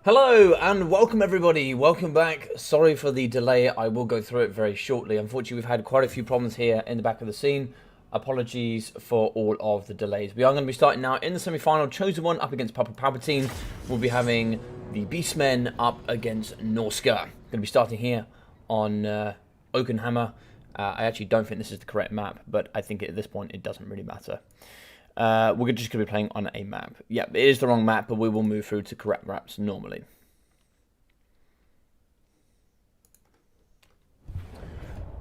Hello and welcome everybody, welcome back. Sorry for the delay, I will go through it very shortly. Unfortunately we've had quite a few problems here in the back of the scene. Apologies for all of the delays. We are going to be starting now in the semi-final. Chosen One up against Papa Palpatine. We'll be having the Beastmen up against Norsca. Going to be starting here on Oakenhammer. I actually don't think this is the correct map, but I think at this point it doesn't really matter. We're just going to be playing on a map. Yeah, it is the wrong map, but we will move through to correct maps normally.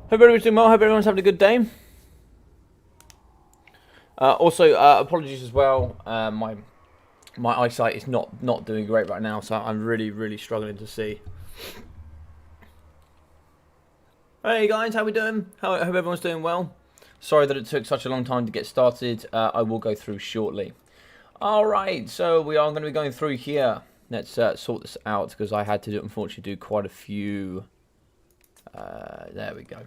Hope everyone's doing well. Hope everyone's having a good day. Also, apologies as well. My eyesight is not doing great right now, so I'm really struggling to see. Hey guys, how we doing? I hope everyone's doing well. Sorry that it took such a long time to get started. I will go through shortly. Alright, so we are going to be going through here. Let's sort this out because I had to, unfortunately, do quite a few... there we go.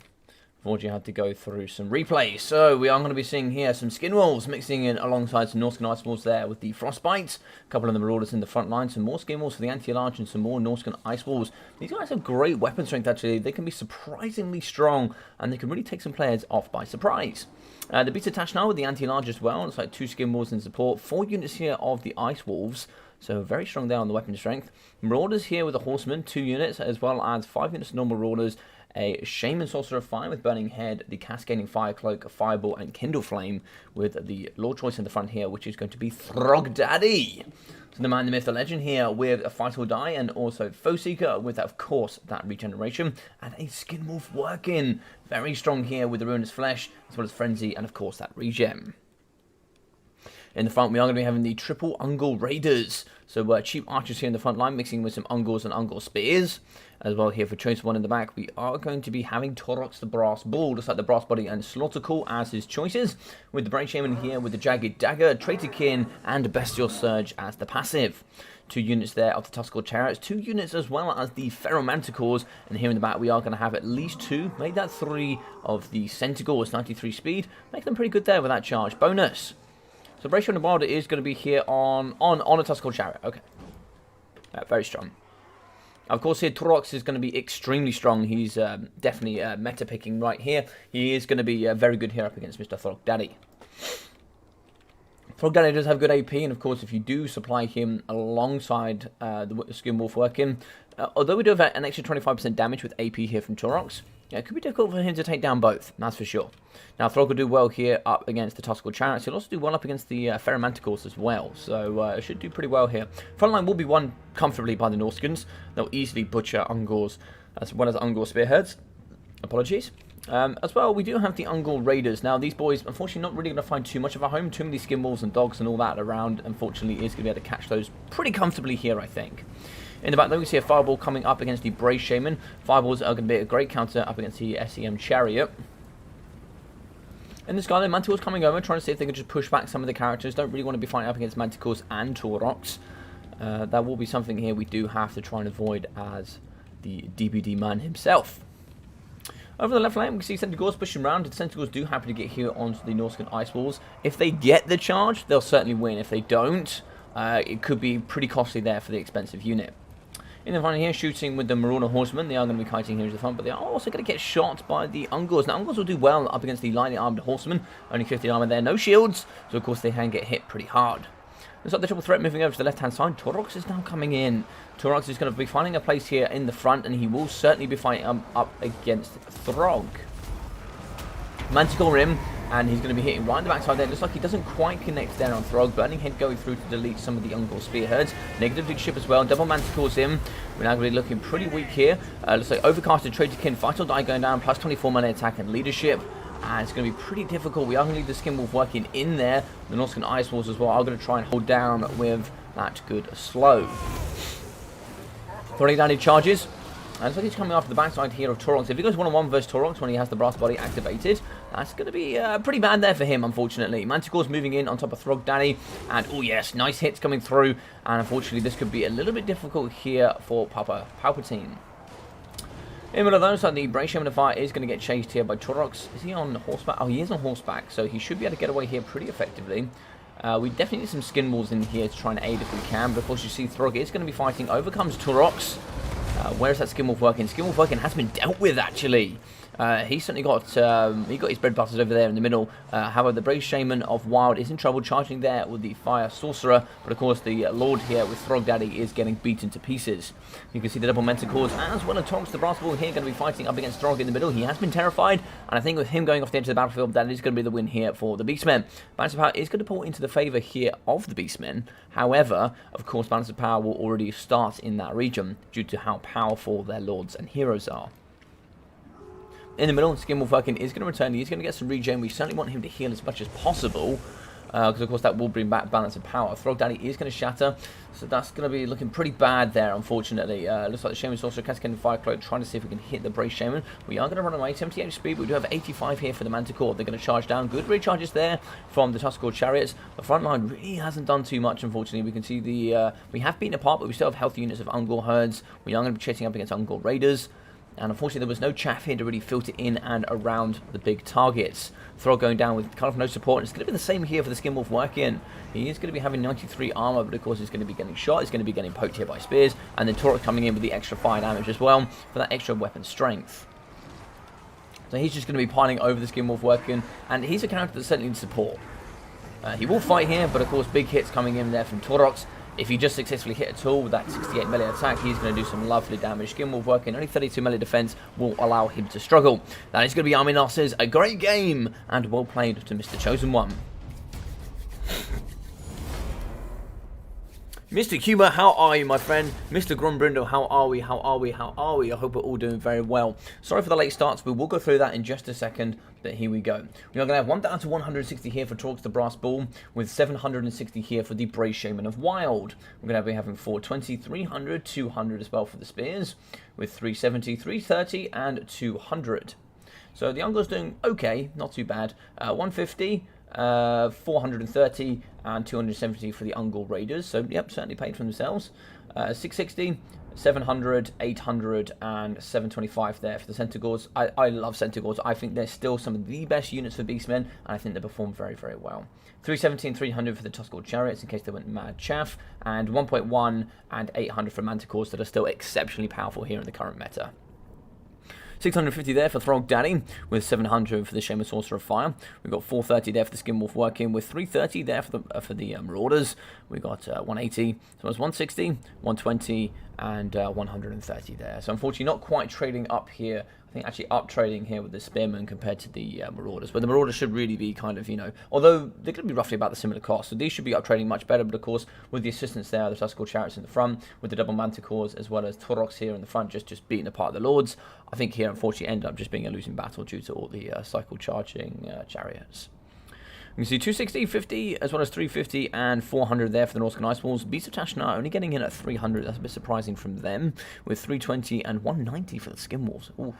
Unfortunately, I had to go through some replays. So we are going to be seeing here some Skin Wolves mixing in alongside some Norscan Ice Wolves there with the Frostbites. A couple of the Marauders in the front line. Some more Skin Wolves for the Anti-Large and some more Norscan Ice Wolves. These guys have great weapon strength, actually. They can be surprisingly strong and they can really take some players off by surprise. The Invitational with the Anti-Large as well. It's like 2 Skin Wolves in support. 4 units here of the Ice Wolves. So very strong there on the weapon strength. Marauders here with the Horsemen, 2 units, as well as 5 units of normal Marauders. A Shaman Sorcerer of Fire with Burning Head, the Cascading Fire Cloak, Fireball, and Kindle Flame, with the Lord Choice in the front here, which is going to be Throg Daddy. So the man, the myth, the legend here with a Fight or Die, and also Foe Seeker with, of course, that regeneration, and a Skin Wolf working. Very strong here with the Ruinous Flesh, as well as Frenzy, and of course that regen. In the front, we are going to be having the Triple Ungol Raiders. So cheap archers here in the front line, mixing with some Ungols and Ungol Spears. As well here for Chosen One in the back, we are going to be having Torox the Brass Bull, just like the Brass Body and Slaughter Call as his choices. With the Brain Shaman here with the Jagged Dagger, Traitor Kin, and Bestial Surge as the passive. 2 units there of the Tuscal Chariots, 2 units as well as the Ferromanticores, and here in the back we are going to have at least 2, maybe that 3 of the Centaurs, 93 speed, make them pretty good there with that charge bonus. So Brace Shaman Wilder is going to be here on a Tuscal Chariot, okay. Very strong. Of course, here Torox is going to be extremely strong. He's definitely meta picking right here. He is going to be very good here up against Mr. Throg Daddy. Throg Daddy does have good AP, and of course, if you do supply him alongside the Skin Wolf working, although we do have an extra 25% damage with AP here from Torox, yeah, it could be difficult for him to take down both, that's for sure. Now, Throg will do well here up against the Tuscal Chariots. He'll also do well up against the Ferromanticores as well, so should do pretty well here. Frontline will be won comfortably by the Norscans. They'll easily butcher Ungors as well as Ungor Spearheads. Apologies. As well, we do have the Ungol Raiders. Now, these boys, unfortunately, not really going to find too much of a home. Too many Skin Wolves and Dogs and all that around, unfortunately, is going to be able to catch those pretty comfortably here, I think. In the back, though, we see a Fireball coming up against the Brace Shaman. Fireballs are going to be a great counter up against the SEM Chariot. In this guy, the Manticores coming over, trying to see if they can just push back some of the characters. Don't really want to be fighting up against Manticores and Torox. That will be something here we do have to try and avoid as the DBD man himself. Over the left lane, we can see Centaurs pushing around. The Centaurs do happen to get here onto the Norscan Ice Wolves. If they get the charge, they'll certainly win. If they don't, it could be pretty costly there for the expensive unit. In the front here, shooting with the Marauder Horsemen. They are going to be kiting here as the front, but they are also going to get shot by the Ungors. Now, Ungors will do well up against the lightly armed Horsemen. Only 50 armor there, no shields, so of course they can get hit pretty hard. Looks like the triple threat moving over to the left-hand side. Torox is now coming in. Torox is going to be finding a place here in the front, and he will certainly be fighting up against Throg. Manticore Rim, and he's going to be hitting right in the backside there. Looks like he doesn't quite connect there on Throg. Burning Head going through to delete some of the Ungor Spearheads. Negative leadership as well. Double Manticores in. We're now going to be looking pretty weak here. Looks like Overcasted Traitor Kin, Fight or Die going down, plus 24 melee attack and leadership. And it's going to be pretty difficult. We are going to need the Skin Wolf working in there. The Norscan Ice Wolves as well are going to try and hold down with that good slow. 30 down charges. And it's like he's coming off the backside here of Torox. If he goes one-on-one versus Torox when he has the Brass Body activated, that's going to be pretty bad there for him, unfortunately. Manticore's moving in on top of Throg Daddy. And, oh yes, nice hits coming through. And unfortunately, this could be a little bit difficult here for Papa Palpatine. In one of those, the Brace Shaman of Fire is going to get chased here by Torox. Is he on horseback? Oh, he is on horseback, so he should be able to get away here pretty effectively. We definitely need some skin walls in here to try and aid if we can. But of course, you see Throg is going to be fighting. Overcomes Turox. Where's that skin wolf working? Skin wolf working has been dealt with, actually. He's certainly got his bread butters over there in the middle. However, the Brave Shaman of Wild is in trouble, charging there with the Fire Sorcerer. But of course, the Lord here with Throg Daddy is getting beaten to pieces. You can see the double Mentacores as well as Tonks the Brass Ball here going to be fighting up against Throg in the middle. He has been terrified, and I think with him going off the edge of the battlefield, that is going to be the win here for the Beastmen. Balance of Power is going to pull into the favour here of the Beastmen. However, of course, Balance of Power will already start in that region due to how powerful their lords and heroes are. In the middle, Skinwolf Working is going to return. He's going to get some regen. We certainly want him to heal as much as possible. Because, of course, that will bring back Balance of Power. Throg Daddy is going to shatter. So that's going to be looking pretty bad there, unfortunately. Looks like the Shaman Sorcerer, Cascade and Fire Cloak, trying to see if we can hit the Brave Shaman. We are going to run away. 78 speed. We do have 85 here for the Manticore. They're going to charge down. Good recharges there from the Tuskor Chariots. The front line really hasn't done too much, unfortunately. We can see the... we have beaten apart, but we still have healthy units of Ungor Herds. We are going to be chasing up against Ungor Raiders. And unfortunately, there was no chaff here to really filter in and around the big targets. Throg going down with kind of no support. It's going to be the same here for the Skinwolf working. He is going to be having 93 armor, but of course he's going to be getting shot. He's going to be getting poked here by spears. And then Torok coming in with the extra fire damage as well for that extra weapon strength. So he's just going to be piling over the Skinwolf working. And he's a character that certainly needs support. He will fight here, but of course big hits coming in there from Torox. If he just successfully hit a tool with that 68 melee attack, he's going to do some lovely damage. Skinwolf working, only 32 melee defense will allow him to struggle. That is going to be Army Losses. A great game, and well played to Mr. Chosen One. Mr. Cuba, how are you, my friend? Mr. Grumbrindo, how are we? How are we? How are we? I hope we're all doing very well. Sorry for the late starts. We will go through that in just a second, but here we go. We are going to have 1 down to 160 here for Torx the Brass Ball, with 760 here for the Brave Shaman of Wild. We're going to be having 420, 300, 200 as well for the Spears, with 370, 330, and 200. So the Ungor's doing okay, not too bad. 150. 430 and 270 for the Ungor Raiders. So, yep, certainly paid for themselves. 660, 700, 800, and 725 there for the Centaurs. I love Centaurs. I think they're still some of the best units for Beastmen, and I think they perform very, very well. 370 and 300 for the Tuskor Chariots in case they went mad chaff, and 1.1 and 800 for Manticores that are still exceptionally powerful here in the current meta. 650 there for Throg Daddy, with 700 for the Shaman Sorcerer of Fire. We've got 430 there for the Skinwolf working, with 330 there for the Marauders. We've got 180, so it's 160, 120, and 130 there. So unfortunately not quite trading up here. I think actually up trading here with the Spearmen compared to the Marauders. But the Marauders should really be kind of, you know, although they're going to be roughly about the similar cost. So these should be up trading much better. But of course, with the assistance there, the Tuskor Chariots in the front, with the double Manticores, as well as Torox here in the front, just beating apart the Lords. I think here, unfortunately, ended up just being a losing battle due to all the cycle charging chariots. You can see 260, 50, as well as 350 and 400 there for the Norsca Ice Walls. Beasts of Tashnar only getting in at 300. That's a bit surprising from them, with 320 and 190 for the Skin Walls. Ooh.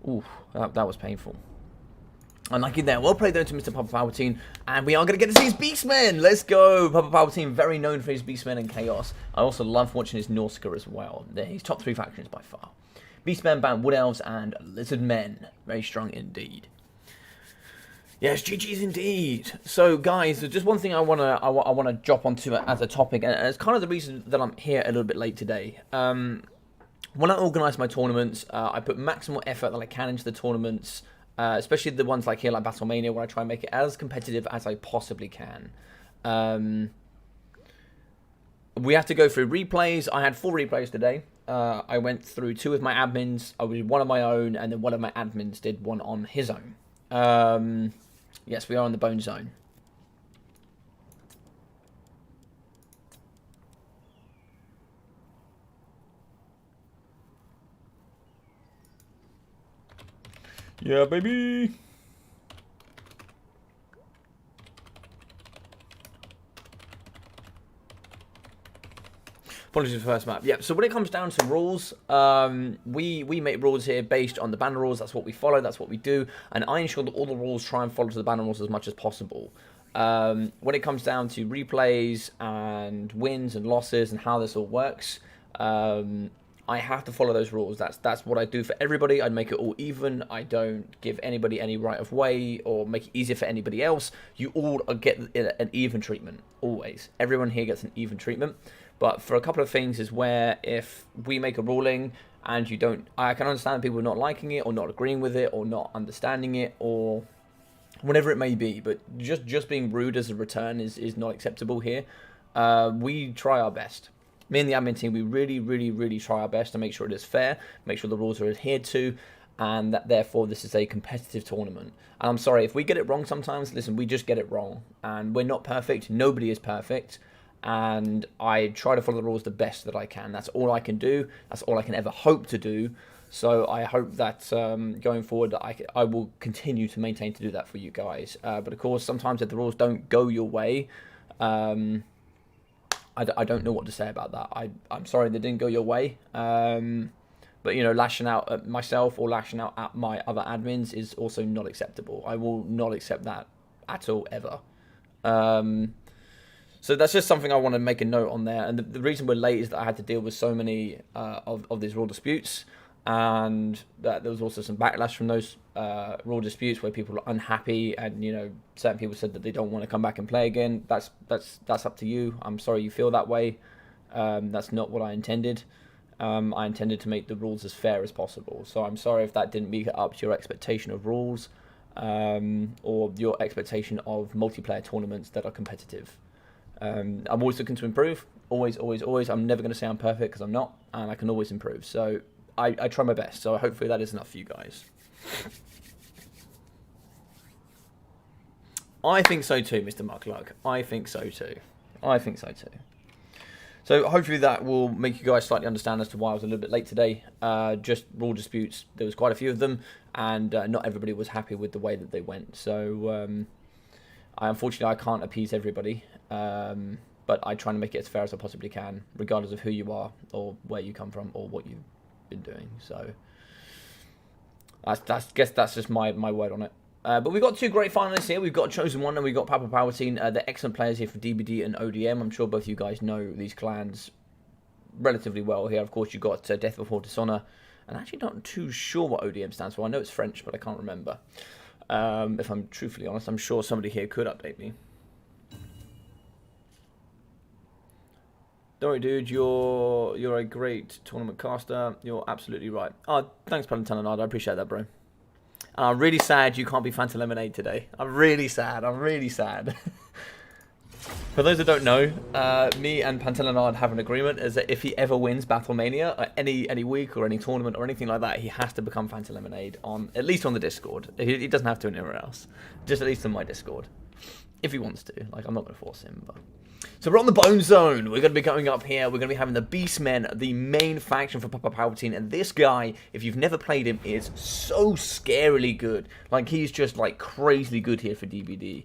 Ooh, that was painful. Unlucky there. Well played though to Mr. Papa Palpatine. And we are going to get to see his Beastmen. Let's go. Papa Palpatine, very known for his Beastmen and Chaos. I also love watching his Norsca as well. They're his top 3 factions by far. Beastmen, Band, Wood Elves, and Lizard Men. Very strong indeed. Yes, GG's indeed. So, guys, there's just one thing I wanna drop onto as a topic, and it's kind of the reason that I'm here a little bit late today. When I organise my tournaments, I put maximal effort that I can into the tournaments, especially the ones like here, like BattleMania, where I try and make it as competitive as I possibly can. We have to go through replays. I had 4 replays today. I went through 2 with my admins. I did 1 on my own, and then one of my admins did 1 on his own. Yes, we are in the bone zone. Yeah, baby. Apologies for the first map. Yeah, so when it comes down to rules, we make rules here based on the banner rules. That's what we follow, that's what we do. And I ensure that all the rules try and follow to the banner rules as much as possible. When it comes down to replays and wins and losses and how this all works, I I have to follow those rules. That's what I do for everybody. I make it all even. I don't give anybody any right of way or make it easier for anybody else. You all get an even treatment, always. Everyone here gets an even treatment. But for a couple of things is where if we make a ruling and you don't, I can understand people not liking it or not agreeing with it or not understanding it or whatever it may be. But just being rude as a return is not acceptable here. We try our best. Me and the admin team, we really try our best to make sure it is fair, make sure the rules are adhered to, and that therefore this is a competitive tournament. And I'm sorry, if we get it wrong sometimes, listen, we just get it wrong. And we're not perfect, nobody is perfect, and I try to follow the rules the best that I can. That's all I can do, that's all I can ever hope to do. So I hope that going forward, I will continue to maintain to do that for you guys. But of course, sometimes if the rules don't go your way, I don't know what to say about that. I'm sorry they didn't go your way. But, you know, lashing out at myself or lashing out at my other admins is also not acceptable. I will not accept that at all, ever. So that's just something I want to make a note on there. And the reason we're late is that I had to deal with so many of these rule disputes. And that there was also some backlash from those rule disputes where people are unhappy, and you know, certain people said that they don't want to come back and play again. That's up to you. I'm sorry you feel that way. That's not what I intended. I intended to make the rules as fair as possible. So I'm sorry if that didn't meet up to your expectation of rules, or your expectation of multiplayer tournaments that are competitive. I'm always looking to improve. Always. I'm never going to say I'm perfect because I'm not, and I can always improve. So I try my best, so hopefully that is enough for you guys. I think so too, Mr. Mucklug. I think so too. So hopefully that will make you guys slightly understand as to why I was a little bit late today. Just rule disputes, there was quite a few of them, and not everybody was happy with the way that they went. So unfortunately I can't appease everybody, but I try to make it as fair as I possibly can, regardless of who you are or where you come from or what you've been doing. So I guess that's just my word on it. But we've got two great finalists here. We've got Chosen One and we've got Papa Palpatine. They're excellent players here for DBD and ODM. I'm sure both of you guys know these clans relatively well here. Of course, you've got Death Before Dishonor. And I'm actually not too sure what ODM stands for. I know it's French, but I can't remember. If I'm truthfully honest, I'm sure somebody here could update me. Don't worry, dude. You're a great tournament caster. You're absolutely right. Oh, thanks, Palantananad. I appreciate that, bro. I'm really sad you can't be Fanta Lemonade today. I'm really sad. For those that don't know, me and Pantelanard have an agreement is that if he ever wins BattleMania, any week or any tournament or anything like that, he has to become Fanta Lemonade at least on the Discord. He doesn't have to anywhere else. Just at least on my Discord. If he wants to. Like, I'm not going to force him, but... So we're on the Bone Zone. We're going to be going up here. We're going to be having the Beastmen, the main faction for Papa Palpatine. And this guy, if you've never played him, is so scarily good. Like, he's just, like, crazily good here for DBD.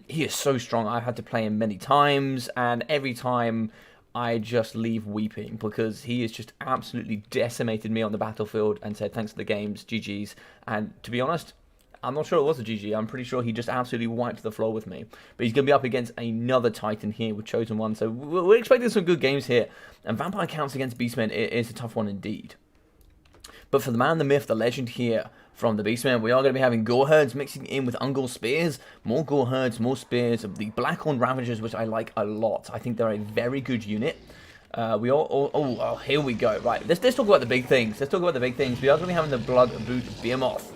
He is so strong. I've had to play him many times. And every time, I just leave weeping. Because he has just absolutely decimated me on the battlefield. And said, thanks to the games, GG's. And to be honest... I'm not sure it was a GG. I'm pretty sure he just absolutely wiped the floor with me. But he's going to be up against another Titan here with Chosen One. So we're expecting some good games here. And Vampire Counts against Beastmen is a tough one indeed. But for the man, the myth, the legend here from the Beastmen, we are going to be having Gore Herds mixing in with Ungol Spears. More Gore Herds, more Spears. The Blackhorn Ravagers, which I like a lot. I think they're a very good unit. Here we go. Right, let's talk about the big things. We are going to be having the Blood Boot Behemoth.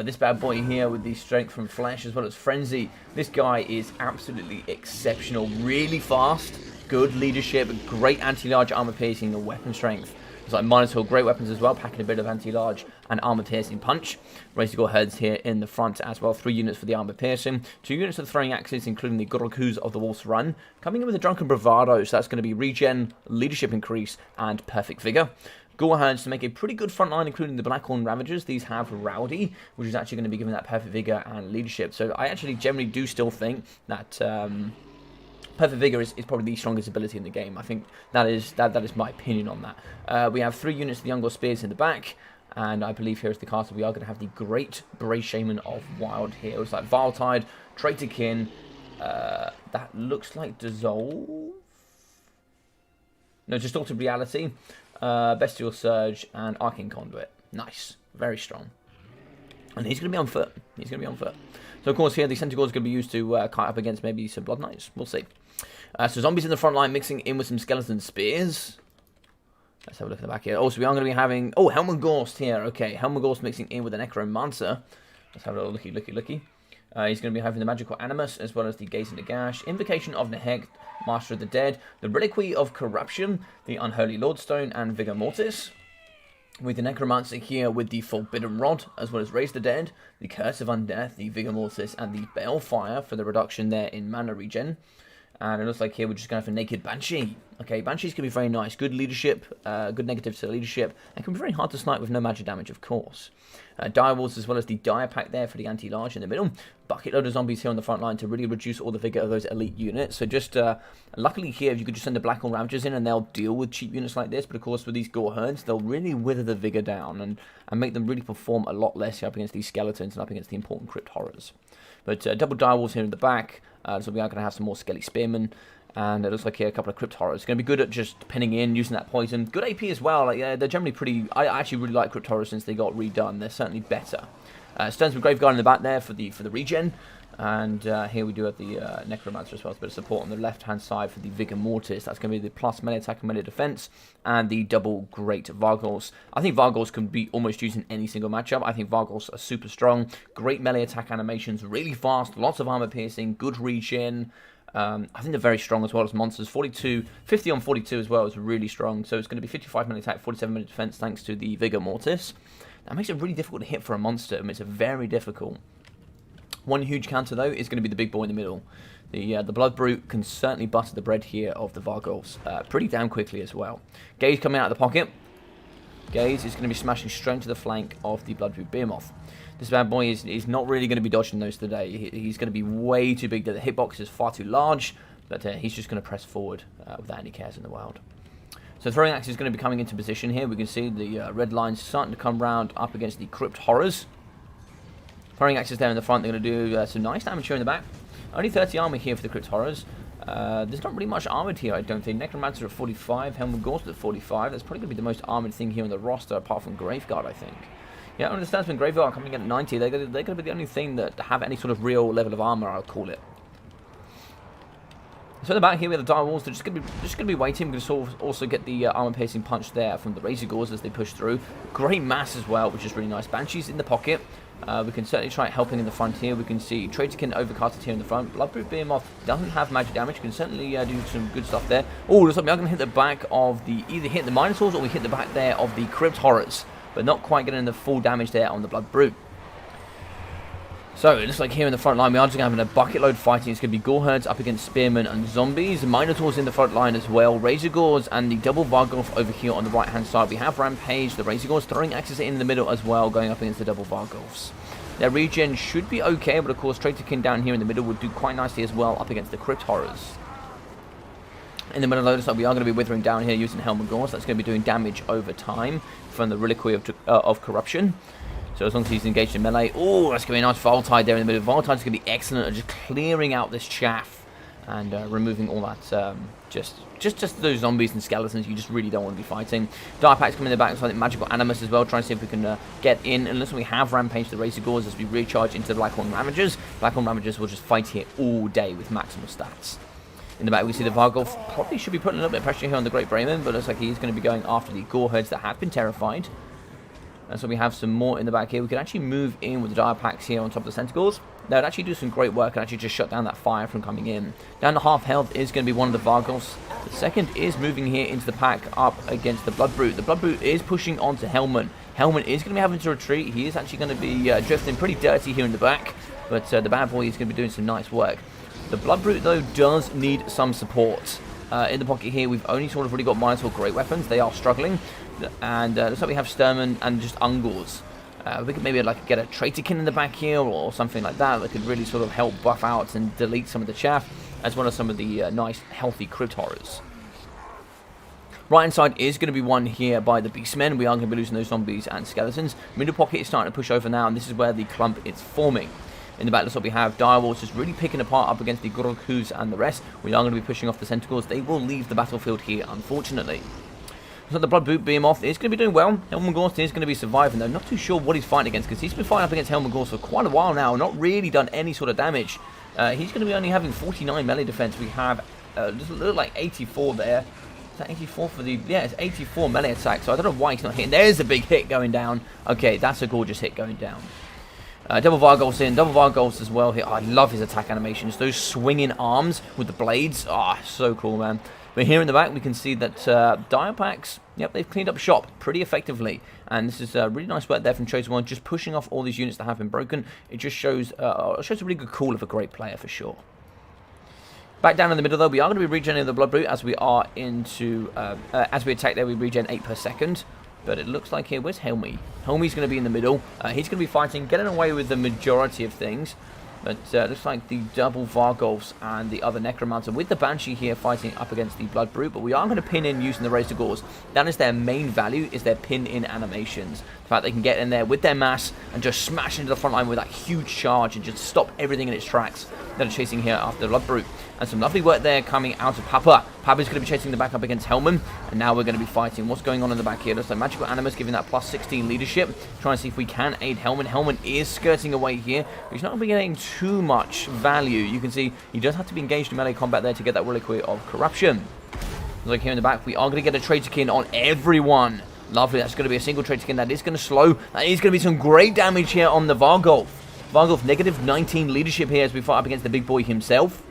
This bad boy here with the strength from Flesh as well as Frenzy. This guy is absolutely exceptional. Really fast, good leadership, great anti-large armor piercing and weapon strength. It's like Minotaur, great weapons as well, packing a bit of anti-large and armor piercing punch. Razor Gore Heads here in the front as well. 3 units for the armor piercing. 2 units of the throwing axes, including the Gorokus of the Wolf's Run. Coming in with a Drunken Bravado, so that's going to be regen, leadership increase, and perfect vigor. Gore Herds to make a pretty good front line, including the Blackhorn Ravagers. These have Rowdy, which is actually going to be given that perfect vigor and leadership. So I actually generally do still think that perfect vigor is probably the strongest ability in the game. I think that is my opinion on that. We have 3 units of the Ungol Spears in the back, and I believe here is the castle. We are going to have the Great Brave Shaman of Wild here. It's like Viletide, Traitor Kin. That looks like Dissolve. No, Distorted Reality. Bestial Surge, and Arcane Conduit. Nice. Very strong. And he's going to be on foot. He's going to be on foot. So, of course, here, the Centaurs are going to be used to kite up against maybe some Blood Knights. We'll see. So, zombies in the front line mixing in with some skeleton spears. Let's have a look at the back here. Also, we are going to be having... Oh, Helmengorst here. Okay, Helmengorst mixing in with a Necromancer. Let's have a little looky. He's going to be having the Magical Animus, as well as the Gaze into Gash, Invocation of Neheg, Master of the Dead, the Reliquary of Corruption, the Unholy Lordstone, and Vigor Mortis. With the Necromancer here with the Forbidden Rod, as well as Raise the Dead, the Curse of Undeath, the Vigor Mortis, and the Balefire for the reduction there in mana regen. And it looks like here we're just going to have a Naked Banshee. Okay, Banshees can be very nice. Good leadership, good negative to leadership, and can be very hard to snipe with no magic damage, of course. Direwolves as well as the Dire Pack there for the anti-large in the middle. Bucket load of zombies here on the front line to really reduce all the vigor of those elite units. So just, luckily here, you could just send the Blackhorn Ravagers in and they'll deal with cheap units like this. But of course, with these Gore Herds, they'll really wither the vigor down and make them really perform a lot less here up against these skeletons and up against the important Crypt Horrors. But double Direwolves here in the back. So we are going to have some more Skelly Spearmen. And it looks like here a couple of Crypt Horrors. Going to be good at just pinning in, using that poison. Good AP as well. Like, they're generally pretty... I actually really like Crypt Horrors since they got redone. They're certainly better. Stones with Graveguard in the back there for the regen. And here we do have the Necromancer as well. It's a bit of support on the left-hand side for the Vigor Mortis. That's going to be the plus melee attack and melee defense. And the double Great Vargals. I think Vargals can be almost used in any single matchup. I think Vargals are super strong. Great melee attack animations. Really fast. Lots of armor piercing. Good regen. I think they're very strong as well as monsters. 50 on 42 as well is really strong. So it's going to be 55 minute attack, 47 minute defense thanks to the Vigor Mortis. That makes it really difficult to hit for a monster. It makes it very difficult. One huge counter though is going to be the big boy in the middle. The Blood Brute can certainly butter the bread here of the Vargals pretty damn quickly as well. Gaze coming out of the pocket. Gaze is going to be smashing straight into the flank of the Blood Brute Behemoth. This bad boy is not really going to be dodging those today. He's going to be way too big. The hitbox is far too large, but he's just going to press forward without any cares in the world. So Throwing Axe is going to be coming into position here. We can see the red lines starting to come round up against the Crypt Horrors. Throwing Axe is there in the front. They're going to do some nice damage here in the back. Only 30 armor here for the Crypt Horrors. There's not really much armored here, I don't think. Necromancer at 45, Helmengorst at 45. That's probably going to be the most armored thing here on the roster, apart from Graveguard, I think. Yeah, I understand when Graveguard coming in at 90, they're going to be the only thing that have any sort of real level of armor, I'll call it. So in the back here we have the Direwolves. They're just going to be waiting. We're going to also get the armor-piercing punch there from the Razor Gores as they push through. Great mass as well, which is really nice. Banshees in the pocket. We can certainly try helping in the front here. We can see Traitorkin overcasted here in the front. Bloodbrute Behemoth doesn't have magic damage. Can certainly do some good stuff there. Oh, looks like we are going to hit the back of the... Either hit the Minotaurs or we hit the back there of the Crypt Horrors. But not quite getting the full damage there on the Blood Brute. So, it looks like here in the front line, we are just having a bucket load fighting. It's going to be Gore Herds up against Spearmen and Zombies. Minotaurs in the front line as well. Razor Gores and the double Vargolf over here on the right-hand side. We have Rampage, the Razor Gores, Throwing Axes in the middle as well, going up against the double Vargolfs. Their regen should be okay, but of course, Traitorkin down here in the middle would do quite nicely as well up against the Crypt Horrors. In the middle of the we are going to be withering down here using Helmengorst. That's going to be doing damage over time from the Reliquary of Corruption. So as long as he's engaged in melee. Oh, that's going to be a nice Voltide there in the middle. Voltide's going to be excellent at just clearing out this chaff and removing all that, just those zombies and skeletons you just really don't want to be fighting. Dark Pack's coming in the back, so I think Magical Animus as well, trying to see if we can get in. Unless we have Rampage the Razor Gores as we recharge into the Blackhorn Ravagers. Blackhorn Ravagers will just fight here all day with maximal stats. In the back, we see the Vargolf probably should be putting a little bit of pressure here on the Great Brayman, but it looks like he's going to be going after the Gore Herds that have been terrified. And so we have some more in the back here. We can actually move in with the Dire Packs here on top of the Centaurs. That would actually do some great work and actually just shut down that fire from coming in. Down to half health is going to be one of the Vargolfs. The second is moving here into the pack up against the Blood Brute. The Blood Brute is pushing onto Helman. Helman is going to be having to retreat. He is actually going to be drifting pretty dirty here in the back. But the bad boy is going to be doing some nice work. The Blood Brute, though, does need some support. In the pocket here, we've only sort of really got Minotaur great weapons. They are struggling. And looks like we have Sturman and just Ungors. We could maybe get a Traitorkin in the back here or something like that could really sort of help buff out and delete some of the chaff, as well as some of the nice, healthy Crypt Horrors. Right-hand side is going to be won here by the Beastmen. We are going to be losing those zombies and skeletons. Middle pocket is starting to push over now, and this is where the clump is forming. In the back, looks like we have Direwolves just really picking apart up against the Gurkhus and the rest. We are going to be pushing off the Centaurs. They will leave the battlefield here, unfortunately. So the Blood Boot Behemoth is going to be doing well. Helmut Gorst is going to be surviving, though. Not too sure what he's fighting against, because he's been fighting up against Helmut Gorst for quite a while now. Not really done any sort of damage. He's going to be only having 49 melee defense. We have just a little like 84 there. Is that 84 for the... Yeah, it's 84 melee attack, so I don't know why he's not hitting. There's a big hit going down. Okay, that's a gorgeous hit going down. Double Vargolf's in. Double Vargolf's as well here. Oh, I love his attack animations. Those swinging arms with the blades. Ah, oh, so cool, man. But here in the back, we can see that Diapacks, yep, they've cleaned up shop pretty effectively. And this is really nice work there from Chosen One, just pushing off all these units that have been broken. It just shows a really good call of a great player for sure. Back down in the middle, though, we are going to be regenerating the Blood Brute as we are into... as we attack there, we regen 8 per second. But it looks like here, where's Helmy? Helmy's going to be in the middle. He's going to be fighting, getting away with the majority of things. But looks like the double Vargolfs and the other Necromancer with the Banshee here fighting up against the Blood Brute. But we are going to pin in using the Razor Gores. That is their main value, is their pin in animations. The fact they can get in there with their mass and just smash into the front line with that huge charge and just stop everything in its tracks that are chasing here after the Blood Brute. And some lovely work there coming out of Papa. Papa's going to be chasing the back up against Helman. And now we're going to be fighting. What's going on in the back here? Looks like Magical Animus giving that plus 16 leadership. Trying to see if we can aid Helman. Helman is skirting away here. But he's not going to be getting too much value. You can see he does have to be engaged in melee combat there to get that Reliquary of Corruption. Looks like here in the back, we are going to get a Traitorkin on everyone. Lovely. That's going to be a single Traitorkin. That is going to slow. That is going to be some great damage here on the Vargolf. Vargolf negative 19 leadership here as we fight up against the big boy himself.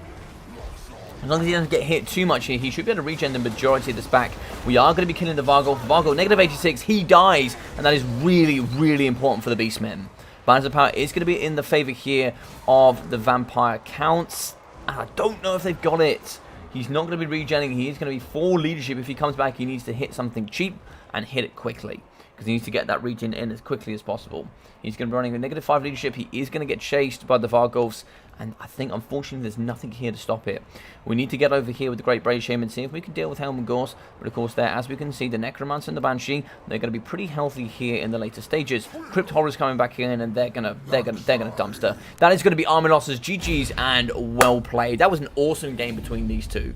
As long as he doesn't get hit too much here, he should be able to regen the majority of this back. We are going to be killing the Vargolf. Vargolf, negative 86, he dies, and that is really, really important for the Beastmen. Balance of Power is going to be in the favor here of the Vampire Counts. I don't know if they've got it. He's not going to be regenning. He is going to be full leadership. If he comes back, he needs to hit something cheap and hit it quickly, because he needs to get that regen in as quickly as possible. He's going to be running a negative 5 leadership. He is going to get chased by the Vargolfs, and I think, unfortunately, there's nothing here to stop it. We need to get over here with the Great Brave Shaman and see if we can deal with Helm Gorse. But, of course, there, as we can see, the Necromancer and the Banshee, they're going to be pretty healthy here in the later stages. Crypt Horror's coming back in, and they're gonna dumpster. That is going to be Arminos's GG's, and well played. That was an awesome game between these two.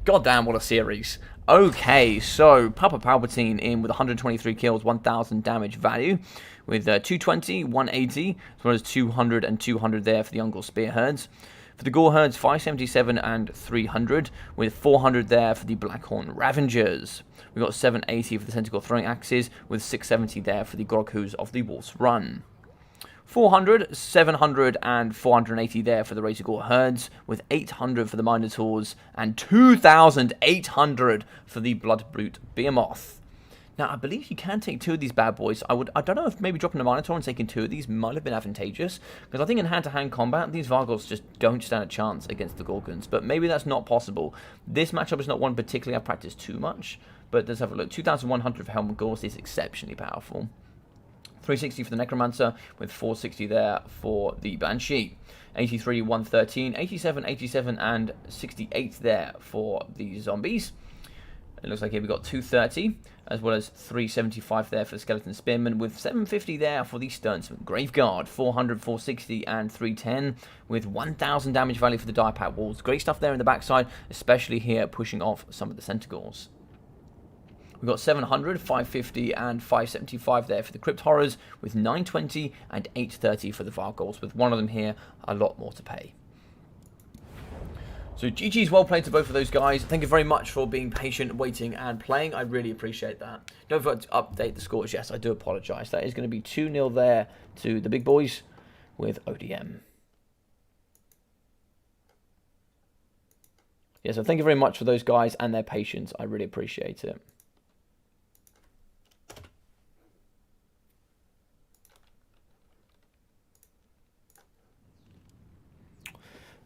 God damn, what a series. Okay, so Papa Palpatine in with 123 kills, 1,000 damage value, with 220, 180, as well as 200 and 200 there for the Ungol Spear Herds. For the Gore Herds, 577 and 300, with 400 there for the Blackhorn Ravengers. We've got 780 for the Tentacle Throwing Axes, with 670 there for the Groghoos of the Wolf's Run. 400, 700, and 480 there for the Razor Gore Herds, with 800 for the Minotaurs, and 2,800 for the Blood Brute Behemoth. Now, I believe you can take 2 of these bad boys. I don't know if maybe dropping a Minotaur and taking 2 of these might have been advantageous, because I think in hand-to-hand combat, these Vargolfs just don't stand a chance against the Gorgons, but maybe that's not possible. This matchup is not one particularly I've practiced too much, but let's have a look. 2,100 for Helmut Gorse is exceptionally powerful. 360 for the Necromancer, with 460 there for the Banshee. 83, 113, 87, 87, and 68 there for the Zombies. It looks like here we've got 230, as well as 375 there for the Skeleton Spearmen, with 750 there for the Sternsmith Graveguard. 400, 460, and 310, with 1,000 damage value for the Diapack Walls. Great stuff there in the backside, especially here pushing off some of the Centaurs. We've got 700, 550, and 575 there for the Crypt Horrors, with 920 and 830 for the Vargolfs, with one of them here a lot more to pay. So GG's well played to both of those guys. Thank you very much for being patient, waiting, and playing. I really appreciate that. Don't forget to update the scores. Yes, I do apologise. That is going to be 2-0 there to the big boys with ODM. Yeah, so thank you very much for those guys and their patience. I really appreciate it.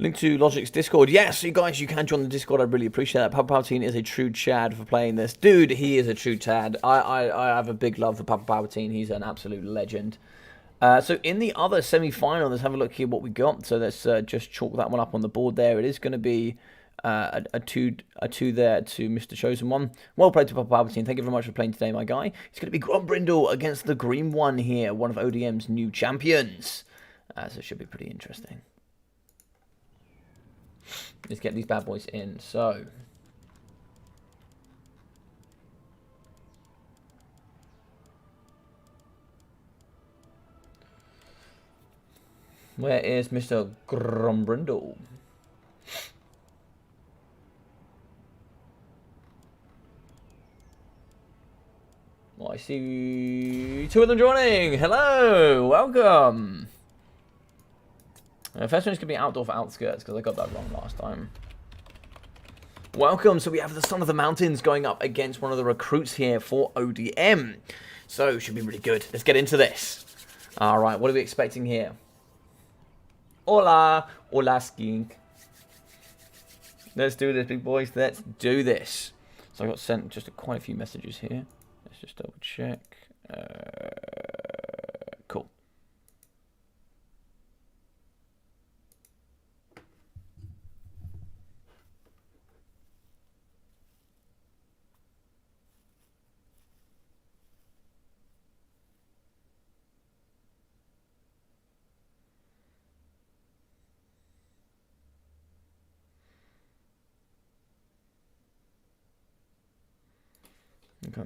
Link to Logic's Discord. Yes, you guys, you can join the Discord. I really appreciate that. Papa Palpatine is a true Chad for playing this. Dude, he is a true Chad. I have a big love for Papa Palpatine. He's an absolute legend. So in the other semi-final, let's have a look here what we got. So let's just chalk that one up on the board there. It is going to be a two there to Mr. Chosen One. Well played to Papa Palpatine. Thank you very much for playing today, my guy. It's going to be Grombrindle against the Green One here, one of ODM's new champions. So it should be pretty interesting. Let's get these bad boys in. So Where is Mr. Grumbrindle? Well, I see 2 of them joining. Hello, welcome. First one is going to be outdoor for outskirts because I got that wrong last time. Welcome. So we have the Son of the Mountains going up against one of the recruits here for ODM. So should be really good. Let's get into this. All right, what are we expecting here? Hola, hola, skink. Let's do this, big boys. Let's do this. So I got sent just quite a few messages here. Let's just double check. Cool. Okay.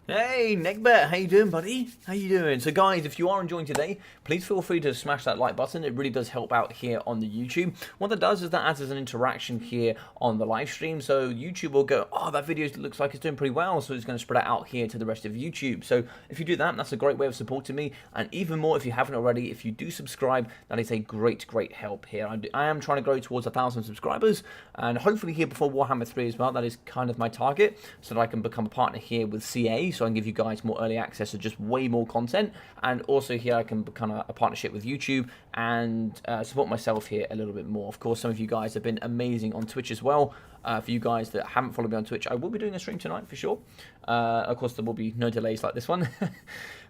Hey, Negbert, how you doing, buddy? How you doing? So, guys, if you are enjoying today, please feel free to smash that like button. It really does help out here on the YouTube. What that does is that adds as an interaction here on the live stream. So, YouTube will go, oh, that video looks like it's doing pretty well. So, it's going to spread it out here to the rest of YouTube. So, if you do that, that's a great way of supporting me. And even more, if you haven't already, if you do subscribe, that is a great, great help here. I am trying to grow towards 1,000 subscribers. And hopefully here before Warhammer 3 as well. That is kind of my target. So that I can become a partner here with CA. So I can give you guys more early access to just way more content, and also here I can become a partnership with YouTube and support myself here a little bit more. Of course, some of you guys have been amazing on Twitch as well. For you guys that haven't followed me on Twitch, I will be doing a stream tonight for sure. Of course, there will be no delays like this one,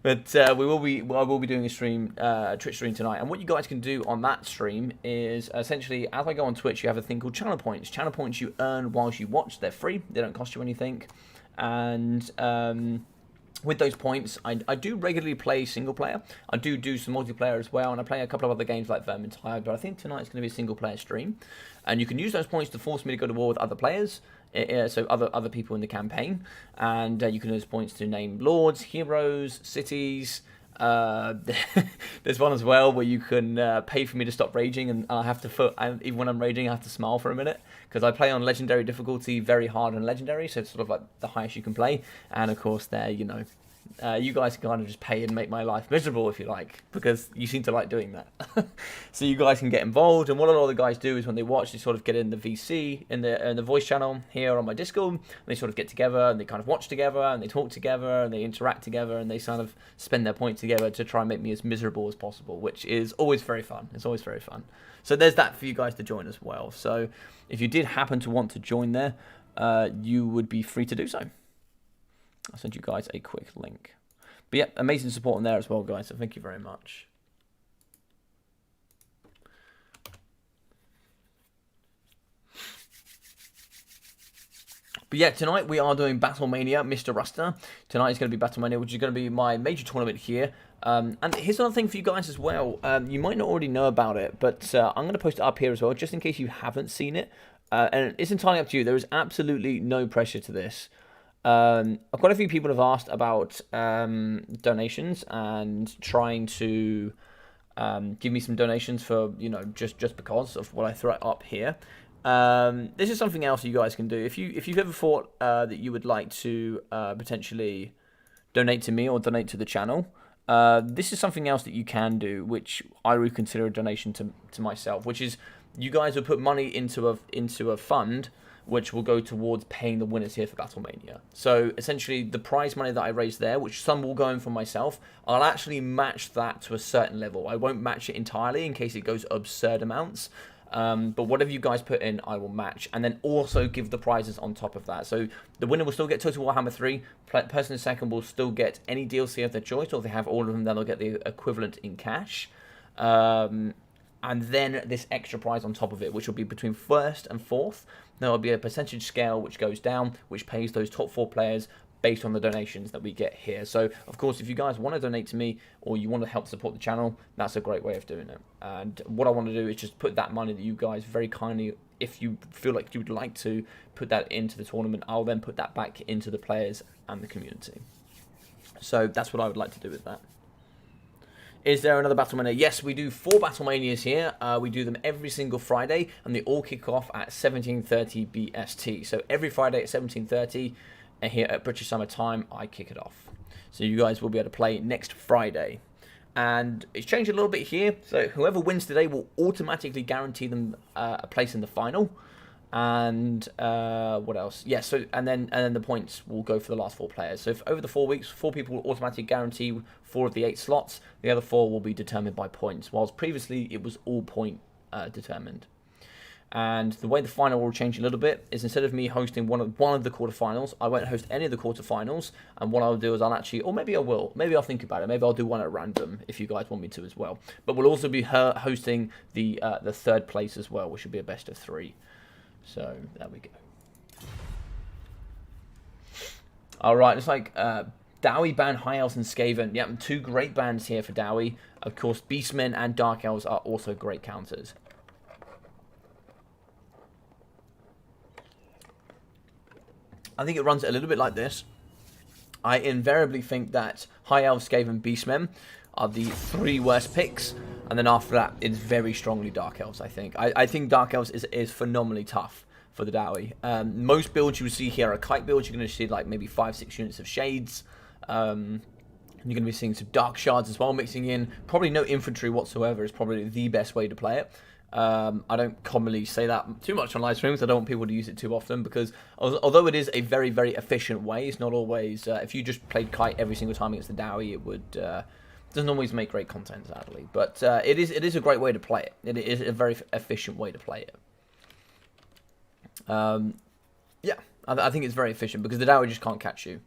but I will be doing a stream, Twitch stream tonight. And what you guys can do on that stream is essentially, as I go on Twitch, you have a thing called channel points. Channel points you earn whilst you watch. They're free. They don't cost you anything, and with those points, I do regularly play single player. I do some multiplayer as well, and I play a couple of other games like Vermintide, but I think tonight's going to be a single player stream. And you can use those points to force me to go to war with other players, so other people in the campaign. And you can use points to name lords, heroes, cities. There's one as well where you can pay for me to stop raging, and I have to even when I'm raging I have to smile for a minute because I play on legendary difficulty, very hard on legendary, so it's sort of like the highest you can play. And of course there, you know, you guys can kind of just pay and make my life miserable if you like, because you seem to like doing that. So you guys can get involved, and what a lot of the guys do is when they watch, they sort of get in the VC, in the voice channel here on my Discord, and they sort of get together, and they kind of watch together, and they talk together, and they interact together, and they kind of spend their points together to try and make me as miserable as possible, which is always very fun. It's always very fun. So there's that for you guys to join as well. So if you did happen to want to join there, you would be free to do so. I'll send you guys a quick link. But yeah, amazing support on there as well, guys, so thank you very much. But yeah, tonight we are doing BattleMania, Mr. Ruster. Tonight is going to be BattleMania, which is going to be my major tournament here. And here's another thing for you guys as well. You might not already know about it, but I'm going to post it up here as well, just in case you haven't seen it. And it's entirely up to you. There is absolutely no pressure to this. Quite a few people have asked about donations and trying to give me some donations for, you know, just because of what I throw up here. This is something else you guys can do. If you've ever thought that you would like to potentially donate to me or donate to the channel, this is something else that you can do, which I would consider a donation to myself, which is you guys will put money into a fund which will go towards paying the winners here for BattleMania. So essentially the prize money that I raise there, which some will go in for myself, I'll actually match that to a certain level. I won't match it entirely in case it goes absurd amounts. But whatever you guys put in, I will match, and then also give the prizes on top of that. So the winner will still get Total Warhammer 3. Person in second will still get any DLC of their choice, or if they have all of them, then they'll get the equivalent in cash. And then this extra prize on top of it, which will be between first and fourth. There will be a percentage scale which goes down, which pays those top 4 players based on the donations that we get here. So, of course, if you guys want to donate to me or you want to help support the channel, that's a great way of doing it. And what I want to do is just put that money that you guys very kindly if you feel like you would like to put that into the tournament, I'll then put that back into the players and the community. So that's what I would like to do with that. Is there another BattleMania? Yes, we do 4 BattleManias here. We do them every single Friday, and they all kick off at 17:30 BST. So every Friday at 17:30, and here at British Summer Time, I kick it off. So you guys will be able to play next Friday. And it's changed a little bit here. So whoever wins today will automatically guarantee them a place in the final. And what else? Yeah, so and then the points will go for the last 4 players. So if over the 4 weeks, 4 people will automatically guarantee 4 of the 8 slots. The other 4 will be determined by points, whilst previously it was all point determined. And the way the final will change a little bit is instead of me hosting one of the quarterfinals, I won't host any of the quarterfinals. And what I'll do is I'll actually, or maybe I will, maybe I'll think about it. Maybe I'll do one at random if you guys want me to as well. But we'll also be hosting the 3rd place as well, which will be a best of 3. So there we go. All right, it's like Dowie ban High Elves and Skaven. Yeah, 2 great bans here for Dowie. Of course, Beastmen and Dark Elves are also great counters. I think it runs a little bit like this. I invariably think that High Elves, Skaven, Beastmen are the 3 worst picks. And then after that, it's very strongly Dark Elves, I think. I think Dark Elves is phenomenally tough for the Dowie. Most builds you see here are kite builds. You're going to see like maybe 5-6 units of shades. You're going to be seeing some dark shards as well mixing in. Probably no infantry whatsoever is probably the best way to play it. I don't commonly say that too much on live streams. I don't want people to use it too often because although it is a very, very efficient way, it's not always... if you just played kite every single time against the Dowie, it would... doesn't always make great content, sadly. But it is a great way to play it. It is a very efficient way to play it. Yeah, I think it's very efficient because the Dowie just can't catch you.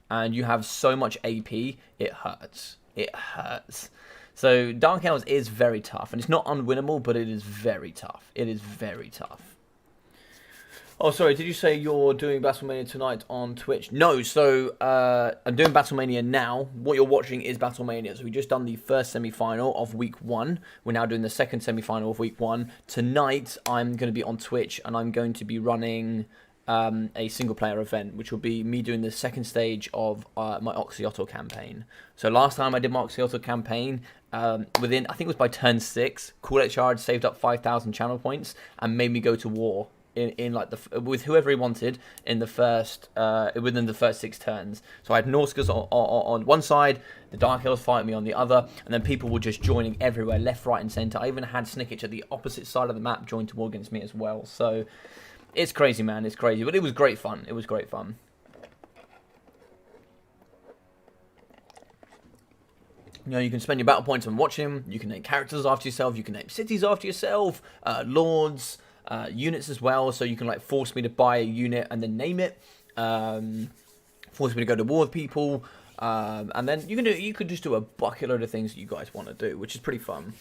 And you have so much AP, it hurts. It hurts. So Dark Elves is very tough. And it's not unwinnable, but it is very tough. It is very tough. Oh, sorry, did you say you're doing BattleMania tonight on Twitch? No, so I'm doing BattleMania now. What you're watching is BattleMania. So we just done the first semi-final of week 1. We're now doing the second semi-final of week 1. Tonight, I'm going to be on Twitch, and I'm going to be running a single-player event, which will be me doing the second stage of my Oxyotl campaign. So last time I did my Oxyotl campaign, within, I think it was by turn 6, Cool Charge saved up 5,000 channel points and made me go to war. In like with whoever he wanted in the first within the first 6 turns. So I had Norsca's on one side, the Dark Elves fighting me on the other, and then people were just joining everywhere, left, right, and centre. I even had Snickage at the opposite side of the map join to war against me as well. So it's crazy, man. It's crazy, but it was great fun. It was great fun. You know, you can spend your battle points on watching. You can name characters after yourself. You can name cities after yourself. Lords. Units as well, so you can like force me to buy a unit and then name it, force me to go to war with people, and then you could just do a bucket load of things that you guys want to do, which is pretty fun.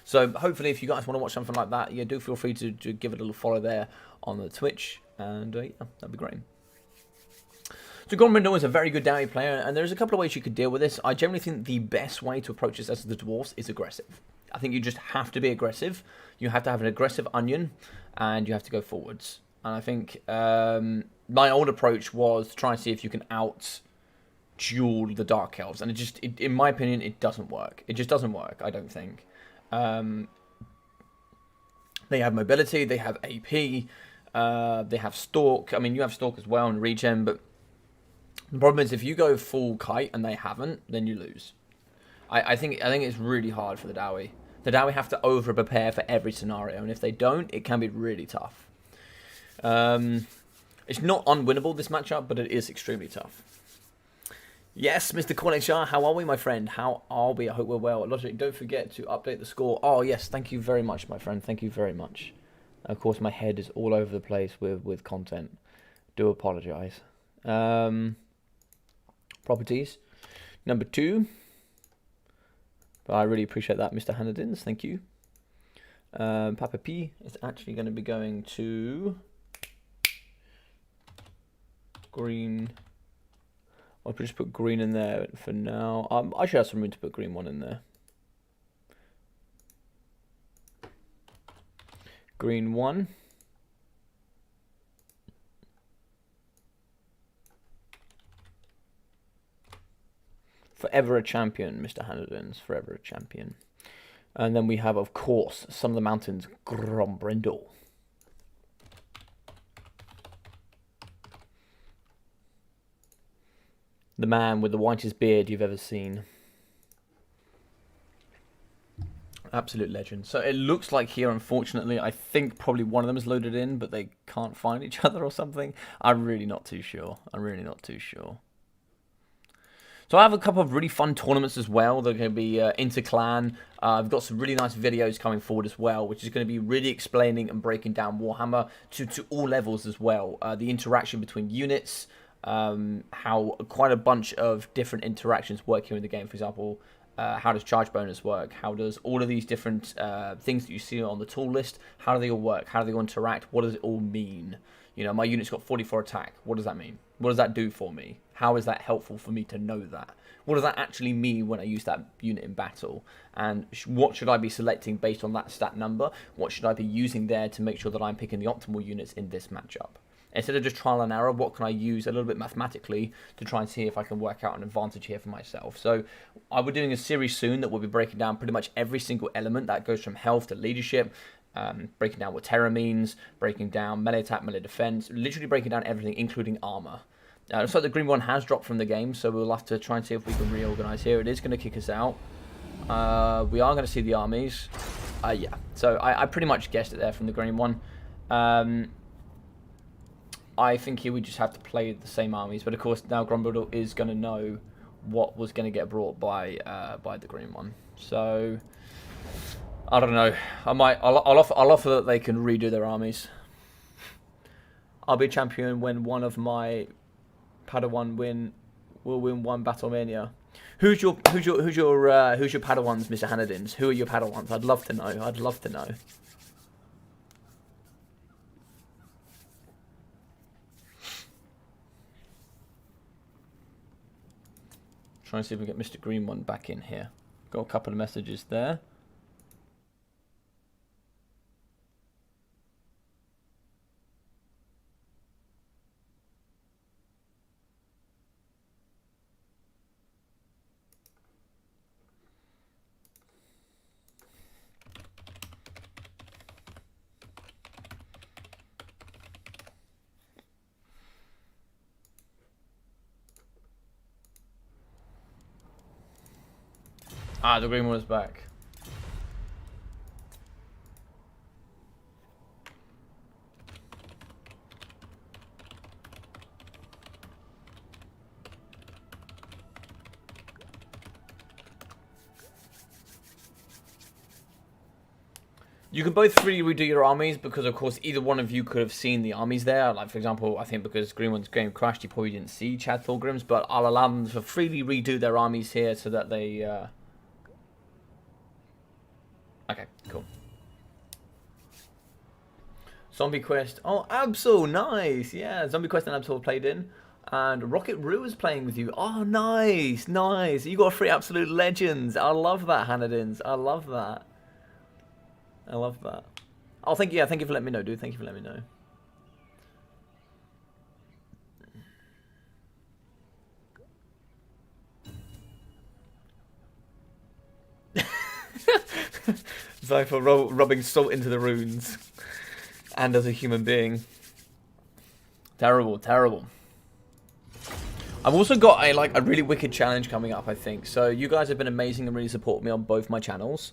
So hopefully if you guys want to watch something like that, yeah, do feel free to give it a little follow there on the Twitch, and yeah, that'd be great. So Gormrindo is a very good Dowie player, and there's a couple of ways you could deal with this. I generally think the best way to approach this as the Dwarfs is aggressive. I think you just have to be aggressive. You have to have an aggressive onion, and you have to go forwards. And I think my old approach was to try and see if you can out-duel the Dark Elves. And in my opinion, it doesn't work. It just doesn't work, I don't think. They have mobility, they have AP, they have Stalk. I mean, you have Stalk as well and Regen, but the problem is if you go full kite and they haven't, then you lose. I think it's really hard for the Dowie. The Dowie have to over-prepare for every scenario, and if they don't, it can be really tough. It's not unwinnable, this matchup, but it is extremely tough. Yes, Mr. Cornichar, how are we, my friend? How are we? I hope we're well. Logic, don't forget to update the score. Oh, yes, thank you very much, my friend. Thank you very much. Of course, my head is all over the place with content. Do apologise. Properties. Number 2. But I really appreciate that, Mr. Hanadins. Thank you. Papa P is actually going to be going to green. I'll just put green in there for now. I should have some room to put green 1 in there. Green 1. Forever a champion, Mr. Hanadins. Forever a champion. And then we have, of course, Son of the Mountains, Grombrindle. The man with the whitest beard you've ever seen. Absolute legend. So it looks like here, unfortunately, I think probably one of them is loaded in, but they can't find each other or something. I'm really not too sure. I'm really not too sure. So I have a couple of really fun tournaments as well. They're going to be inter-clan. I've got some really nice videos coming forward as well, which is going to be really explaining and breaking down Warhammer to all levels as well. The interaction between units, how quite a bunch of different interactions work here in the game. For example, how does charge bonus work? How does all of these different things that you see on the tool list, how do they all work? How do they all interact? What does it all mean? You know, my unit's got 44 attack. What does that mean? What does that do for me? How is that helpful for me to know that? What does that actually mean when I use that unit in battle? And what should I be selecting based on that stat number? What should I be using there to make sure that I'm picking the optimal units in this matchup? Instead of just trial and error, what can I use a little bit mathematically to try and see if I can work out an advantage here for myself? So I'll be doing a series soon that will be breaking down pretty much every single element that goes from health to leadership, breaking down what terror means, breaking down melee attack, melee defense, literally breaking down everything, including armor. Looks like the green one has dropped from the game, so we'll have to try and see if we can reorganize here. It is going to kick us out. We are going to see the armies. Yeah, so I pretty much guessed it there from the green one. I think here we just have to play the same armies, but of course now Grombrindle is going to know what was going to get brought by the green one. So I don't know. I'll offer that they can redo their armies. I'll be champion when one of my Padawan will win one BattleMania. Who's your Padawans, Mr. Hanadins? Who are your Padawans? I'd love to know. I'd love to know. Try and see if we can get Mr. Green One back in here. Got a couple of messages there. Ah, the green one is back. You can both freely redo your armies because, of course, either one of you could have seen the armies there. Like, for example, I think because Green One's game crashed, you probably didn't see Chad Thorgrim's, but I'll allow them to freely redo their armies here so that they... Okay, cool. Zombie Quest. Oh, Absol, nice. Yeah, Zombie Quest and Absol played in. And Rocket Roo is playing with you. Oh, nice, nice. You got 3 absolute legends. I love that, Hanadins. I love that. I love that. Oh, thank you. Yeah, thank you for letting me know, dude. Thank you for letting me know. Zypher rubbing salt into the runes. And as a human being. Terrible, terrible. I've also got a really wicked challenge coming up, I think. So you guys have been amazing and really support me on both my channels.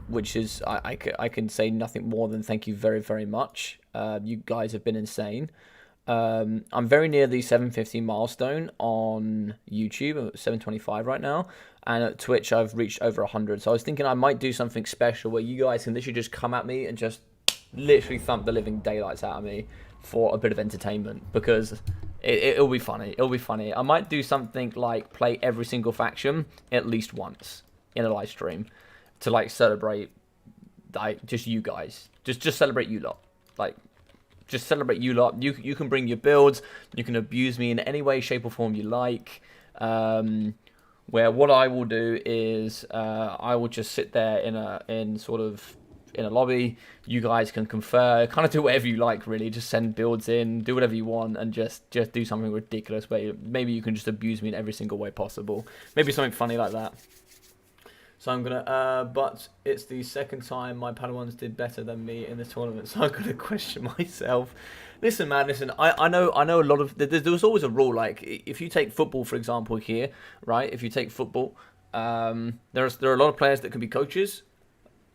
Which is, I can say nothing more than thank you very, very much. You guys have been insane. I'm very near the 750 milestone on YouTube. I'm at 725 right now. And at Twitch, I've reached over 100. So I was thinking I might do something special where you guys can literally just come at me and just literally thump the living daylights out of me for a bit of entertainment. Because it'll be funny. It'll be funny. I might do something like play every single faction at least once in a live stream to like celebrate just you guys. Just celebrate you lot. Like, just celebrate you lot. You can bring your builds. You can abuse me in any way, shape, or form you like. Where what I will do is I will just sit there in sort of in a lobby. You guys can confer, kind of do whatever you like, really. Just send builds in, do whatever you want, and just do something ridiculous where maybe you can just abuse me in every single way possible. Maybe something funny like that. So I'm gonna, but it's the second time my Padawans did better than me in this tournament, so I'm gonna question myself. Listen, man, listen. I know a lot of. There's always a rule. Like if you take football, for example, here, right? If you take football, there are a lot of players that can be coaches,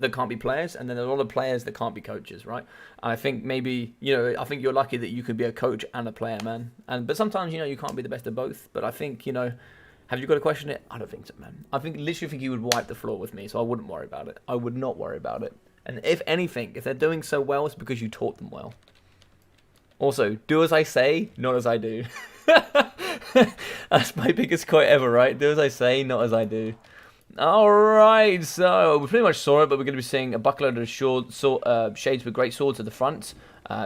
that can't be players, and then there are a lot of players that can't be coaches, right? And I think maybe I think you're lucky that you can be a coach and a player, man. But sometimes you can't be the best of both. But I think have you got to question it? I don't think so, man. I literally think you would wipe the floor with me, so I wouldn't worry about it. I would not worry about it. And if anything, if they're doing so well, it's because you taught them well. Also, do as I say, not as I do. That's my biggest quote ever, right? Do as I say, not as I do. Alright, so we pretty much saw it, but we're going to be seeing a buckload of shades with great swords at the front.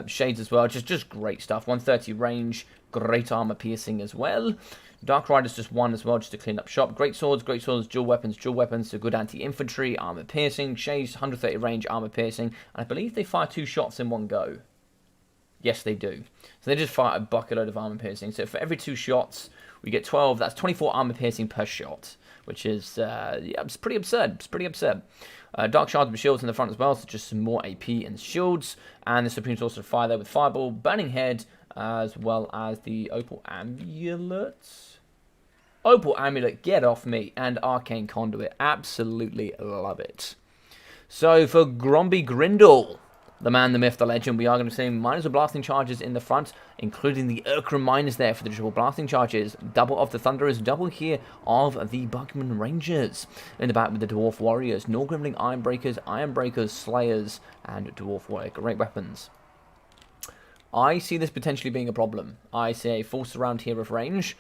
Shades as well, just great stuff. 130 range, great armor piercing as well. Dark Riders just one as well, just to clean up shop. Great swords, dual weapons, so good anti-infantry, armor piercing. Shades, 130 range, armor piercing. And I believe they fire 2 shots in one go. Yes, they do. So they just fire a bucketload of armor piercing. So for every 2 shots, we get 12. That's 24 armor piercing per shot, which is it's pretty absurd. It's pretty absurd. Dark Shards with shields in the front as well, so just some more AP and shields. And the Supreme Sorcerer fire there with Fireball, Burning Head, as well as the Opal Amulet. Opal Amulet, get off me. And Arcane Conduit, absolutely love it. So for Gromby Grindle, the man, the myth, the legend, we are going to see minus of blasting charges in the front, including the Urkra miners there for the triple blasting charges. Double of the Thunderers, double here of the Buckman Rangers. In the back with the Dwarf Warriors, Norgrimling Ironbreakers, Slayers, and Dwarf Warrior. Great weapons. I see this potentially being a problem. I see a full surround here of range.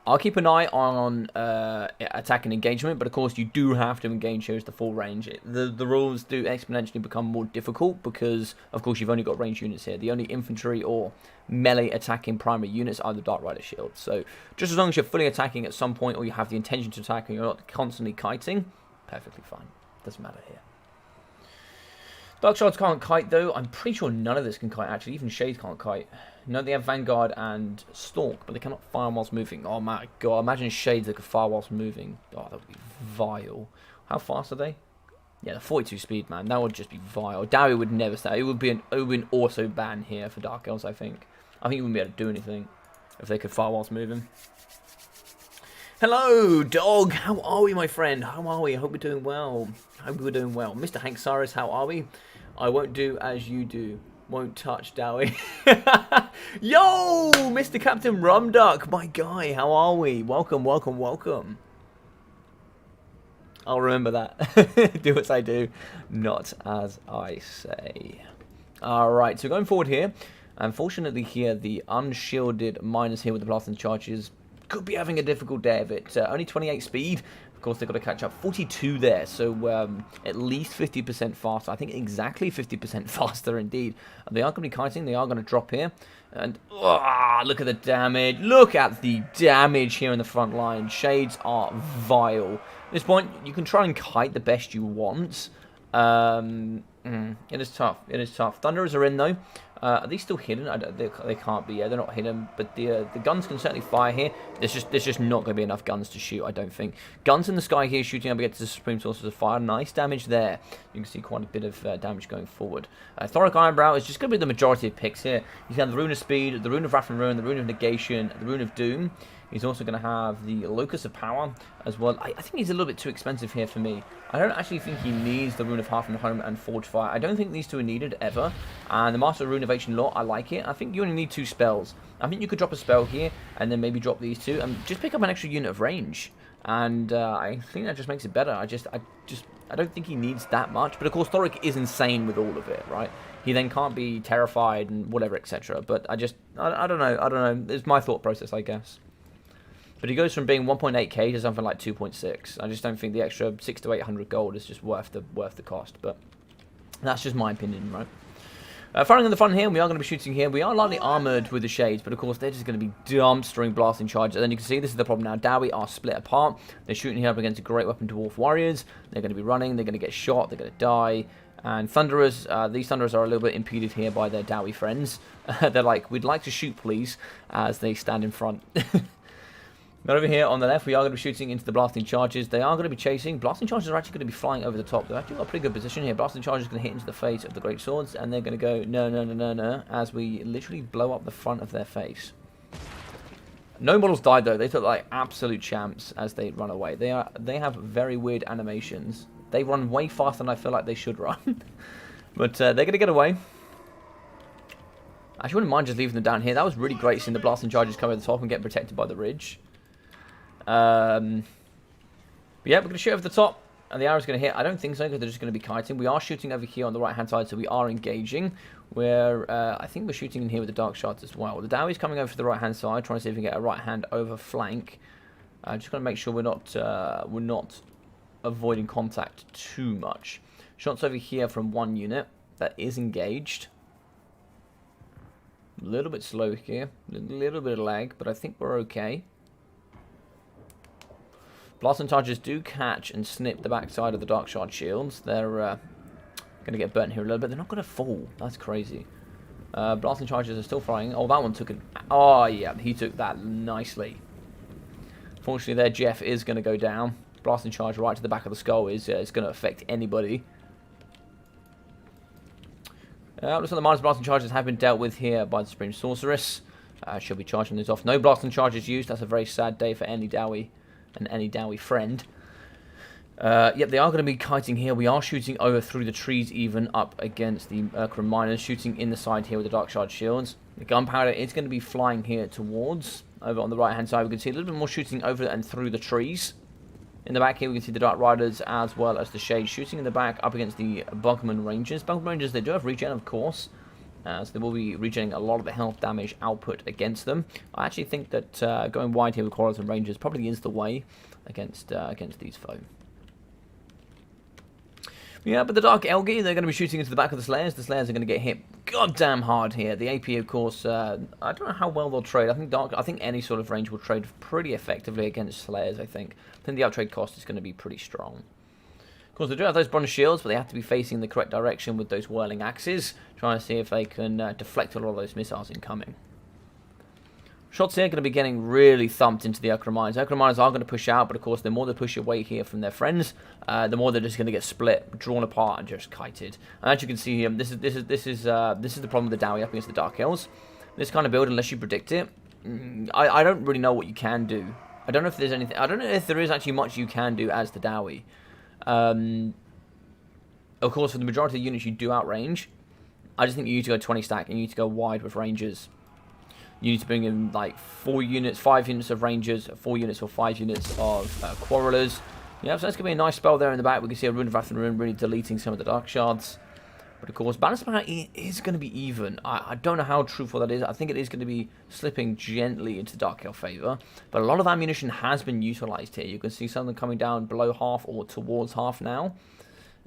I'll keep an eye on attack and engagement, but of course you do have to engage here as the full range. The rules do exponentially become more difficult because, of course, you've only got range units here. The only infantry or melee attacking primary units are the Dark Rider shields. So just as long as you're fully attacking at some point or you have the intention to attack and you're not constantly kiting, perfectly fine. Doesn't matter here. Dark Shards can't kite, though. I'm pretty sure none of this can kite, actually. Even Shades can't kite. No, they have Vanguard and Stalk, but they cannot fire whilst moving. Oh, my God. Imagine Shades that could fire whilst moving. Oh, that would be vile. How fast are they? Yeah, the 42 speed, man. That would just be vile. Dowie would never stay. It would be an auto ban here for Dark Elves, I think. I think you wouldn't be able to do anything if they could fire whilst moving. Hello, dog. How are we, my friend? How are we? I hope we're doing well. I hope we're doing well. Mr. Hank Cyrus, how are we? I won't do as you do. Won't touch Dowie. Yo, Mr. Captain Rumduck, my guy. How are we? Welcome, welcome, welcome. I'll remember that. Do as I do, not as I say. Alright, so going forward here. Unfortunately here, the unshielded miners here with the blasting charges could be having a difficult day of it. Only 28 speed. Of course, they've got to catch up. 42 there, so at least 50% faster. I think exactly 50% faster indeed. They are going to be kiting. They are going to drop here. And look at the damage. Look at the damage here in the front line. Shades are vile. At this point, you can try and kite the best you want. It is tough. It is tough. Thunderers are in, though. Are they still hidden? They can't be. Yeah, they're not hidden. But the guns can certainly fire here. There's just not going to be enough guns to shoot, I don't think. Guns in the sky here shooting up against the Supreme Sorcerers of Fire. Nice damage there. You can see quite a bit of damage going forward. Thoric Ironbrow is just going to be the majority of picks here. He's got the Rune of Speed, the Rune of Wrath and Ruin, the Rune of Negation, the Rune of Doom. He's also going to have the Locus of Power as well. I think he's a little bit too expensive here for me. I don't actually think he needs the Rune of Hearth and Home and Forge Fire. I don't think these two are needed ever. And the Master of Rune of Ancient Law, I like it. I think you only need 2 spells. I think you could drop a spell here and then maybe drop these 2 and just pick up an extra unit of range. And I think that just makes it better. I don't think he needs that much. But of course, Thoric is insane with all of it, right? He then can't be terrified and whatever, etc. But I don't know. It's my thought process, I guess. But he goes from being 1.8k to something like 2.6. I just don't think the extra 600 to 800 gold is just worth the cost. But that's just my opinion, right? Firing in the front here, we are going to be shooting here. We are lightly armoured with the shades, but of course they're just going to be dumpstering blasting charges. And then you can see this is the problem now. Dowie are split apart. They're shooting here up against a great weapon dwarf warriors. They're going to be running. They're going to get shot. They're going to die. And Thunderers, these Thunderers are a little bit impeded here by their Dowie friends. They're like, we'd like to shoot, please, as they stand in front. But over here on the left, we are going to be shooting into the blasting charges. They are going to be chasing. Blasting charges are actually going to be flying over the top. They've actually got a pretty good position here. Blasting charges are going to hit into the face of the great swords, and they're going to go no, no, no, no, no, as we literally blow up the front of their face. No models died though. They look like absolute champs as they run away. They have very weird animations. They run way faster than I feel like they should run. But they're going to get away. I actually wouldn't mind just leaving them down here. That was really great seeing the blasting charges come over the top and get protected by the ridge. But yeah, we're going to shoot over the top, and the arrow's going to hit. I don't think so, because they're just going to be kiting. We are shooting over here on the right-hand side, so we are engaging. Where I think we're shooting in here with the dark shots as well. The Dowie's coming over to the right-hand side, trying to see if we can get a right-hand over flank. Just going to make sure we're not avoiding contact too much. Shots over here from one unit that is engaged. A little bit slow here, a little bit of lag, but I think we're okay. Blasting charges do catch and snip the backside of the dark shard shields. They're going to get burnt here a little bit. They're not going to fall. That's crazy. Blasting charges are still flying. Oh, that one took it. Oh, yeah, he took that nicely. Fortunately, there, Jeff is going to go down. Blasting charge right to the back of the skull is going to affect anybody. Looks like the minus blasting charges have been dealt with here by the Supreme Sorceress. She'll be charging these off. No blasting charges used. That's a very sad day for any Dowie and any Dowie friend. Yep, they are going to be kiting here. We are shooting over through the trees, even up against the Urkram miners, shooting in the side here with the dark shard shields. The gunpowder is going to be flying here towards, over on the right hand side. We can see a little bit more shooting over and through the trees. In the back here, we can see the Dark Riders as well as the Shades shooting in the back up against the Bugman Rangers. Bugman Rangers, they do have regen, of course, so they will be regenerating a lot of the health damage output against them. I actually think that going wide here with Quarrels and Rangers probably is the way against these foes. Yeah, but the Dark Elgi, they're going to be shooting into the back of the Slayers. The Slayers are going to get hit goddamn hard here. The AP, of course, I don't know how well they'll trade. I think any sort of range will trade pretty effectively against Slayers, I think. I think the outtrade cost is going to be pretty strong. Of course, they do have those bronze shields, but they have to be facing the correct direction with those whirling axes, trying to see if they can deflect a lot of those missiles incoming. Shots here are going to be getting really thumped into the Urkram Miners. Urkram Miners are going to push out, but of course, the more they push away here from their friends, the more they're just going to get split, drawn apart, and just kited. And as you can see here, this is the problem with the Dowie up against the Dark Elves. This kind of build, unless you predict it, I don't really know what you can do. I don't know if there's anything. I don't know if there is actually much you can do as the Dowie. Of course, for the majority of the units, you do outrange. I just think you need to go 20 stack, and you need to go wide with Rangers. You need to bring in like 4 units, 5 units of Rangers, 4 units or 5 units of Quarrelers. Yeah, so that's going to be a nice spell there in the back. We can see a Rune of Wrath and Rune really deleting some of the Dark Shards. But of course, balance power is going to be even. I don't know how truthful that is. I think it is going to be slipping gently into the Dark Elf favour. But a lot of ammunition has been utilised here. You can see some of them coming down below half or towards half now.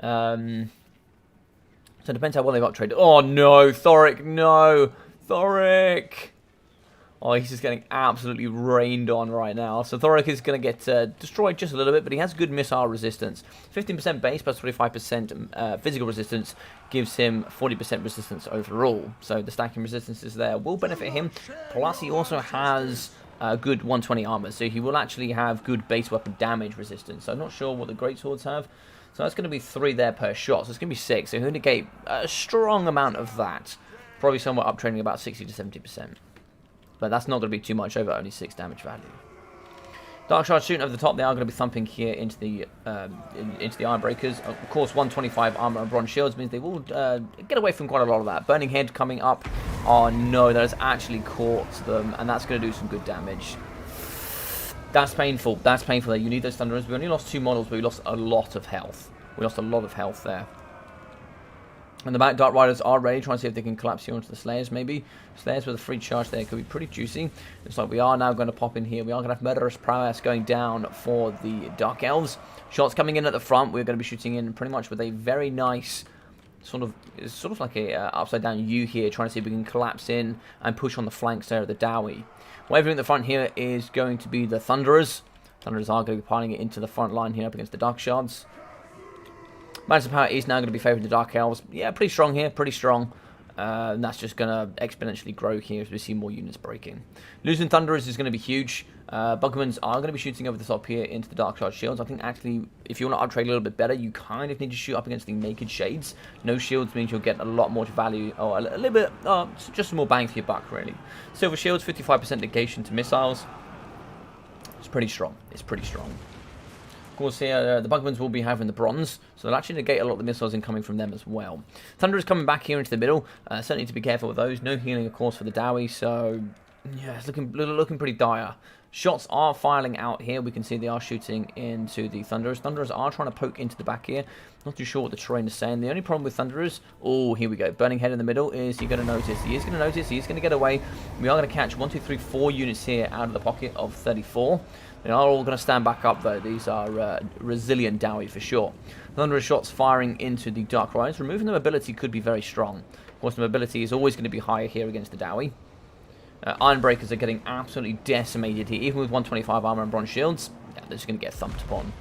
So it depends how well they've got traded. Oh no, Thoric, no! Thoric! Oh, he's just getting absolutely rained on right now. So Thoric is going to get destroyed just a little bit, but he has good missile resistance. 15% base plus 25% physical resistance gives him 40% resistance overall. So the stacking resistances there will benefit him. Plus, he also has good 120 armor, so he will actually have good base weapon damage resistance. So I'm not sure what the greatswords have. So that's going to be 3 there per shot. So it's going to be 6. So he'll negate a strong amount of that. Probably somewhere up training about 60 to 70%. But that's not going to be too much over only 6 damage value. Dark Shards shooting over the top. They are going to be thumping here into the Iron Breakers. Of course, 125 armor and bronze shields means they will get away from quite a lot of that. Burning Head coming up. Oh no, that has actually caught them, and that's going to do some good damage. That's painful. That's painful. You need those Thunderers. We only lost 2 models, but we lost a lot of health. We lost a lot of health there. And the back Dark Riders are ready, trying to see if they can collapse here onto the Slayers, maybe. Slayers with a free charge there could be pretty juicy. Looks like we are now going to pop in here. We are going to have Murderous Prowess going down for the Dark Elves. Shots coming in at the front. We're going to be shooting in pretty much with a very nice it's sort of like a upside down U here, trying to see if we can collapse in and push on the flanks there of the Dowie. Wavering at the front here is going to be the Thunderers. Thunderers are going to be piling it into the front line here up against the Dark Shards. Balance of power is now going to be favouring the Dark Elves. Yeah, pretty strong here, pretty strong. And that's just going to exponentially grow here as we see more units breaking. Losing Thunderers is going to be huge. Bugmans are going to be shooting over the top here into the Dark Shard shields. I think actually, if you want to uptrade a little bit better, you kind of need to shoot up against the Naked Shades. No shields means you'll get a lot more value, or a little bit, just more bang for your buck, really. Silver shields, 55% negation to missiles. It's pretty strong. It's pretty strong. Of course, here the Bugmans will be having the bronze, so they'll actually negate a lot of the missiles incoming from them as well. Thunder is coming back here into the middle. Certainly need to be careful with those. No healing, of course, for the Dowie, so yeah, it's looking pretty dire. Shots are filing out here. We can see they are shooting into the Thunderers. Thunderers are trying to poke into the back here. Not too sure what the terrain is saying. The only problem with Thunderers, oh, here we go. Burning Head in the middle. Is he going to notice? He is going to notice. He is going to get away. We are going to catch 1, 2, 3, 4 units here out of the pocket of 34. They are all going to stand back up, though. These are resilient Dowie for sure. Thunderous shots firing into the Dark Riders. Removing the mobility could be very strong. Of course, the mobility is always going to be higher here against the Dowie. Ironbreakers are getting absolutely decimated here. Even with 125 armor and bronze shields, yeah, they're just going to get thumped upon.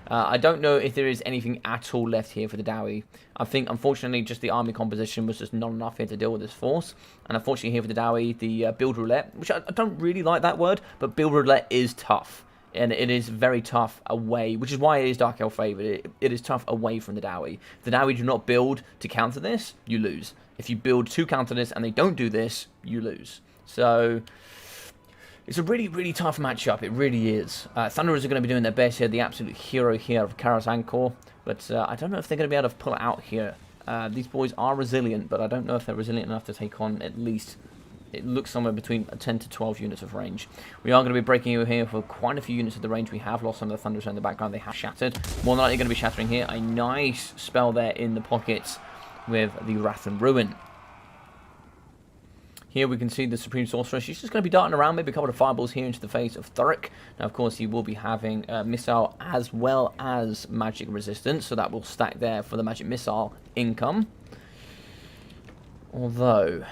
I don't know if there is anything at all left here for the Dowie. I think, unfortunately, just the army composition was just not enough here to deal with this force. And unfortunately here for the Dowie, the build roulette, which I don't really like that word, but build roulette is tough. And it is very tough away, which is why it is Dark Elf favoured. It is tough away from the Dowie. If the Dowie do not build to counter this, you lose. If you build to counter this and they don't do this, you lose. So it's a really, really tough matchup. It really is. Thunderers are going to be doing their best here. The absolute hero here of Karas Angkor. But I don't know if they're going to be able to pull it out here. These boys are resilient, but I don't know if they're resilient enough to take on at least... It looks somewhere between 10 to 12 units of range. We are going to be breaking over here for quite a few units of the range. We have lost some of the Thunderers in the background. They have shattered. More than likely going to be shattering here. A nice spell there in the pockets with the Wrath and Ruin. Here we can see the Supreme Sorceress. She's just going to be darting around, maybe a couple of fireballs here into the face of Thuric. Now, of course, he will be having missile as well as magic resistance, so that will stack there for the magic missile income. Although...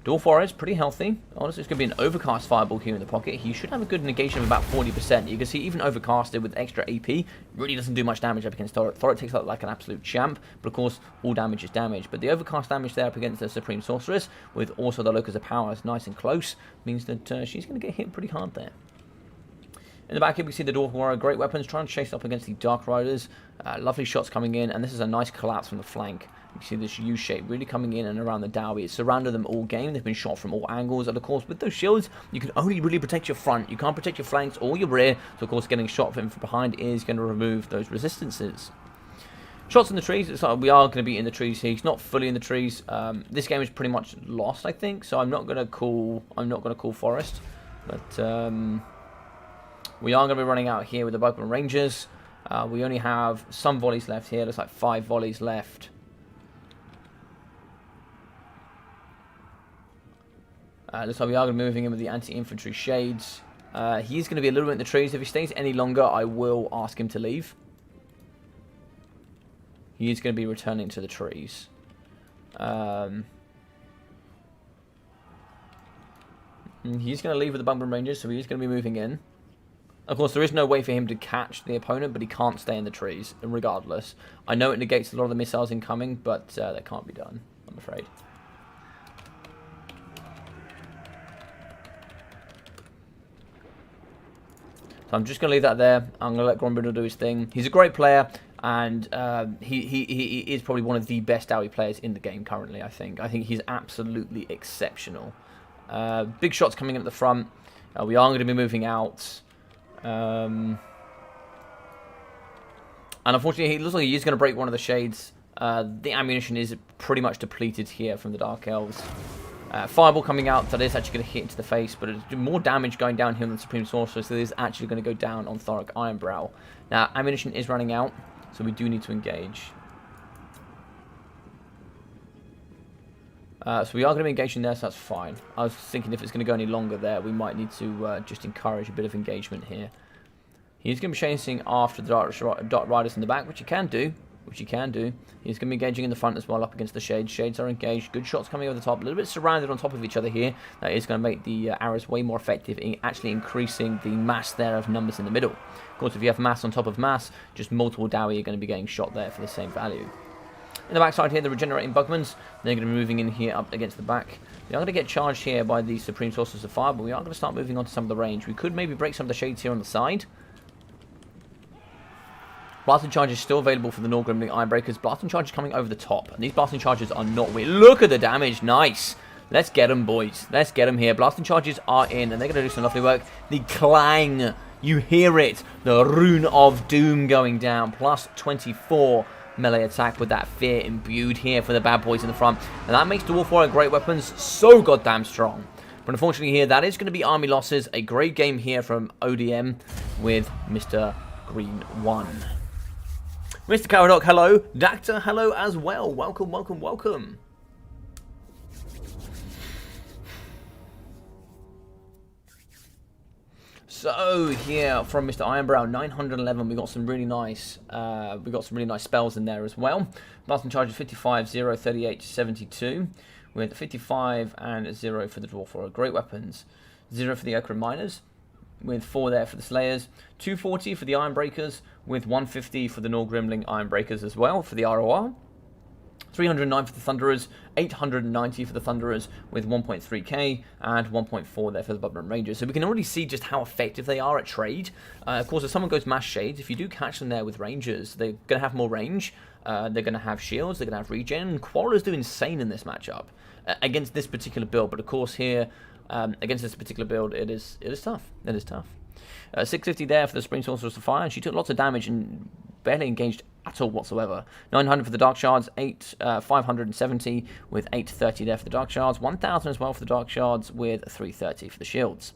Dwarf Warrior is pretty healthy. Honestly, it's going to be an Overcast Fireball here in the pocket. He should have a good negation of about 40%. You can see even Overcasted with extra AP really doesn't do much damage up against Thoric. Thoric takes out like an absolute champ, but of course, all damage is damage. But the Overcast damage there up against the Supreme Sorceress, with also the Locus of Power is nice and close, means that she's going to get hit pretty hard there. In the back here, we see the Dwarf Warrior, great weapons, trying to chase up against the Dark Riders. Lovely shots coming in, and this is a nice collapse from the flank. You can see this U-shape really coming in and around the Dowie. It's surrounded them all game. They've been shot from all angles. And of course, with those shields, you can only really protect your front. You can't protect your flanks or your rear. So, of course, getting shot from behind is going to remove those resistances. Shots in the trees. It's like we are going to be in the trees here. He's not fully in the trees. This game is pretty much lost, I think. So I'm not going to call Forest. But we are going to be running out here with the Bugman Rangers. We only have some volleys left here. Looks like 5 volleys left. Looks like we are going to be moving in with the anti-infantry shades. He's going to be a little bit in the trees. If he stays any longer, I will ask him to leave. He is going to be returning to the trees. He's going to leave with the Bugman Rangers, so he's going to be moving in. Of course, there is no way for him to catch the opponent, but he can't stay in the trees, regardless. I know it negates a lot of the missiles incoming, but that can't be done, I'm afraid. So I'm just going to leave that there. I'm going to let Grombrindle do his thing. He's a great player, and he is probably one of the best Dowie players in the game currently, I think. I think he's absolutely exceptional. Big shots coming in at the front. We are going to be moving out. And unfortunately, it looks like he is going to break one of the shades. The ammunition is pretty much depleted here from the Dark Elves. Fireball coming out, that is actually going to hit into the face, but it's more damage going down here on the Supreme Sorcerer, so it is actually going to go down on Thoric Ironbrow. Now, ammunition is running out, so we do need to engage. So we are going to be engaging there, so that's fine. I was thinking if it's going to go any longer there, we might need to just encourage a bit of engagement here. He's going to be chasing after the Dark Riders in the back, which he can do. which he can do. He's going to be engaging in the front as well, up against the Shades. Shades are engaged. Good shots coming over the top. A little bit surrounded on top of each other here. That is going to make the arrows way more effective, in actually increasing the mass there of numbers in the middle. Of course, if you have mass on top of mass, just multiple Dowie are going to be getting shot there for the same value. In the backside here, the regenerating Bugmans, they're going to be moving in here up against the back. We are going to get charged here by the Supreme Sorcerers of Fire, but we are going to start moving on to some of the range. We could maybe break some of the Shades here on the side. Blasting Charge is still available for the Norgrimling Ironbreakers. Blasting Charge is coming over the top, and these Blasting Charges are not weird. Look at the damage, nice! Let's get them, boys. Let's get them here. Blasting Charges are in, and they're going to do some lovely work. The clang, you hear it. The Rune of Doom going down, plus 24. Melee attack with that fear imbued here for the bad boys in the front, and that makes Dwarf Warrior Great Weapons so goddamn strong. But unfortunately here, that is going to be army losses. A great game here from ODM with Mr. Green 1. Mr. Caradoc, hello. Dacta, hello as well. Welcome, welcome, welcome. So here from Mr. Ironbrow, 911, we got some really nice spells in there as well. Blasting Charge is 55, 0, 38, 72, with 55 and 0 for the Dwarf Warrior Great Weapons, 0 for the Okra Miners, with 4 there for the Slayers, 240 for the Ironbreakers, with 150 for the Norgrimling Ironbreakers as well for the ROR. 309 for the Thunderers, 890 for the Thunderers with 1.3k and 1.4 there for the Bubblin Rangers. So we can already see just how effective they are at trade. Of course, if someone goes Mass Shades, if you do catch them there with Rangers, they're going to have more range. They're going to have shields, they're going to have regen. Quarrelers do insane in this matchup against this particular build. But of course here, against this particular build, it is tough. It is tough. 650 there for the Supreme Sorceress of Fire, and she took lots of damage and barely engaged at all whatsoever. 900 for the Dark Shards, 570 with 830 there for the Dark Shards, 1000 as well for the Dark Shards with 330 for the Shields.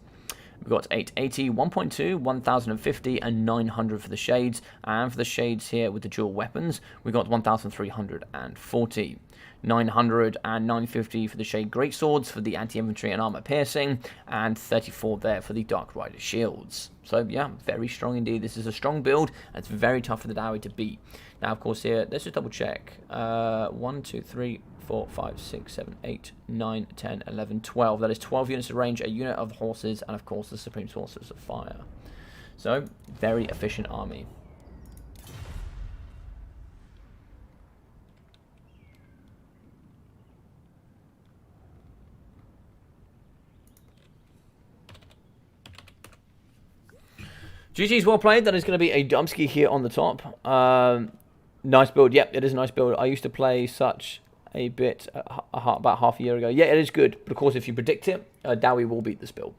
We've got 880, 1.2, 1050 and 900 for the Shades, and for the Shades here with the dual weapons, we got 1340. 900 and 950 for the Shade Greatswords for the anti-infantry and armor piercing, and 34 there for the Dark Rider shields. So yeah, very strong indeed. This is a strong build, and it's very tough for the Dowie to beat. Now, of course, here, let's just double check. 1, 2, 3, 4, 5, 6, 7, 8, 9, 10, 11, 12. That is 12 units of range, a unit of horses, and of course the Supreme Sorcerers of Fire. So, very efficient army. GG's well played. That is going to be a Dumsky here on the top. Nice build. Yep, it is a nice build. I used to play such a bit about half a year ago. Yeah, it is good. But of course, if you predict it, Dowie will beat this build.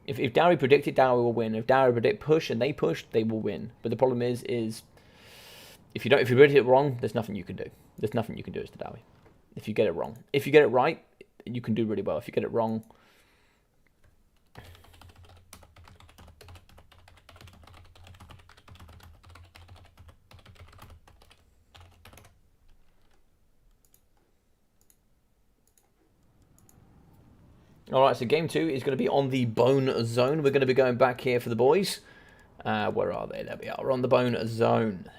If Dowie predict it, Dowie will win. If Dowie predict push and they push, they will win. But the problem is if you predict it wrong, there's nothing you can do. There's nothing you can do as the Dowie. If you get it wrong. If you get it right, you can do really well. If you get it wrong, alright, so game 2 is going to be on the Bone Zone. We're going to be going back here for the boys. Where are they? There we are. We're on the Bone Zone.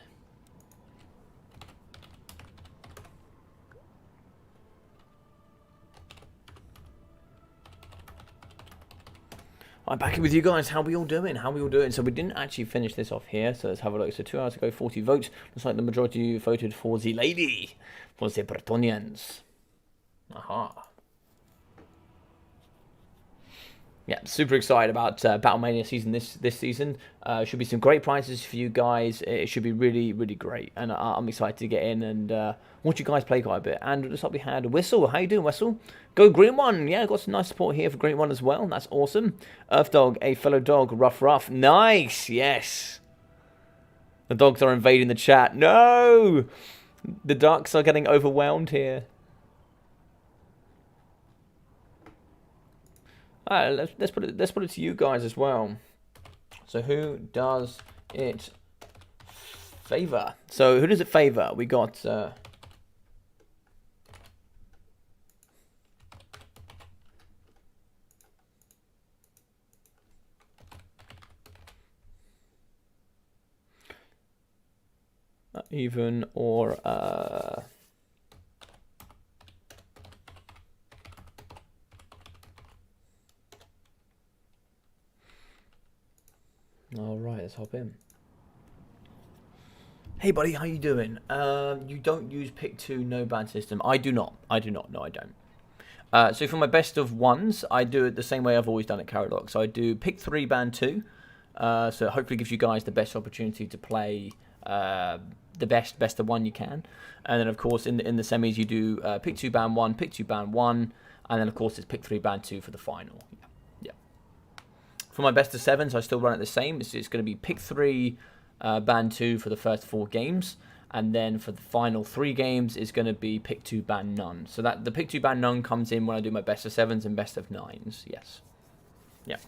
I'm back with you guys. How are we all doing? How are we all doing? So we didn't actually finish this off here. So let's have a look. So 2 hours ago, 40 votes. Looks like the majority of you voted for the lady. For the Bretonians. Aha. Yeah, super excited about BattleMania season this season. Should be some great prizes for you guys. It should be really, really great. And I'm excited to get in and watch you guys play quite a bit. And it looks like we had Whistle. How you doing, Whistle? Go Green One. Yeah, got some nice support here for Green One as well. That's awesome. Earth Dog, a fellow dog. Rough. Nice. Yes. The dogs are invading the chat. No. The ducks are getting overwhelmed here. Alright, let's put it to you guys as well. So who does it favor? So who does it favor? We got even or all right, let's hop in. Hey buddy, how you doing? You don't use pick 2 no ban system. I do not. No, I don't. So for my best of ones, I do it the same way I've always done at Caradoc. So I do pick 3 ban 2. So hopefully gives you guys the best opportunity to play the best of 1 you can. And then of course in the semis you do pick 2 ban 1, pick 2 ban 1, and then of course it's pick 3 ban 2 for the final. Yeah. For my best of 7s, I still run it the same. It's going to be pick 3 ban 2 for the first 4 games, and then for the final 3 games is going to be pick 2 ban none. So that the pick 2 ban none comes in when I do my best of 7s and best of 9s. Yes. Yeah.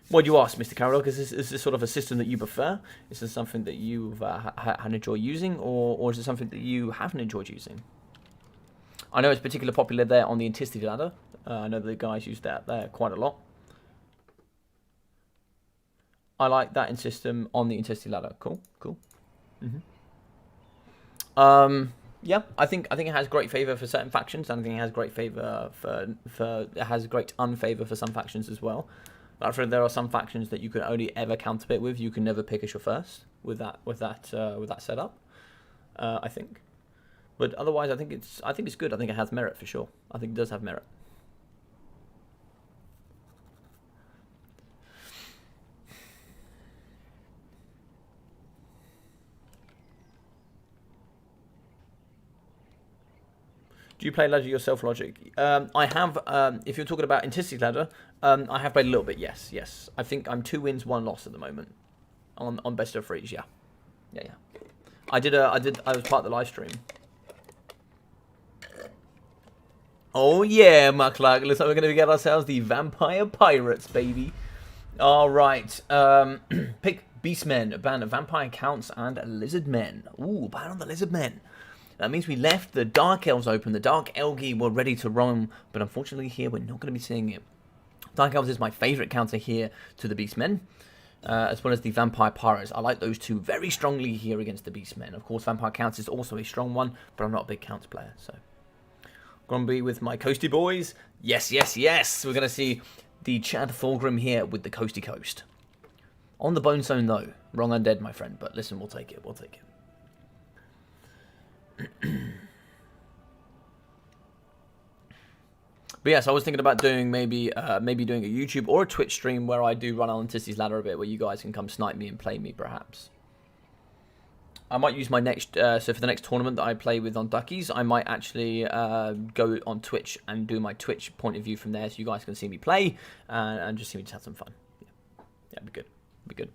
What do you ask, Mr. Caradoc? Is this sort of a system that you prefer? Is this something that you've had enjoyed using, or is it something that you haven't enjoyed using? I know it's particularly popular there on the intensity ladder. I know the guys use that there quite a lot. I like that in system on the intensity ladder. Cool. Yeah, I think it has great favor for certain factions, and I think it has great favor for it has great unfavor for some factions as well. But there are some factions that you can only ever counterpit with. You can never pick as your first with that setup. I think, but otherwise, I think it's good. I think it has merit for sure. I think it does have merit. Do you play ladder yourself, Logic? I have. If you're talking about intensity ladder, I have played a little bit. Yes. I think I'm 2 wins, 1 loss at the moment on best of 3s. Yeah. I was part of the live stream. Oh yeah, Muckluck. Looks like we're gonna get ourselves the Vampire Pirates, baby. All right. Pick Beastmen, ban of Vampire Counts and Lizard Men. Ooh, ban on the Lizard Men. That means we left the Dark Elves open. The Dark Elgi were ready to roam, but unfortunately here we're not going to be seeing it. Dark Elves is my favourite counter here to the Beastmen, as well as the Vampire Pirates. I like those two very strongly here against the Beastmen. Of course, Vampire Counts is also a strong one, but I'm not a big counter player, so... Gonna be with my Coasty boys. Yes. We're going to see the Chad Thorgrim here with the Coasty Coast. On the Bone Zone, though. Wrong undead, my friend, but listen, we'll take it. But yes, I was thinking about doing maybe doing a YouTube or a Twitch stream where I do run on Tissy's Ladder a bit, where you guys can come snipe me and play me, perhaps. I might use my next, so for the next tournament that I play with on Duckies, I might actually go on Twitch and do my Twitch point of view from there, so you guys can see me play and just see me just have some fun. Yeah, it'd be good.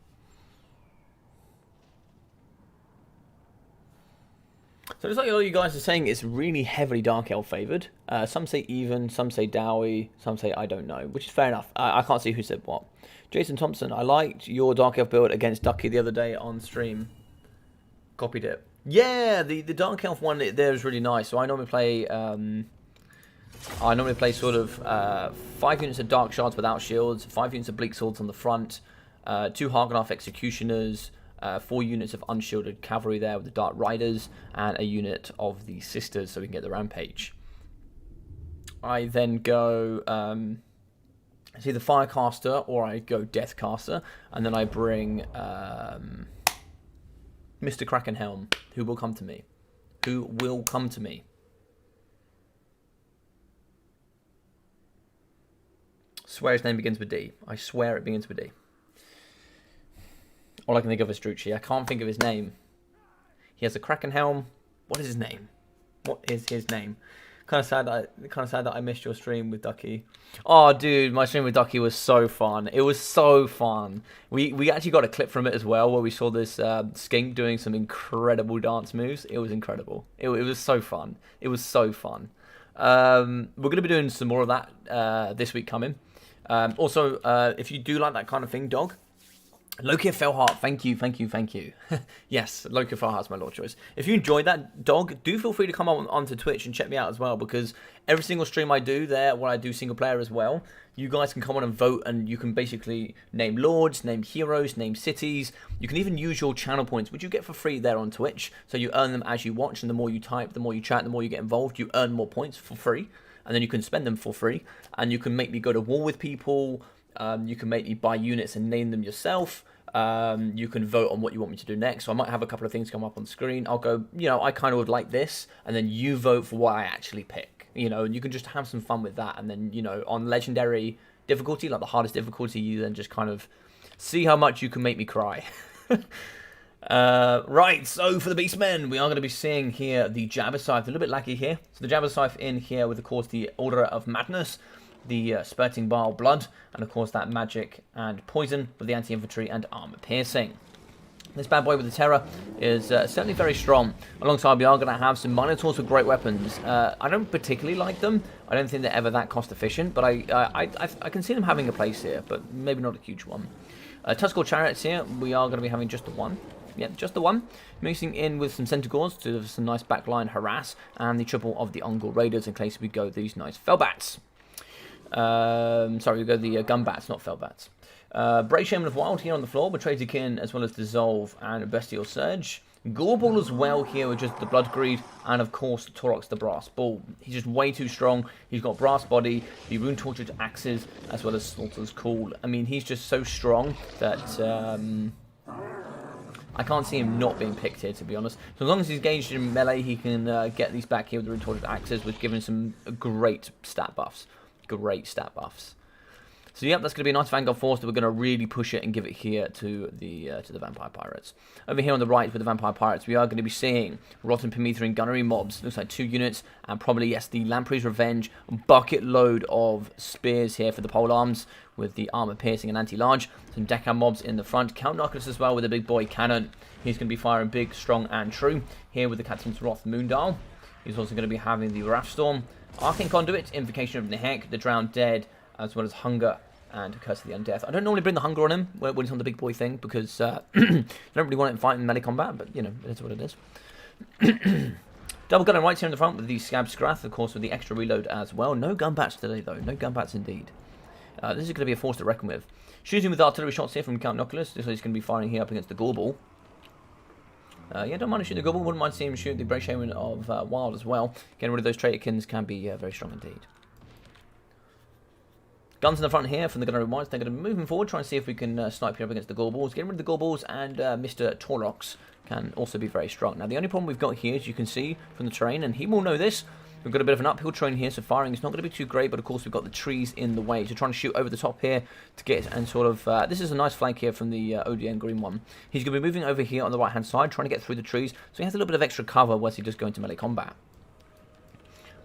So it's like a lot of you guys are saying it's really heavily Dark Elf favoured. Some say even, some say Dowie, some say I don't know, which is fair enough. I can't see who said what. Jason Thompson, I liked your Dark Elf build against Ducky the other day on stream. Copied it. Yeah, the Dark Elf one there is really nice. So I normally play sort of 5 units of Dark Shards without shields, 5 units of Bleak Swords on the front, 2 Harganath Executioners, 4 units of unshielded cavalry there with the Dark Riders, and a unit of the Sisters so we can get the Rampage. I then go it's either Firecaster or I go Deathcaster, and then I bring Mr. Krakenhelm, who will come to me. Swear his name begins with D. I swear it begins with D. All I can think of is Strucci. I can't think of his name. He has a Krakenhelm. What is his name? Kind of sad that I missed your stream with Ducky. Oh, dude, my stream with Ducky was so fun. It was so fun. We actually got a clip from it as well, where we saw this skink doing some incredible dance moves. It was incredible. It was so fun. We're going to be doing some more of that this week coming. Also, if you do like that kind of thing, Dog, Loki Felheart, thank you, thank you, thank you. Yes, Loki Felheart's my Lord choice. If you enjoyed that, dog, do feel free to come onto Twitch and check me out as well, because every single stream I do there, when I do single player as well, you guys can come on and vote, and you can basically name lords, name heroes, name cities. You can even use your channel points, which you get for free there on Twitch. So you earn them as you watch, and the more you type, the more you chat, the more you get involved, you earn more points for free, and then you can spend them for free, and you can make me go to war with people. You can make me buy units and name them yourself. You can vote on what you want me to do next. So I might have a couple of things come up on screen. I'll go, I kind of would like this, and then you vote for what I actually pick. And you can just have some fun with that. And then, on legendary difficulty, like the hardest difficulty, you then just kind of see how much you can make me cry. Right, so for the Beastmen, we are going to be seeing here the Jabber Scythe. A little bit laggy here. So the Jabber Scythe in here with, of course, the Order of Madness, the spurting bile blood, and of course that magic and poison with the anti-infantry and armor piercing. This bad boy with the terror is certainly very strong. Alongside, we are going to have some Minotaurs with great weapons. I don't particularly like them. I don't think they're ever that cost efficient, but I can see them having a place here, but maybe not a huge one. Tuscle Chariots here, we are going to be having just the one. Yeah, just the one. Mixing in with some Centaurs to have some nice backline harass, and the triple of the Ungol Raiders in case we go these nice Felbats. Sorry, we go the Gunbats, not Felbats. Brave Shaman of Wild here on the floor, Betrayed Kin, as well as Dissolve and Bestial Surge. Goreball as well here with just the Blood Greed, and of course Torox the Brass Bull. He's just way too strong. He's got Brass Body, the Rune Tortured Axes, as well as Slaughter's Call. I mean, he's just so strong that I can't see him not being picked here, to be honest. So as long as he's engaged in melee, he can get these back here with the Rune Tortured Axes, with giving some great stat buffs. Great stat buffs. So yep, that's going to be a nice Vanguard force that we're going to really push it and give it here to the Vampire Pirates. Over here on the right with the Vampire Pirates, we are going to be seeing Rotten Promethean Gunnery mobs. Looks like 2 units, and probably, yes, the Lamprey's Revenge bucket load of spears here for the pole arms with the armor piercing and anti-large. Some Deckhand mobs in the front. Count Knuckles as well with a big boy cannon. He's going to be firing big, strong, and true. Here with the Captain's Wrath Moondial. He's also going to be having the Wrathstorm, Arcane Conduit, Invocation of Nehek, the Drowned Dead, as well as Hunger and Curse of the Undeath. I don't normally bring the Hunger on him when he's on the big boy thing, because I don't really want him fighting melee combat, but, it is what it is. Double gun and rights here in the front with the Scab Scrath, of course, with the extra reload as well. No Gunbats today, though. No Gunbats indeed. This is going to be a force to reckon with. Shooting with artillery shots here from Count Knuckles. This is going to be firing here up against the Gorball. Yeah, don't mind shooting the Gorball. Wouldn't mind seeing him shoot the Brave Shaman of Wild as well. Getting rid of those Traitorkins can be very strong indeed. Guns in the front here from the Gunnery Whites. They're going to be moving forward, trying to see if we can snipe here up against the Gorballs. Getting rid of the Gorballs, and Mr. Torox can also be very strong. Now, the only problem we've got here, as you can see from the terrain, and he will know this, we've got a bit of an uphill terrain here, so firing is not going to be too great, but of course we've got the trees in the way. So trying to shoot over the top here to get, and sort of, this is a nice flank here from the ODN green one. He's going to be moving over here on the right-hand side, trying to get through the trees, so he has a little bit of extra cover once he does go into melee combat.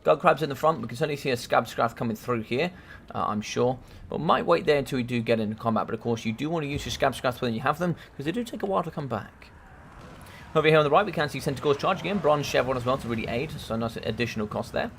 Guard Crabs in the front. We can certainly see a Scab Scrath coming through here, I'm sure. But might wait there until we do get into combat. But of course, you do want to use your Scab Scraths when you have them, because they do take a while to come back. Over here on the right, we can see Centaurs charge again. Bronze Chevron as well to really aid, so nice additional cost there.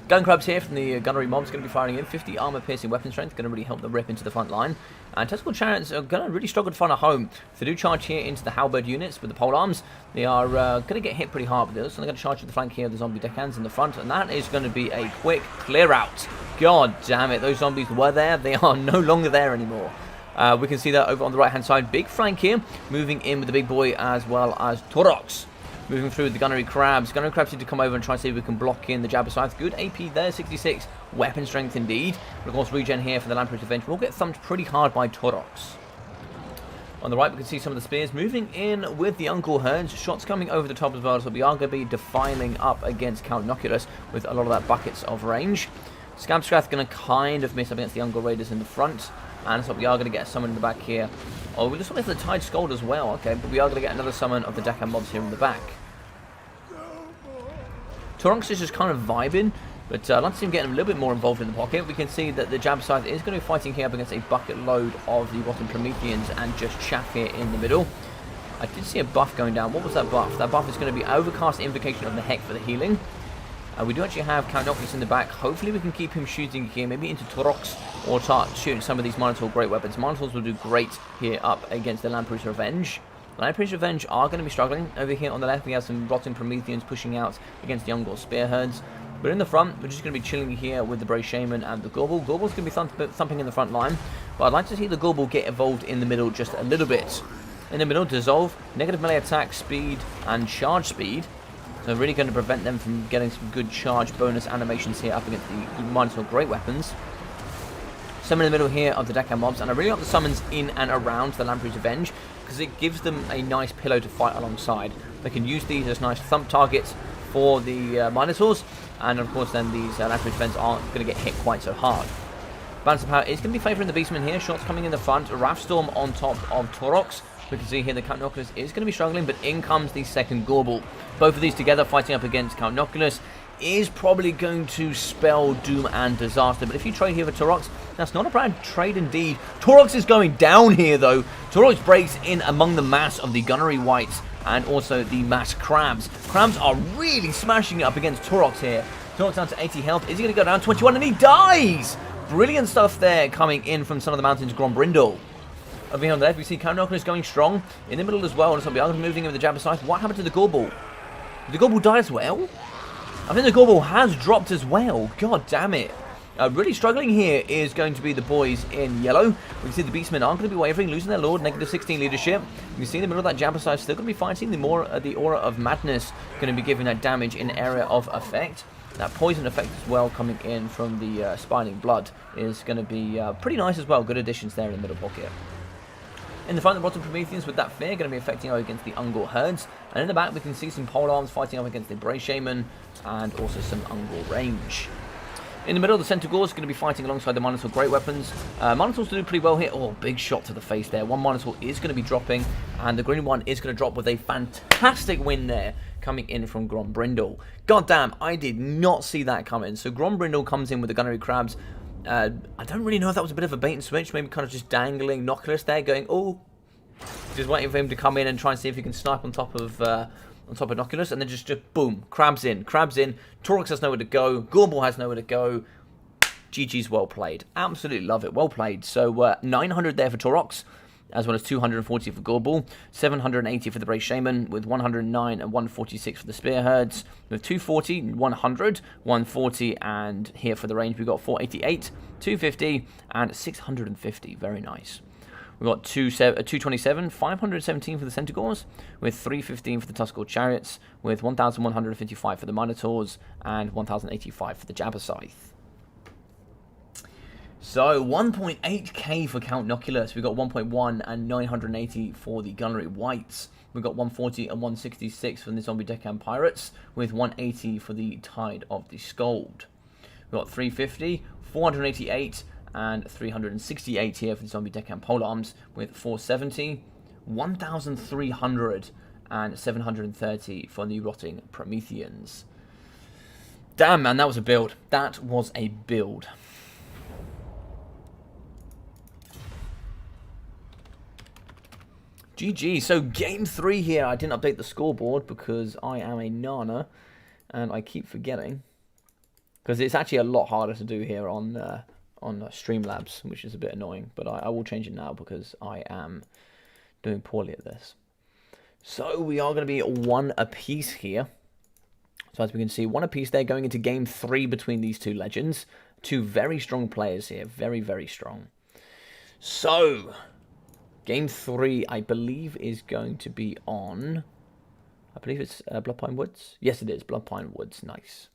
Gun Crabs here from the Gunnery Mobs going to be firing in. 50 armor piercing weapon strength, going to really help them rip into the front line. And Testicle Chariots are going to really struggle to find a home. If they do charge here into the Halberd units with the pole arms, they are going to get hit pretty hard with this. So they're going to charge to the flank here of the zombie deckhands in the front, and that is going to be a quick clear out. God damn it, those zombies were there. They are no longer there anymore. We can see that over on the right hand side. Big flank here, moving in with the big boy as well as Torox. Moving through the Gunnery Crabs. Gunnery Crabs need to come over and try and see if we can block in the Jabber Scythe. Good AP there, 66. Weapon strength indeed. But of course, regen here for the Lamprey's Revenge will get thumped pretty hard by Torox. On the right, we can see some of the spears moving in with the Uncle Herds. Shots coming over the top as well, so we are going to be defiling up against Count Noculus with a lot of that buckets of range. Scab Scrath going to kind of miss up against the Ungol Raiders in the front. And so we are going to get a summon in the back here. Oh, we just went for the Tide Scold as well. Okay, but we are going to get another summon of the Deckhand mobs here in the back. Torox is just kind of vibing, but I'd like to see him getting a little bit more involved in the pocket. We can see that the Jabber Scythe is going to be fighting here up against a bucket load of the Rotten Prometheans and just chaff here in the middle. I did see a buff going down. What was that buff? That buff is going to be Overcast Invocation of the Heck for the healing. We do actually have Count Noctis in the back. Hopefully we can keep him shooting here, maybe into Torox, or start shooting some of these Minotaur great weapons. Minotaurs will do great here up against the Lamprey's Revenge. The Lamprey's Revenge are going to be struggling. Over here on the left we have some Rotting Prometheans pushing out against the Ungor Spearheads. But in the front, we're just going to be chilling here with the Brave Shaman and the Gorbel. Gorbel's going to be thumping in the front line, but I'd like to see the Gorbel get involved in the middle just a little bit. In the middle, Dissolve, negative melee attack, speed, and charge speed. So really going to prevent them from getting some good charge bonus animations here up against the Minotaur Great Weapons. Summon in the middle here of the Deccan mobs, and I really like the summons in and around the Lamprey's Revenge, because it gives them a nice pillow to fight alongside. They can use these as nice thump targets for the Minotaurs, and of course then these Lamprey's Revenge aren't going to get hit quite so hard. Balance of power is going to be favouring the Beastmen here. Shots coming in the front. Wrathstorm on top of Torox. We can see here the Count Noculus is going to be struggling, but in comes the second Gorbel. Both of these together fighting up against Count Noculus is probably going to spell doom and disaster. But if you trade here for Torox, that's not a bad trade indeed. Torox is going down here though. Torox breaks in among the mass of the Gunnery Wights and also the mass Crabs. Crabs are really smashing it up against Torox here. Torox down to 80 health. Is he going to go down 21? And he dies! Brilliant stuff there coming in from Son of the Mountains, Grombrindle. Over here on the left, we see Count Noculus going strong. In the middle as well, and somebody else moving in with the Jabber Scythe. What happened to the Gorbel? Did the Gorbel die as well? I think the Gorbel has dropped as well. God damn it. Really struggling here is going to be the boys in yellow. We can see the Beastmen aren't going to be wavering, losing their lord, negative 16 leadership. You can see in the middle of that Jabber Scythe still going to be fighting. The Aura of Madness going to be giving that damage in area of effect. That poison effect as well coming in from the Spiling Blood is going to be pretty nice as well. Good additions there in the middle pocket. In the front, the Rotten Prometheans with that fear going to be affecting out against the Ungor herds. And in the back, we can see some polearms fighting up against the Brave Shaman and also some Ungor range. In the middle, the Centaurs is going to be fighting alongside the Minotaur Great Weapons. Minotaurs do pretty well here. Oh, big shot to the face there. One Minotaur is going to be dropping, and the green one is going to drop with a fantastic win there coming in from Grombrindle. God damn, I did not see that coming. So Grombrindle comes in with the Gunnery Crabs. I don't really know if that was a bit of a bait and switch, maybe kind of just dangling Noculus there, going, oh, just waiting for him to come in and try and see if he can snipe on top of Noculus, and then just boom, Crabs in. Torox has nowhere to go, Gorbel has nowhere to go. GG's well played. Absolutely love it, well played. So 900 there for Torox, as well as 240 for Gorbel, 780 for the Brave Shaman, with 109 and 146 for the Spearheads, with 240, 100, 140, and here for the range we've got 488, 250, and 650. Very nice. We've got 227, 517 for the Centaurs, with 315 for the Tuscarora Chariots, with 1,155 for the Minotaurs, and 1,085 for the Jabber Scythe. So 1.8k for Count Noculus. We've got 1.1 and 980 for the Gunnery Wights. We've got 140 and 166 for the Zombie Deccan Pirates, with 180 for the Tide of the Skald. We've got 350, 488, and 368 here for the Zombie Deccan Polearms, with 470, 1,300, and 730 for the Rotting Prometheans. Damn, man, that was a build. That was a build. GG. So game 3 here. I didn't update the scoreboard because I am a nana and I keep forgetting, because it's actually a lot harder to do here on Streamlabs, which is a bit annoying, but I will change it now because I am doing poorly at this. So we are going to be 1 apiece here. So as we can see, 1 apiece there going into game 3 between these two legends. Two very strong players here. Very, very strong. So game 3, I believe, is going to be on, I believe it's Bloodpine Woods. Yes, it is. Bloodpine Woods. Nice.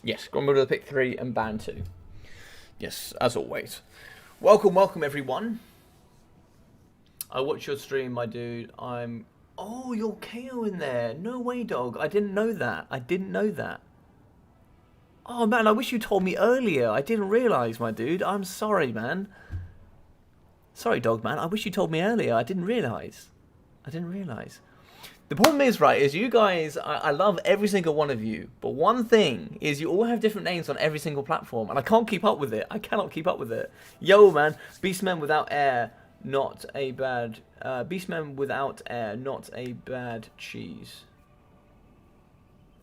Yes, Grombrindle to pick 3 and ban 2. Yes, as always. Welcome, welcome everyone. I watch your stream, my dude. Oh, you're KO in there. No way, dog. I didn't know that. I didn't know that. Oh man, I wish you told me earlier. I didn't realise, my dude. I'm sorry, man. Sorry, dog man. I wish you told me earlier. I didn't realise. I didn't realise. The problem is, right, is you guys, I love every single one of you, but one thing is you all have different names on every single platform, and I can't keep up with it. I cannot keep up with it. Yo, man, Beastmen without air, not a bad, Beastmen without air, not a bad cheese.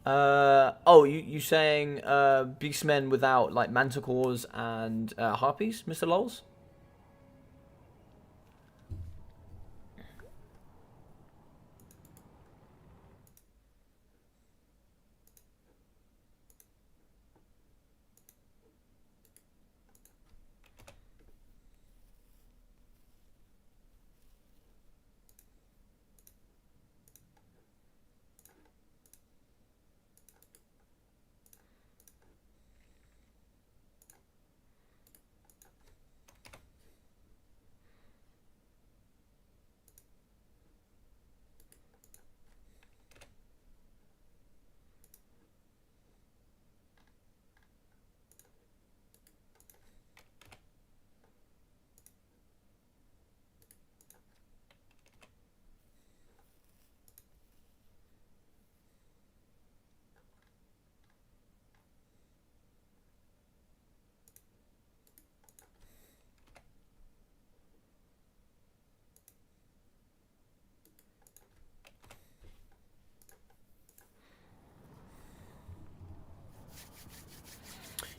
Oh, you saying, Beastmen without, like, manticores and, harpies, Mr. Lols?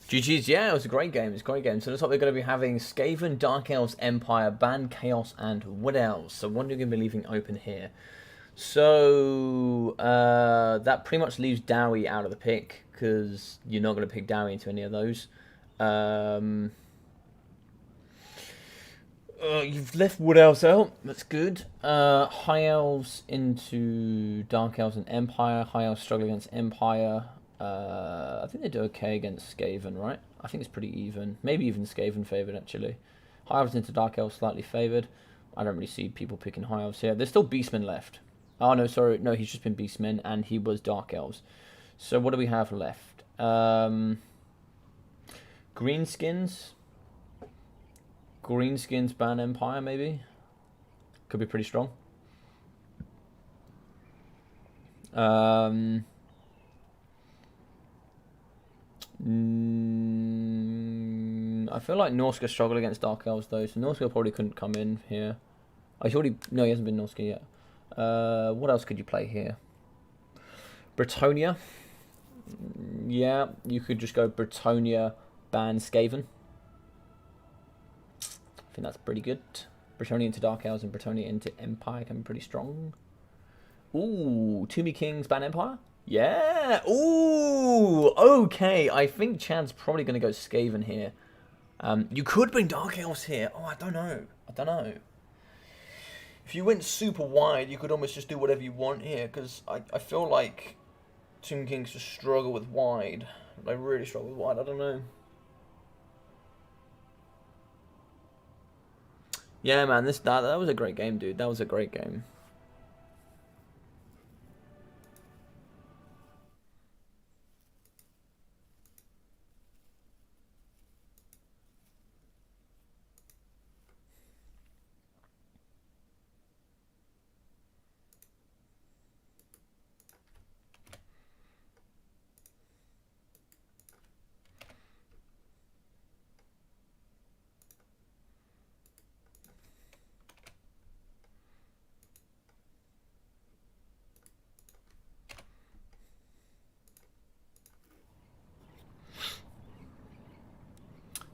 GG's, yeah, it was a great game. It's a great game. So looks like we're going to be having Skaven, Dark Elves, Empire, Ban, Chaos, and Wood Elves. So what are we going to be leaving open here? So that pretty much leaves Dowie out of the pick because you're not going to pick Dowie into any of those. You've left Wood Elves out. That's good. High Elves into Dark Elves and Empire. High Elves struggle against Empire. I think they do okay against Skaven, right? I think it's pretty even. Maybe even Skaven favoured, actually. High Elves into Dark Elves slightly favoured. I don't really see people picking High Elves here. There's still Beastmen left. Oh, no, sorry. No, he's just been Beastmen, and he was Dark Elves. So what do we have left? Greenskins. Greenskins ban Empire, maybe? Could be pretty strong. I feel like Norsca struggled against Dark Elves though, so Norsca probably couldn't come in here. Oh, no, he hasn't been Norsca yet. What else could you play here? Bretonia. Yeah, you could just go Bretonia, ban Skaven. I think that's pretty good. Bretonia into Dark Elves and Bretonia into Empire can be pretty strong. Ooh, Toomey Kings ban Empire? Yeah. Ooh. Okay. I think Chad's probably going to go Skaven here. You could bring Dark Elves here. Oh, I don't know. I don't know. If you went super wide, you could almost just do whatever you want here. Because I feel like Tomb Kings just struggle with wide. They really struggle with wide. I don't know. Yeah, man. That was a great game, dude. That was a great game.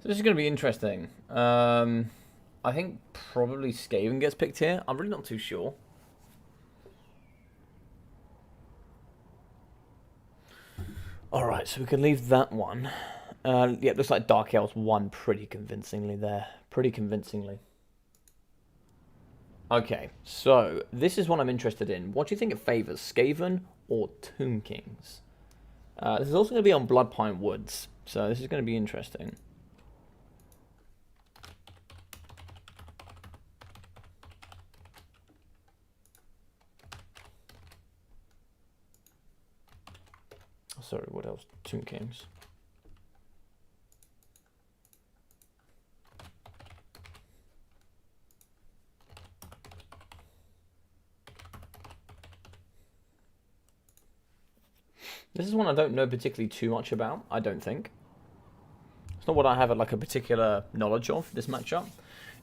So this is going to be interesting. I think probably Skaven gets picked here. I'm really not too sure. Alright, so we can leave that one. Yeah, it looks like Dark Elves won pretty convincingly there. Pretty convincingly. Okay, so this is what I'm interested in. What do you think it favours, Skaven or Tomb Kings? This is also going to be on Bloodpine Woods, so this is going to be interesting. Sorry, what else? Tomb Kings. This is one I don't know particularly too much about, I don't think. It's not what I have like a particular knowledge of, this matchup.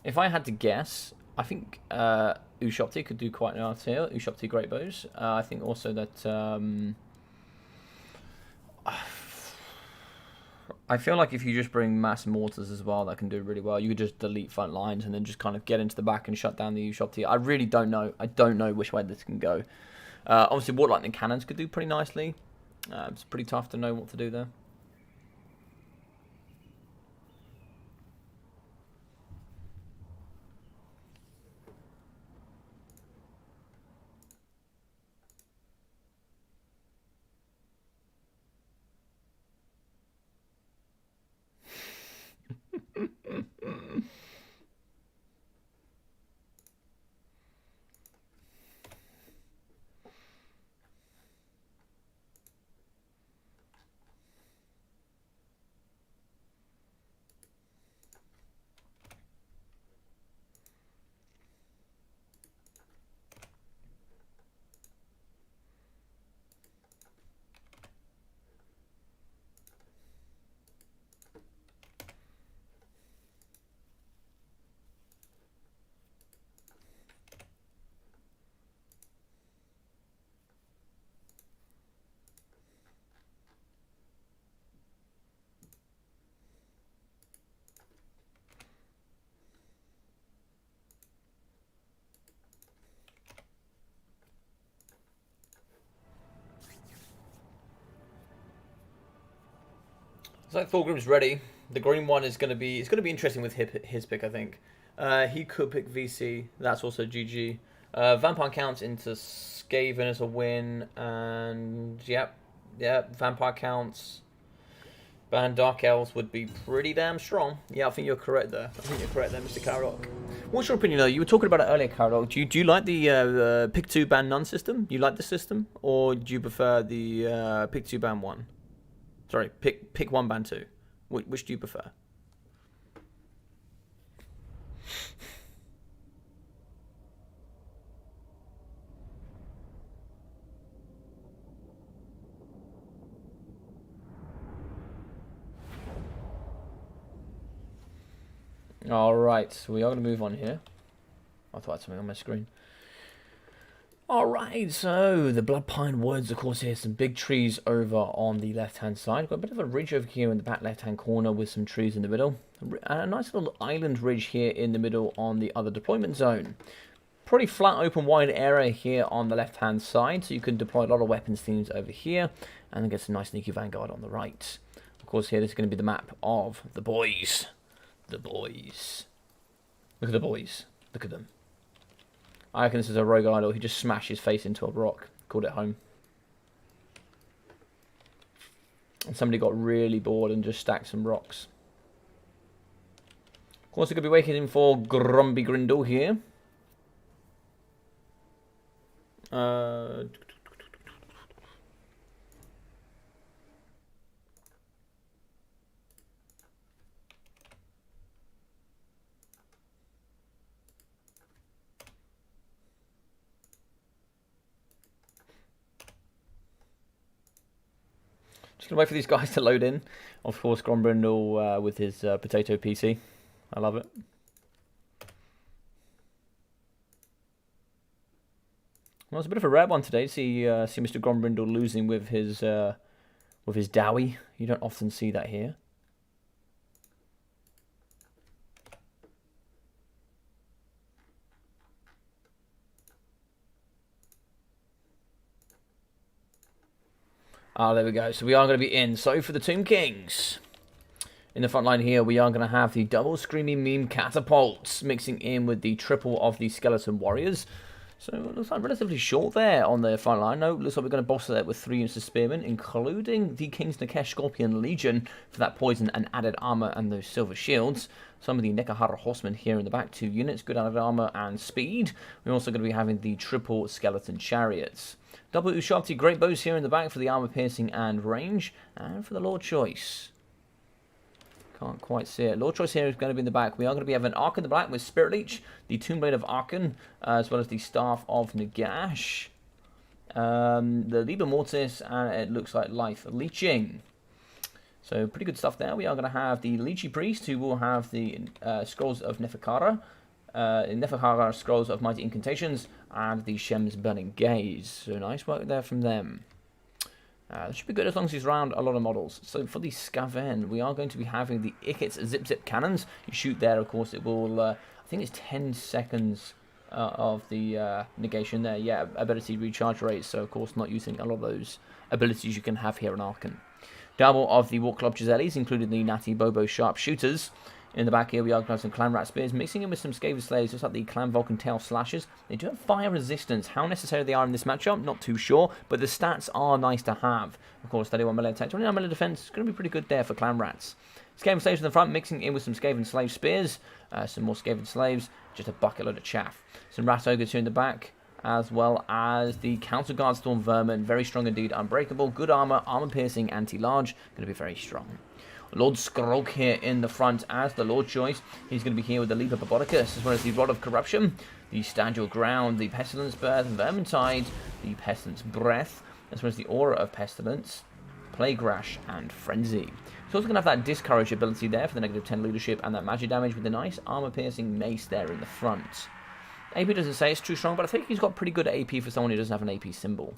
If I had to guess, I think Ushopti could do quite nice here. Ushopti Great Bows. I think also that... I feel like if you just bring mass mortars as well, that can do really well. You could just delete front lines and then just kind of get into the back and shut down the Ushopti. I really don't know. I don't know which way this can go. Obviously, Water Lightning Cannons could do pretty nicely. It's pretty tough to know what to do there. It's like Thorgrim's ready. The green one is going to be... It's going to be interesting with his pick, I think. He could pick VC. That's also GG. Vampire counts into Skaven as a win. And... Yep. Vampire counts. Ban Dark Elves would be pretty damn strong. Yeah, I think you're correct there. Mr. Karok. What's your opinion, though? You were talking about it earlier, Karok. Do you like the pick 2 ban none system? You like the system? Or do you prefer the pick 2 ban 1? Sorry, pick 1 ban 2. Which do you prefer? Alright, so we are going to move on here. I thought I had something on my screen. Alright, so the Bloodpine Woods, of course, here, some big trees over on the left-hand side. Got a bit of a ridge over here in the back left-hand corner with some trees in the middle. And a nice little island ridge here in the middle on the other deployment zone. Pretty flat, open, wide area here on the left-hand side, so you can deploy a lot of weapons themes over here, and then get some nice sneaky vanguard on the right. Of course, here, this is going to be the map of the boys. The boys. Look at the boys. Look at them. I reckon this is a rogue idol. He just smashed his face into a rock. Called it home. And somebody got really bored and just stacked some rocks. Of course, we're going to be waiting for Grumpy Grindle here. Just gonna wait for these guys to load in. Of course, Grombrindle with his potato PC. I love it. Well, it's a bit of a rare one today. See Mr. Grombrindle losing with his Dowie. You don't often see that here. Ah, there we go. So we are going to be in. So for the Tomb Kings. In the front line here, we are going to have the double Screaming Meme Catapults mixing in with the triple of the Skeleton Warriors. So it looks like relatively short there on the front line. No, looks like we're going to boss it with 3 units of Spearmen, including the King's Nakesh Scorpion Legion for that poison and added armor and those silver shields. Some of the Nekahara Horsemen here in the back, 2 units, good added armor and speed. We're also going to be having the triple Skeleton Chariots. Double Ushopti Great Bows here in the back for the armor piercing and range, and for the Lord Choice. Can't quite see it. Lord Choice here is going to be in the back. We are going to be having Ark in the black with Spirit Leech, the Tomb Blade of Arkan, as well as the Staff of Nagash. the Liber Mortis, and it looks like Life Leeching. So pretty good stuff there. We are going to have the Leechy Priest, who will have the Scrolls of Neferkara, Neferkara Scrolls of Mighty Incantations, and the Shem's Burning Gaze. So nice work there from them. That should be good as long as he's around a lot of models. So for the Skaven, we are going to be having the Ikit's Zip Zip Cannons. You shoot there, of course, it will, I think it's 10 seconds of the negation there. Yeah, ability recharge rate, so of course not using a lot of those abilities you can have here in Arkan. Double of the War Club Gisellis, including the Natty Bobo Sharpshooters. In the back here, we are going to have some Clan Rat Spears, mixing in with some Skaven Slayers, just like the Clan Vulcan Tail Slashers. They do have fire resistance. How necessary they are in this matchup, not too sure, but the stats are nice to have. Of course, 31 melee attack, 29 melee defense, it's going to be pretty good there for Clan Rats. Skaven Slaves in the front, mixing in with some Skaven Slave Spears, some more Skaven Slaves, just a bucket load of chaff. Some Rat Ogres here in the back, as well as the Counter Guard Storm Vermin, very strong indeed, unbreakable, good armor, armor piercing, anti-large, going to be very strong. Lord Skrog here in the front as the Lord Choice. He's going to be here with the Leap of Baboticus, as well as the Rod of Corruption, the Stand Your Ground, the Pestilence Birth, Vermintide, the Pestilence Breath, as well as the Aura of Pestilence, Plague Rash, and Frenzy. He's also going to have that Discourage ability there for the negative 10 leadership and that magic damage with the nice armor-piercing mace there in the front. AP doesn't say it's too strong, but I think he's got pretty good AP for someone who doesn't have an AP symbol.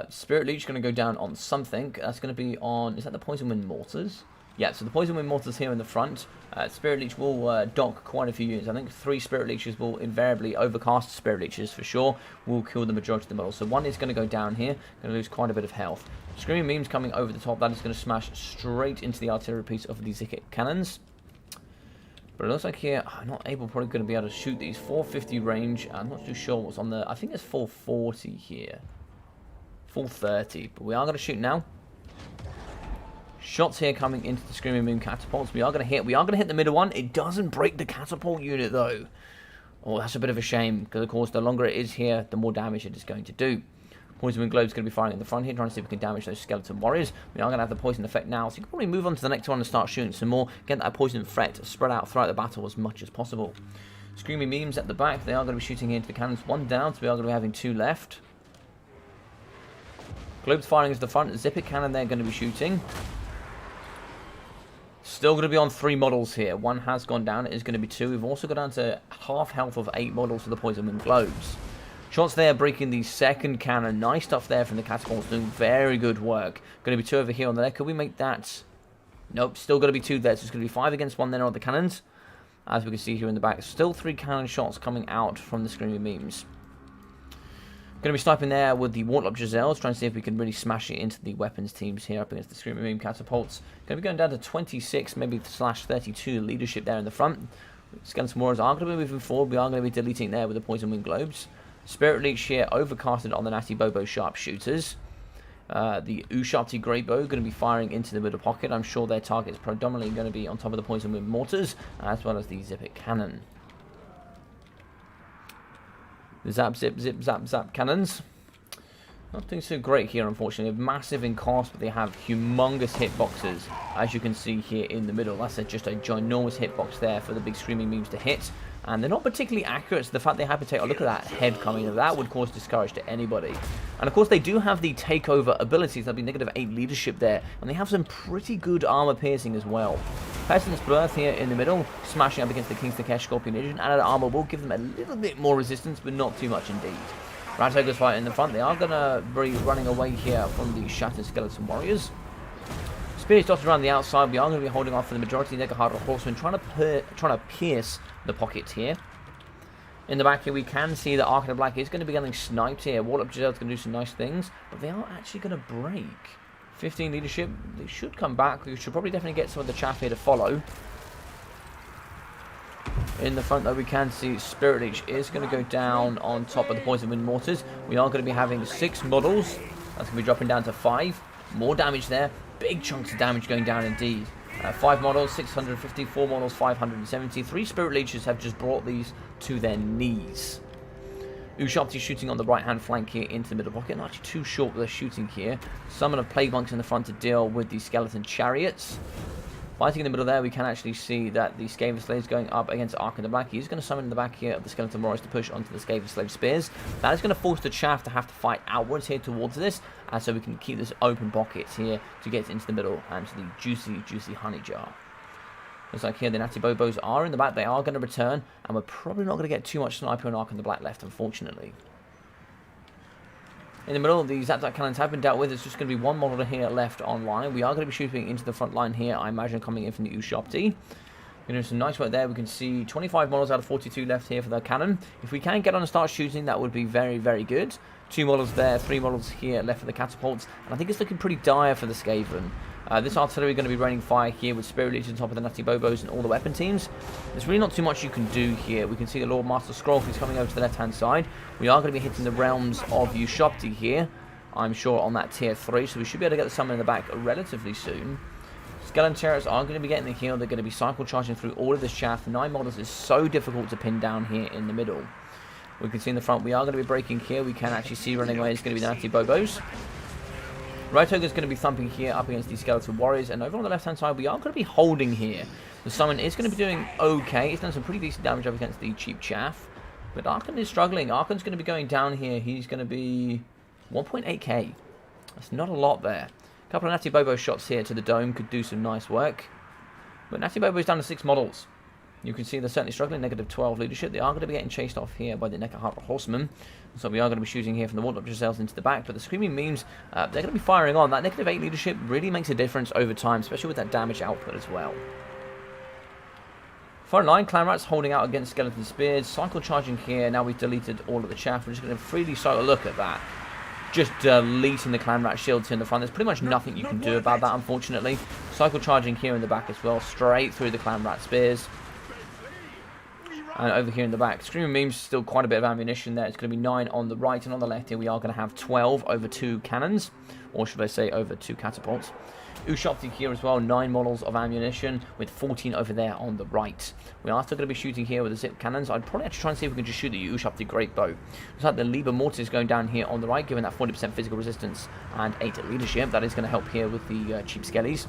Spirit Leech going to go down on something. That's going to be on... Is that the Poison Wind Mortars? Yeah, so the Poison Wind Mortars here in the front. Spirit Leech will dock quite a few units. I think 3 Spirit Leeches will invariably overcast Spirit Leeches for sure. Will kill the majority of the models. So one is going to go down here. Going to lose quite a bit of health. Screaming Memes coming over the top. That is going to smash straight into the artillery piece of the Zikit cannons. But it looks like here, I'm not able, probably going to be able to shoot these. 450 range. I'm not too sure what's on the... I think it's 440 here. 430, but we are going to shoot now. Shots here coming into the Screaming Moon catapults. We are going to hit the middle one. It doesn't break the catapult unit though. Oh, that's a bit of a shame, because of course the longer it is here, the more damage it is going to do. Poison Wind Globe is going to be firing in the front here, trying to see if we can damage those skeleton warriors. We are going to have the poison effect now, so you can probably move on to the next one and start shooting some more. Get that poison threat spread out throughout the battle as much as possible. Screaming Memes at the back. They are going to be shooting into the cannons. One down, so we are going to be having 2 left. Globes firing is the front. Zippet cannon they're going to be shooting. Still going to be on 3 models here. One has gone down. It is going to be 2. We've also got down to half health of 8 models for the Poison Wind Globes. Shots there breaking the second cannon. Nice stuff there from the catapults. Doing very good work. Going to be 2 over here on the left. Could we make that? Nope. Still going to be 2 there. So it's going to be 5 against 1 then on the cannons. As we can see here in the back. Still 3 cannon shots coming out from the Screaming Memes. Going to be sniping there with the Warlock Giselles, trying to see if we can really smash it into the weapons teams here up against the Screaming Meme catapults. Going to be going down to 26, maybe /32 leadership there in the front. Skeleton Warriors are going to be moving forward. We are going to be deleting there with the Poison Wind Globes. Spirit Leech here overcasted on the Natty Bobo Sharpshooters. The Ushabti Great Bow going to be firing into the middle pocket. I'm sure their target is predominantly going to be on top of the Poison Wind Mortars, as well as the Zippet Cannon. The Zap, Zip, Zip, Zap, Zap cannons. Not doing so great here, unfortunately. Massive in cost, but they have humongous hitboxes, as you can see here in the middle. That's just a ginormous hitbox there for the big Screaming Memes to hit. And they're not particularly accurate, so the fact they have to take a look at that head coming in, that would cause discourage to anybody. And of course, they do have the takeover abilities. There'll be -8 leadership there, and they have some pretty good armor piercing as well. Pestilence Birth here in the middle, smashing up against the King's Takesh Scorpion Legion. Added armor will give them a little bit more resistance, but not too much indeed. Rat Ogres fight in the front. They are going to be running away here from the Shattered Skeleton Warriors. Spears dotted around the outside. We are going to be holding off for the majority of the Negahara Horsemen, trying to pierce the pockets here. In the back here, we can see that Arcana Black is going to be getting sniped here. Warlock Giselle's going to do some nice things, but they are actually going to break. 15 leadership. They should come back. We should probably definitely get some of the chaff here to follow. In the front, though, we can see Spirit Leech is going to go down on top of the Poison Wind Mortars. We are going to be having 6 models. That's going to be dropping down to 5. More damage there. Big chunks of damage going down indeed. 5 models, 650, 4 models, 570. 3 Spirit Leeches have just brought these to their knees. Ushabti shooting on the right-hand flank here into the middle pocket. Not actually too short with their shooting here. Summon of Plague Monks in the front to deal with the Skeleton Chariots. Fighting in the middle there, we can actually see that the Skaven Slaves going up against Ark in the back. He's going to summon in the back here of the Skeleton Warriors to push onto the Skaven Slave Spears. That is going to force the Chaff to have to fight outwards here towards this, and so we can keep this open pockets here to get into the middle and to the juicy, juicy honey jar. Looks like here the Natty Bobos are in the back. They are going to return, and we're probably not going to get too much sniper and Ark in the black left, unfortunately. In the middle, the Zap cannons have been dealt with. It's just going to be one model here left online. We are going to be shooting into the front line here, I imagine, coming in from the Ushopti. We're doing some nice work there. We can see 25 models out of 42 left here for the cannon. If we can get on and start shooting, that would be very, very good. 2 models there, 3 models here left for the catapults. And I think it's looking pretty dire for the Skaven. This artillery going to be raining fire here with Spirit Legion on top of the Natty Bobos and all the weapon teams. There's really not too much you can do here. We can see the Lord Master Scroll who's coming over to the left-hand side. We are going to be hitting the realms of Ushopti here, I'm sure, on that tier 3. So we should be able to get the summon in the back relatively soon. Skeleton Chariots are going to be getting the heal. They're going to be cycle charging through all of this chaff. 9 models is so difficult to pin down here in the middle. We can see in the front we are going to be breaking here. We can actually see running away. It's going to be the Natty Bobos. Right Ogre is going to be thumping here up against these Skeleton Warriors, and over on the left-hand side, we are going to be holding here. The summon is going to be doing okay. It's done some pretty decent damage up against the cheap chaff, but Arkan is struggling. Arkan's going to be going down here. He's going to be 1.8k. That's not a lot there. A couple of Natty Bobo shots here to the dome could do some nice work, but Natty Bobo is down to 6 models. You can see they're certainly struggling. Negative 12 leadership. They are going to be getting chased off here by the Nekahara Horsemen. So we are going to be shooting here from the Warlock Giselles into the back. But the Screaming Memes, they're going to be firing on. That negative 8 leadership really makes a difference over time, especially with that damage output as well. Front line, Clan Rats holding out against Skeleton Spears. Cycle charging here. Now we've deleted all of the chaff. We're just going to freely solo look at that. Just deleting the Clan Rat shields here in the front. There's pretty much nothing you can do about that, unfortunately. Cycle charging here in the back as well. Straight through the Clan Rat Spears. And over here in the back, Screaming Memes, still quite a bit of ammunition there. It's going to be 9 on the right, and on the left here we are going to have 12 over 2 cannons, or should I say over 2 catapults. Ushopti here as well, 9 models of ammunition with 14 over there on the right. We are still going to be shooting here with the zip cannons. I'd probably have to try and see if we can just shoot the Ushopti Great Bow. Looks like the Liber Mortis going down here on the right, given that 40% physical resistance and 8 leadership. That is going to help here with the cheap skellies.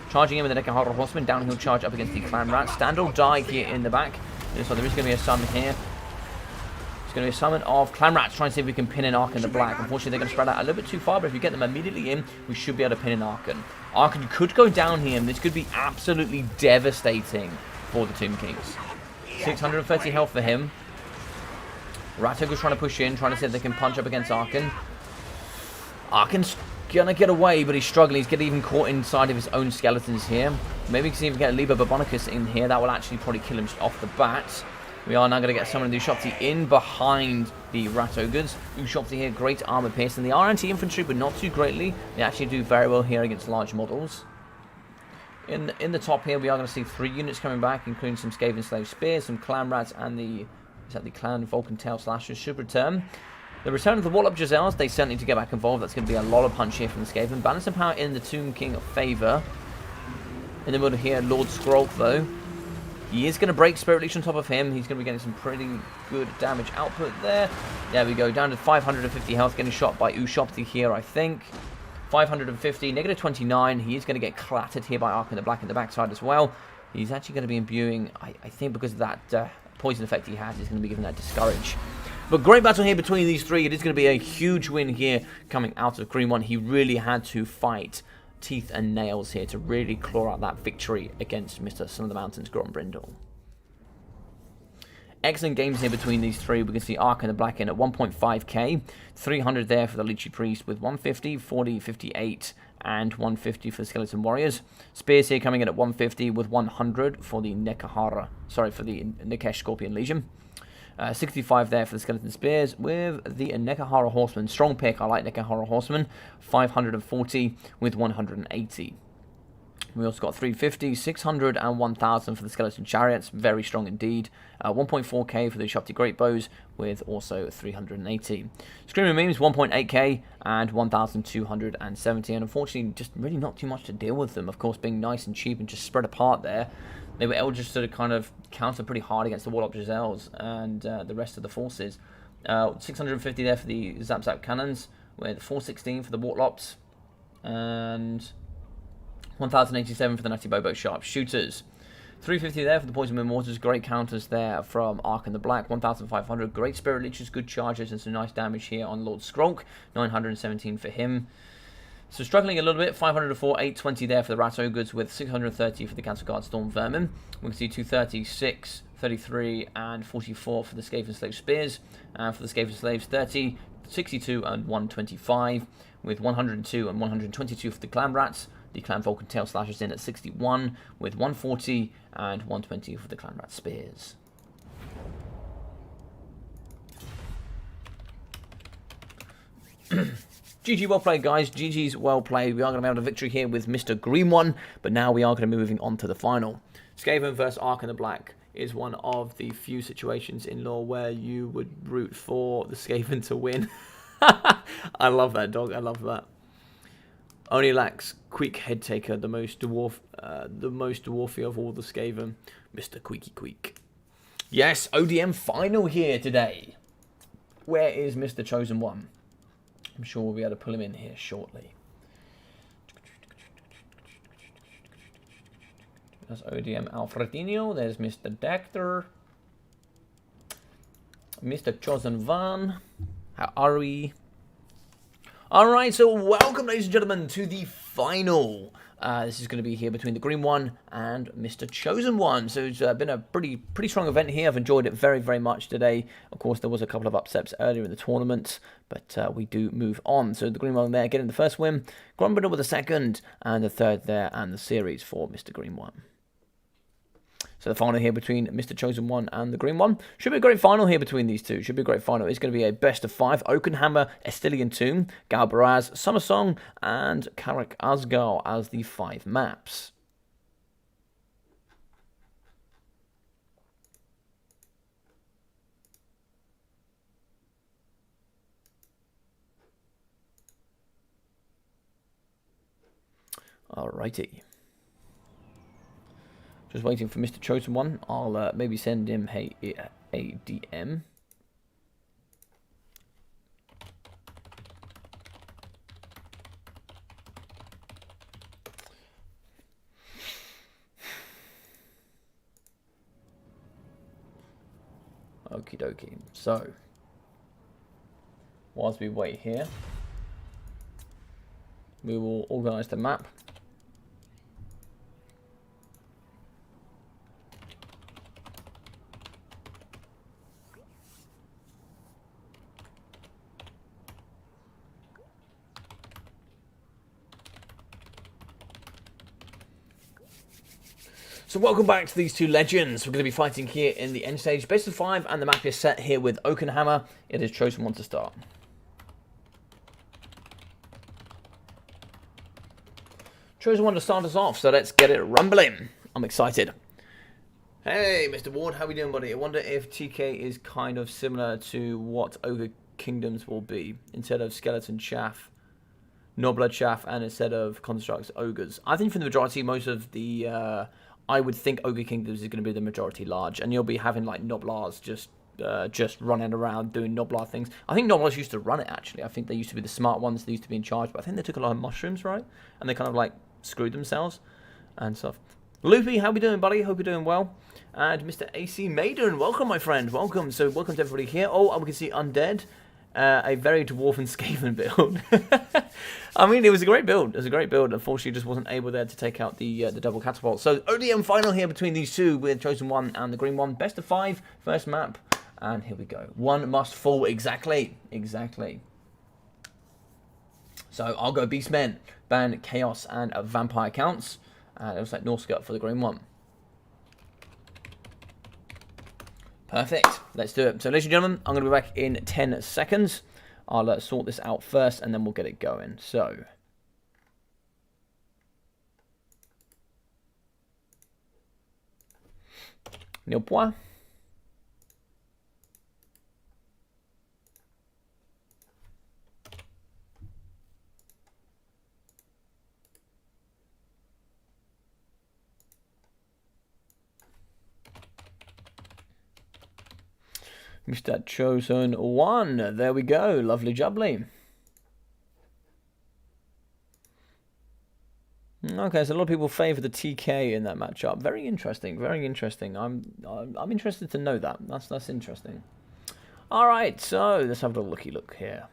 Charging in with the Nekahara Horseman, downhill charge up against the Clan Rat. Stand or die here in the back. So there is going to be a summon here. It's going to be a summon of Clan Rats, trying to see if we can pin an Arkan in the black. Unfortunately, they're going to spread out a little bit too far, but if you get them immediately in, we should be able to pin an Arkan. Arkan could go down here, and this could be absolutely devastating for the Tomb Kings. 630 health for him. Ratogre's trying to push in, trying to see if they can punch up against Arkan. Arkan's gonna get away, but he's struggling. He's getting even caught inside of his own skeletons here. Maybe we can see if we can get Liber Barbonicus in here. That will actually probably kill him off the bat. We are now going to get someone in the Ushopti in behind the Rat Ogres. Ushopti here, great armor piercing. They are anti-infantry, but not too greatly. They actually do very well here against large models. In the top here, we are going to see 3 units coming back, including some Skaven Slave Spears, some Clan Rats, and the Clan Vulcan Tail Slashers should return. The return of the Warlock Giselles, they certainly need to get back involved. That's going to be a lot of punch here from the Skaven. Balance and power in the Tomb King of favour. In the middle here, Lord Scroll, though. He is going to break Spirit Leech on top of him. He's going to be getting some pretty good damage output there. There we go, down to 550 health, getting shot by Ushopti here, I think. 550, negative 29. He is going to get clattered here by Ark in the Black in the backside as well. He's actually going to be imbuing, I think because of that poison effect he has, he's going to be given that Discourage. But great battle here between these 3. It is going to be a huge win here coming out of Green 1. He really had to fight teeth and nails here to really claw out that victory against Mr. Son of the Mountains, Grombrindle. Excellent games here between these 3. We can see Ark and the Black in at 1.5k. 300 there for the Lychee Priest with 150, 40, 58, and 150 for the Skeleton Warriors. Spears here coming in at 150 with 100 for the for the Nikesh Scorpion Legion. 65 there for the Skeleton Spears with the Nekahara Horseman. Strong pick, I like Nekahara Horseman. 540 with 180. We also got 350, 600, and 1,000 for the Skeleton Chariots. Very strong indeed. 1.4k for the Ushopti Great Bows with also 380. Screaming Memes, 1.8k and 1,270. And unfortunately, just really not too much to deal with them. Of course, being nice and cheap and just spread apart there. They were able just to kind of counter pretty hard against the Warlock Giselles and the rest of the forces. 650 there for the Zap cannons with 416 for the Warlocks. And 1087 for the Natty Bobo Sharpshooters. 350 there for the Poison Wind Mortars. Great counters there from Ark and the Black. 1500. Great Spirit Leeches. Good charges and some nice damage here on Lord Skrulk. 917 for him. So struggling a little bit. 504. 820 there for the Rat Ogres with 630 for the Council Guard Storm Vermin. We can see 230, 6, 33 and 44 for the Skaven Slave Spears. And for the Skaven Slaves 30, 62 and 125. With 102 and 122 for the Clan Rats. The Clan Vulcan Tail Slashers in at 61 with 140 and 120 for the Clan Rat Spears. GG well played, guys. GG's well played. We are going to have a victory here with Mr. Green One, but now we are going to be moving on to the final. Skaven versus Ark and the Black is one of the few situations in lore where you would root for the Skaven to win. I love that, dog. I love that. Only lacks Queek Headtaker, the most dwarfy of all the Skaven, Mr. Queeky Queek. Yes, ODM final here today. Where is Mr. Chosen One? I'm sure we'll be able to pull him in here shortly. There's ODM Alfredinho. There's Mr. Dactor. Mr. Chosen One. How are we? Alright, so welcome, ladies and gentlemen, to the final. This is going to be here between the Green One and Mr. Chosen One. So it's been a pretty strong event here. I've enjoyed it very, very much today. Of course, there was a couple of upsets earlier in the tournament, but we do move on. So the Green One there getting the first win. Grumbiddle with the second, and the third there, and the series for Mr. Green One. So the final here between Mr. Chosen One and the Green One. Should be a great final here between these two. Should be a great final. It's going to be a best of 5. Oakenhammer, Estilian Tomb, Galbaraz, Summer Song, and Karak Asgal as the 5 maps. Alrighty. Just waiting for Mr. Chosen One. I'll maybe send him a DM. Okie dokie. So, whilst we wait here, we will organise the map. So welcome back to these two legends. We're going to be fighting here in the end stage. Best of 5, and the map is set here with Oakenhammer. It is Chosen One to start. Chosen One to start us off, so let's get it rumbling. I'm excited. Hey, Mr. Ward, how we doing, buddy? I wonder if TK is kind of similar to what Ogre Kingdoms will be. Instead of Skeleton Chaff, Nobblood Chaff, and instead of Constructs, Ogres. I think for the majority, most of the... I would think Ogre Kingdoms is going to be the majority large, and you'll be having like Nobblars just running around doing Nobblar things. I think Nobblars used to run it, actually. I think they used to be the smart ones, they used to be in charge, but I think they took a lot of mushrooms, right? And they kind of like screwed themselves and stuff. Loopy, how we doing, buddy? Hope you're doing well. And Mr. AC Maiden, welcome, my friend. Welcome. So welcome to everybody here. Oh, and we can see Undead. A very Dwarven Skaven build. I mean, it was a great build. It was a great build. Unfortunately, just wasn't able there to take out the double catapult. So, ODM final here between these two with Chosen One and the Green One. Best of 5, first map. And here we go. One must fall. Exactly. Exactly. So, I'll go Beastmen, ban Chaos, and Vampire counts. And it looks like Norsca for the Green One. Perfect. Let's do it. So, ladies and gentlemen, I'm going to be back in 10 seconds. I'll sort this out first, and then we'll get it going. So, nil point. Mr. Chosen One. There we go. Lovely jubbly. Okay, so a lot of people favour the TK in that matchup. Very interesting, very interesting. I'm interested to know that. That's interesting. All right, so let's have a looky look here.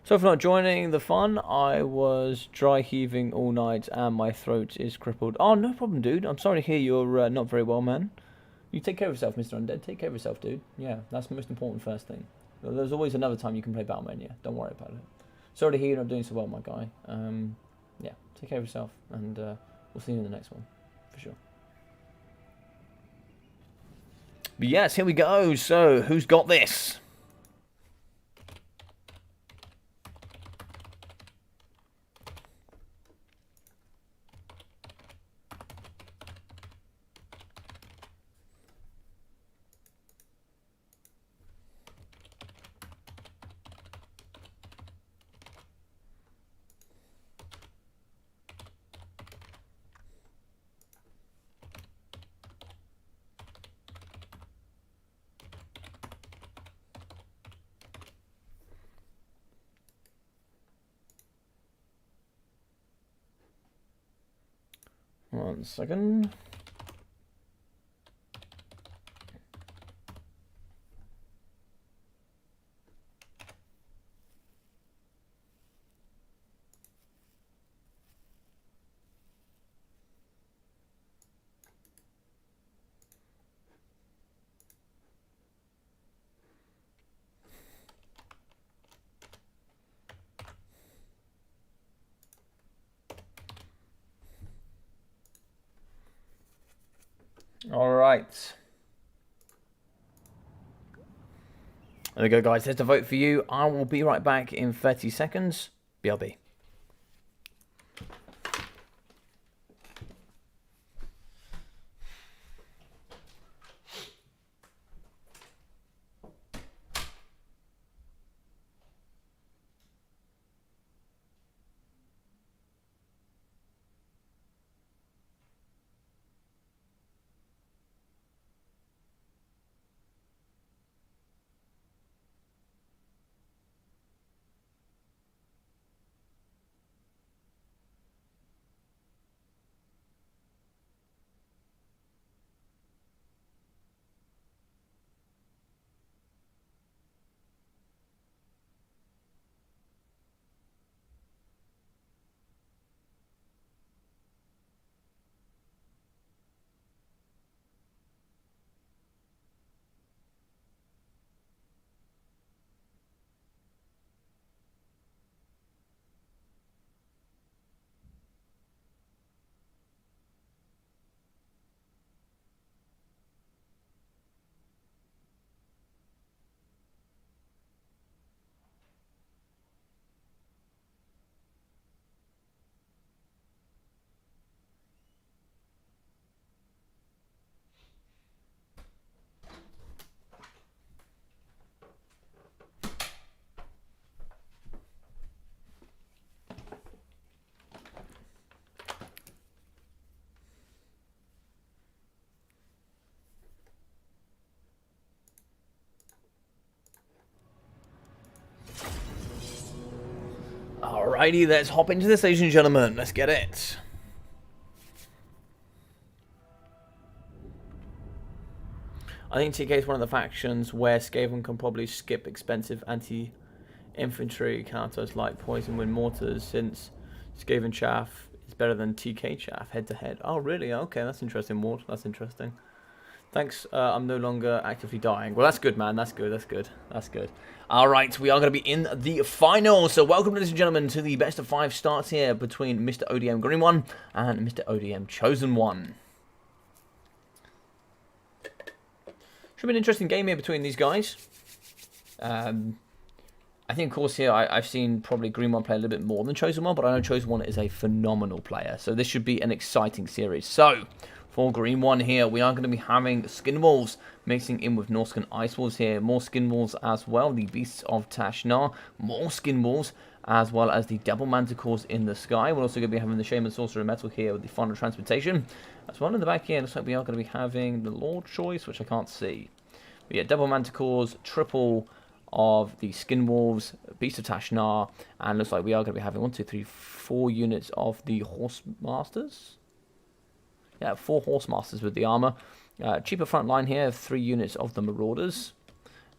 So for not joining the fun, I was dry heaving all night and my throat is crippled. Oh, no problem, dude. I'm sorry to hear you're not very well, man. You take care of yourself, Mr. Undead. Take care of yourself, dude. Yeah, that's the most important first thing. There's always another time you can play BattleMania. Don't worry about it. Sorry to hear you're not doing so well, my guy. Yeah, take care of yourself, and we'll see you in the next one, for sure. But yes, here we go. So, who's got this? One second. All right. There we go, guys. There's the vote for you. I will be right back in 30 seconds. BRB. Alrighty, let's hop into this, ladies and gentlemen. Let's get it. I think TK is one of the factions where Skaven can probably skip expensive anti-infantry counters like Poison Wind Mortars, since Skaven Chaff is better than TK Chaff head-to-head. Oh, really? Okay, that's interesting, Mort. That's interesting. Thanks, I'm no longer actively dying. Well, that's good, man. That's good, that's good, that's good. All right, we are going to be in the final. So welcome, ladies and gentlemen, to the best of 5 starts here between Mr. ODM Green One and Mr. ODM Chosen One. Should be an interesting game here between these guys. I think, of course, here I've seen probably Green One play a little bit more than Chosen One, but I know Chosen One is a phenomenal player. So this should be an exciting series. So, for Green One here, we are going to be having Skin Wolves mixing in with Norsca Ice Wolves here. More Skin Wolves as well, the Beasts of Tashnar. More Skin Wolves, as well as the Double Manticores in the sky. We're also going to be having the Shaman Sorcerer Metal here with the Final Transportation. As well in the back here, looks like we are going to be having the Lord Choice, which I can't see. But yeah, Double Manticores, triple of the Skin Wolves, Beast of Tashnar, and looks like we are going to be having 1, 2, 3, 4 units of the Horse Masters. Yeah, 4 Horse Masters with the armor. Cheaper front line here, 3 units of the Marauders.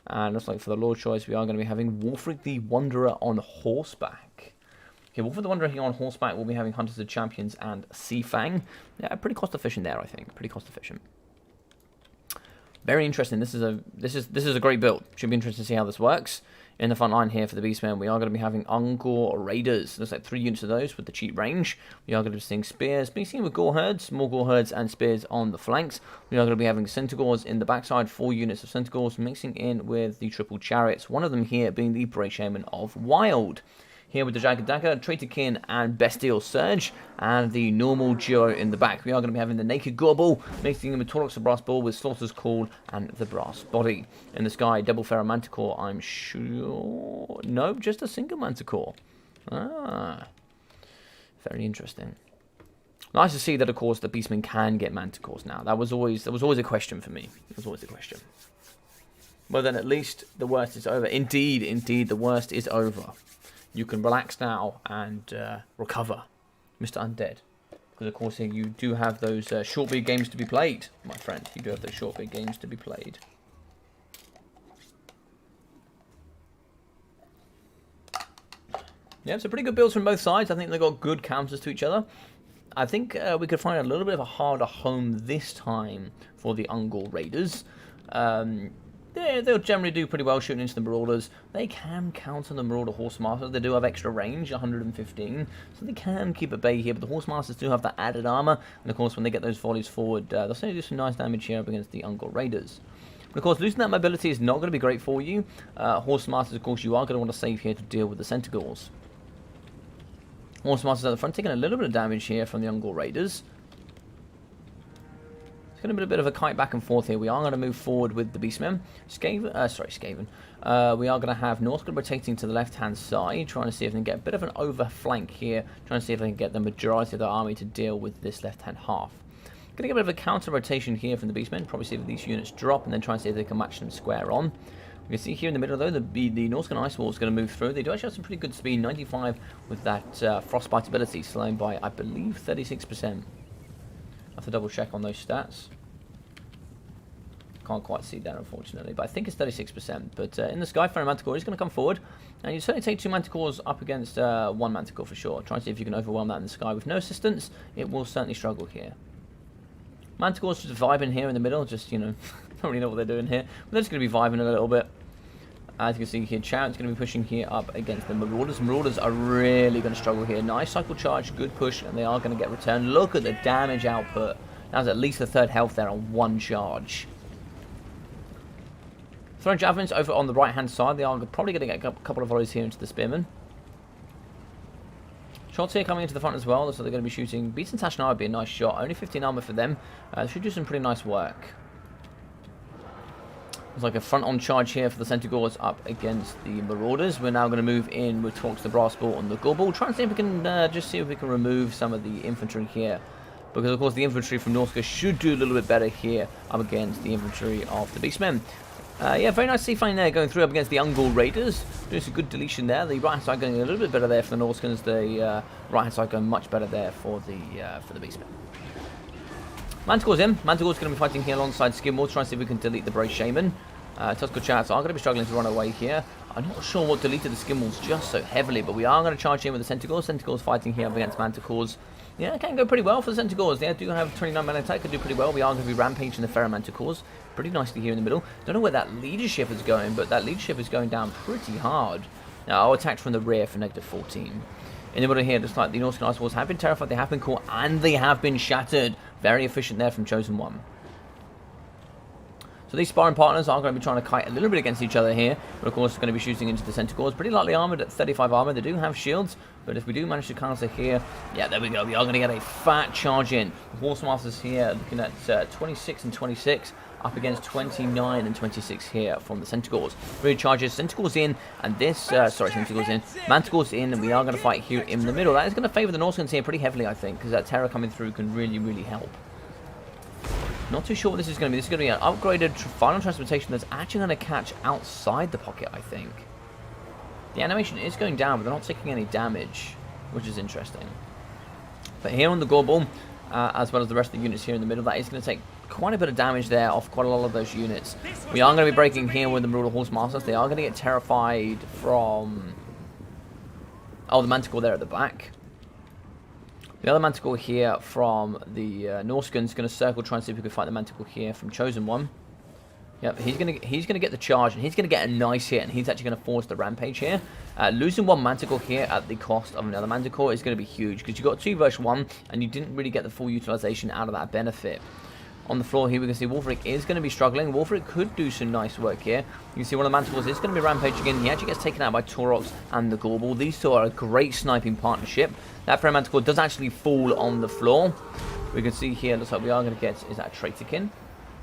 And looks like for the Lord choice, we are going to be having Wolfric the Wanderer on horseback. Okay, Wolfric the Wanderer here on horseback. We'll be having Hunters of Champions and Seafang. Yeah, pretty cost efficient there, I think. Pretty cost efficient. Very interesting. This is a great build. Should be interesting to see how this works. In the front line here for the Beastmen, we are going to be having Ungor Raiders. Looks like 3 units of those with the cheap range. We are going to be seeing spears, mixing with Gore Herds, more Gore Herds and spears on the flanks. We are going to be having Centaurs in the backside, 4 units of Centaurs, mixing in with the triple chariots. One of them here being the Brave Shaman of Wild. Here with the Jagged Dagger, Traitor Kin and Bestial Surge, and the normal duo in the back. We are going to be having the Naked Gorbel, mixing in with Torlux the Brass Ball with Slaughter's Call and the Brass Body. In the sky, Double Pharaoh Manticore, I'm sure... No, just a single Manticore. Ah, very interesting. Nice to see that, of course, the Beastmen can get Manticores now. That was always a question for me. It was always a question. Well, then at least the worst is over. Indeed, indeed, the worst is over. You can relax now and recover, Mr. Undead. Because, of course, you do have those short big games to be played, my friend. You do have those short big games to be played. Yeah, so pretty good builds from both sides. I think they've got good counters to each other. I think we could find a little bit of a harder home this time for the Ungor Raiders. They'll generally do pretty well shooting into the Marauders. They can counter the Marauder Horsemasters. They do have extra range, 115, so they can keep at bay here. But the Horsemasters do have that added armor, and of course, when they get those volleys forward, they'll certainly do some nice damage here up against the Ungor Raiders. But of course, losing that mobility is not going to be great for you. Horsemasters, of course, you are going to want to save here to deal with the Centaurs. Horsemasters at the front taking a little bit of damage here from the Ungor Raiders. Going to be a bit of a kite back and forth here. We are going to move forward with the Beastmen. Skaven. We are going to have Norsca rotating to the left-hand side, trying to see if they can get a bit of an overflank here, trying to see if they can get the majority of the army to deal with this left-hand half. Going to get a bit of a counter rotation here from the Beastmen, probably see if these units drop, and then try and see if they can match them square on. We can see here in the middle, though, the Norscan Ice Wall is going to move through. They do actually have some pretty good speed, 95 with that Frostbite ability, slowing by, I believe, 36%. I have to double check on those stats. Can't quite see that, unfortunately, but I think it's 36%. But in the sky, Pharaoh Manticore is going to come forward, and you certainly take 2 Manticores up against 1 Manticore for sure. Try and see if you can overwhelm that in the sky. With no assistance, it will certainly struggle here. Manticore's just vibing here in the middle, just, you know, don't really know what they're doing here. But they're just going to be vibing a little bit. As you can see here, Chariot's going to be pushing here up against the Marauders. Marauders are really going to struggle here. Nice cycle charge, good push, and they are going to get returned. Look at the damage output. That's at least a third health there on 1 charge. Throwing javelins over on the right-hand side. They are probably going to get a couple of volleys here into the Spearmen. Shots here coming into the front as well, so they're going to be shooting. Beast and Tashnar would be a nice shot. Only 15 armor for them. They should do some pretty nice work. It's like a front-on charge here for the Centaurs up against the Marauders. We're now going to move in with Torx the Brass Ball and the Gorbel. Try and see if we can just see if we can remove some of the infantry here. Because, of course, the infantry from Norsca should do a little bit better here up against the infantry of the Beastmen. Yeah, very nice Seafang there going through up against the Ungor Raiders. Doing some good deletion there. The right-hand side going a little bit better there for the Norscans. The right-hand side going much better there for the Beastmen. Manticore's in. Manticore's going to be fighting here alongside Skimwolf, trying to see if we can delete the Brave Shaman. Tusker Chats are going to be struggling to run away here. I'm not sure what deleted the Skimwolves just so heavily, but we are going to charge in with the Centaurs. Centaurs fighting here up against Manticores. Yeah, it can go pretty well for the Centaurs. They do have 29 man attack, could do pretty well. We are going to be rampaging the Pharaoh Manticores pretty nicely here in the middle. Don't know where that leadership is going, but that leadership is going down pretty hard. Now, I'll attack from the rear for -14. In the middle here, just like the Norscan Ice Walls have been terrified, they have been caught, and they have been shattered. Very efficient there from Chosen One. So these sparring partners are going to be trying to kite a little bit against each other here, but of course, going to be shooting into the Centaurs. Pretty lightly armored at 35 armor. They do have shields, but if we do manage to counter here, yeah, there we go. We are going to get a fat charge in. The Horsemasters here looking at 26 and 26 up against 29 and 26 here from the Centaurs. Really charges. Centaurs in, and this, Centaurs in. Manticores in, and we are going to fight here in the middle. That is going to favour the Norscans here pretty heavily, I think, because that terror coming through can really, really help. Not too sure what this is going to be. This is going to be an upgraded final transportation that's actually going to catch outside the pocket, I think. The animation is going down, but they're not taking any damage, which is interesting. But here on the Gorball, as well as the rest of the units here in the middle, that is going to take quite a bit of damage there off quite a lot of those units. We are going to be breaking here with the Marauder Horse Masters. They are going to get terrified from... Oh, the Manticore there at the back. The other Manticore here from the Norscan is going to circle, try and see if we can fight the Manticore here from Chosen One. Yep, he's gonna get the charge, and he's gonna get a nice hit, and he's actually gonna force the rampage here. Losing one Manticore here at the cost of another Manticore is gonna be huge, because you got 2 versus 1, and you didn't really get the full utilization out of that benefit. On the floor here, we can see Wolfric is going to be struggling. Wolfric could do some nice work here. You can see one of the Manticores is going to be rampaging in. He actually gets taken out by Taurox and the Gorball. These two are a great sniping partnership. That Prey Manticore does actually fall on the floor. We can see here, looks like we are going to get, is that Traitorkin?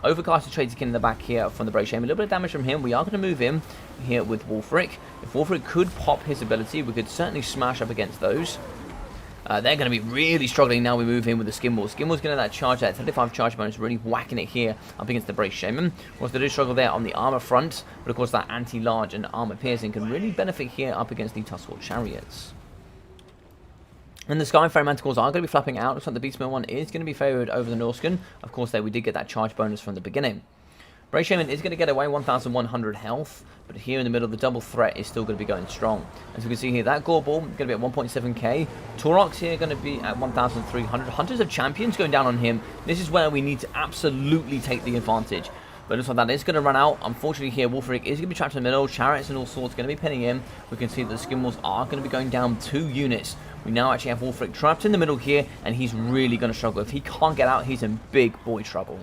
Overcast Traitorkin in the back here from the Brave Shaman. A little bit of damage from him. We are going to move him here with Wolfric. If Wolfric could pop his ability, we could certainly smash up against those. They're going to be really struggling now we move in with the Skinwall. Skinwall's going to that charge, that 35 charge bonus, really whacking it here up against the Brave Shaman. Of course, they do struggle there on the armor front, but of course that anti-large and armor piercing can really benefit here up against the Tuskor Chariots. And the Skyfire Manticores are going to be flapping out. Looks like the Beastmen one is going to be favoured over the Norscan. Of course, there we did get that charge bonus from the beginning. Brave Shaman is going to get away 1,100 health, but here in the middle, the double threat is still going to be going strong. As we can see here, that Gorball going to be at 1.7k. Taurox here going to be at 1,300. Hunters of Champions going down on him. This is where we need to absolutely take the advantage. But it looks like that is going to run out. Unfortunately here, Wolfric is going to be trapped in the middle. Chariots and all sorts going to be pinning him. We can see that the Skinwalls are going to be going down 2 units. We now actually have Wolfric trapped in the middle here, and he's really going to struggle. If he can't get out, he's in big boy trouble.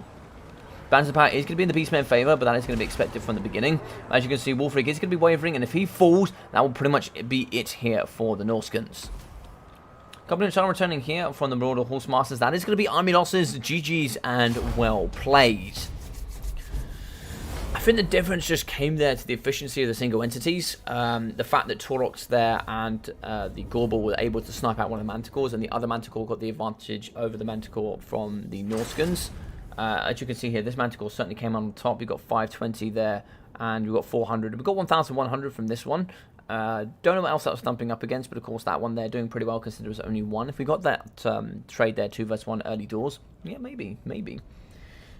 Balance of power is going to be in the Beastmen favour, but that is going to be expected from the beginning. As you can see, Wolfric is going to be wavering, and if he falls, that will pretty much be it here for the Norscans. Couple of channel returning here from the Marauder Horse Masters. That is going to be army losses, GG's, and well played. I think the difference just came there to the efficiency of the single entities. The fact that Taurox there and the Gorball were able to snipe out one of the Manticores, and the other Manticore got the advantage over the Manticore from the Norscans. As you can see here, this Manticore certainly came on top. We've got 520 there, and we've got 400. We've got 1,100 from this one. Don't know what else that was thumping up against, but of course that one there doing pretty well considering it was only 1. If we got that trade there, 2 versus 1 early doors, yeah, maybe. Could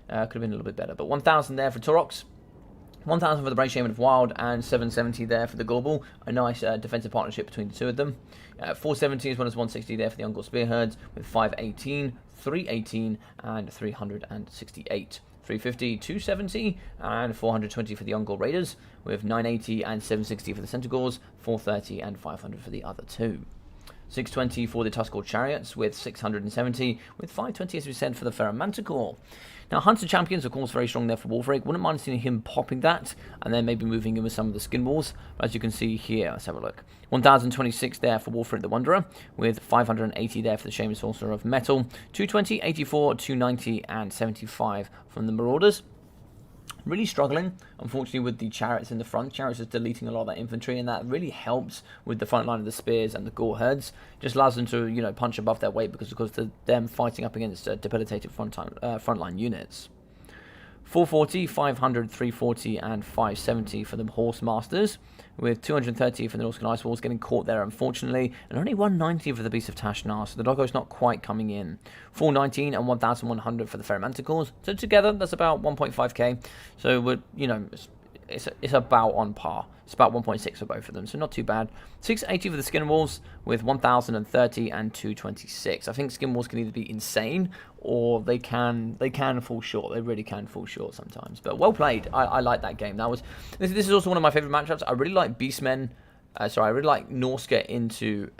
have been a little bit better. But 1,000 there for Taurox. 1,000 for the Brave Shaman of Wild, and 770 there for the Gorball. A nice defensive partnership between the two of them. 470 as well as 160 there for the Ungol Spearheads, with 518, 318, and 368. 350, 270, and 420 for the Ungol Raiders, with 980 and 760 for the Centaurs, 430 and 500 for the other two. 620 for the Tuskor Chariots, with 670, with 520 as we said for the Ferro Manticore. Now, Hunter Champions, of course, very strong there for Wolfric. Wouldn't mind seeing him popping that, and then maybe moving in with some of the Skinwalls. As you can see here, let's have a look. 1,026 there for Wolfric the Wanderer, with 580 there for the Shaman Sorcerer of Metal. 220, 84, 290, and 75 from the Marauders. Really struggling, unfortunately, with the Chariots in the front. Chariots is deleting a lot of that infantry, and that really helps with the front line of the spears and the gore herds. Just allows them to, punch above their weight because, of course, them fighting up against debilitated frontline units. 440, 500, 340, and 570 for the Horse Masters, with 230 for the Norscan Ice Walls, getting caught there, unfortunately, and only 190 for the Beast of Tashnar, so the Doggo's not quite coming in. 419 and 1,100 for the Ferro Manticores, so together, that's about 1.5k, so we're, it's about on par. It's about 1.6 for both of them, so not too bad. 680 for the Skinwalls, with 1,030 and 226. I think Skinwalls can either be insane, or they can fall short. They really can fall short sometimes. But well played. I like that game. This is also one of my favourite matchups. I really like Beastmen. I really like Norsca into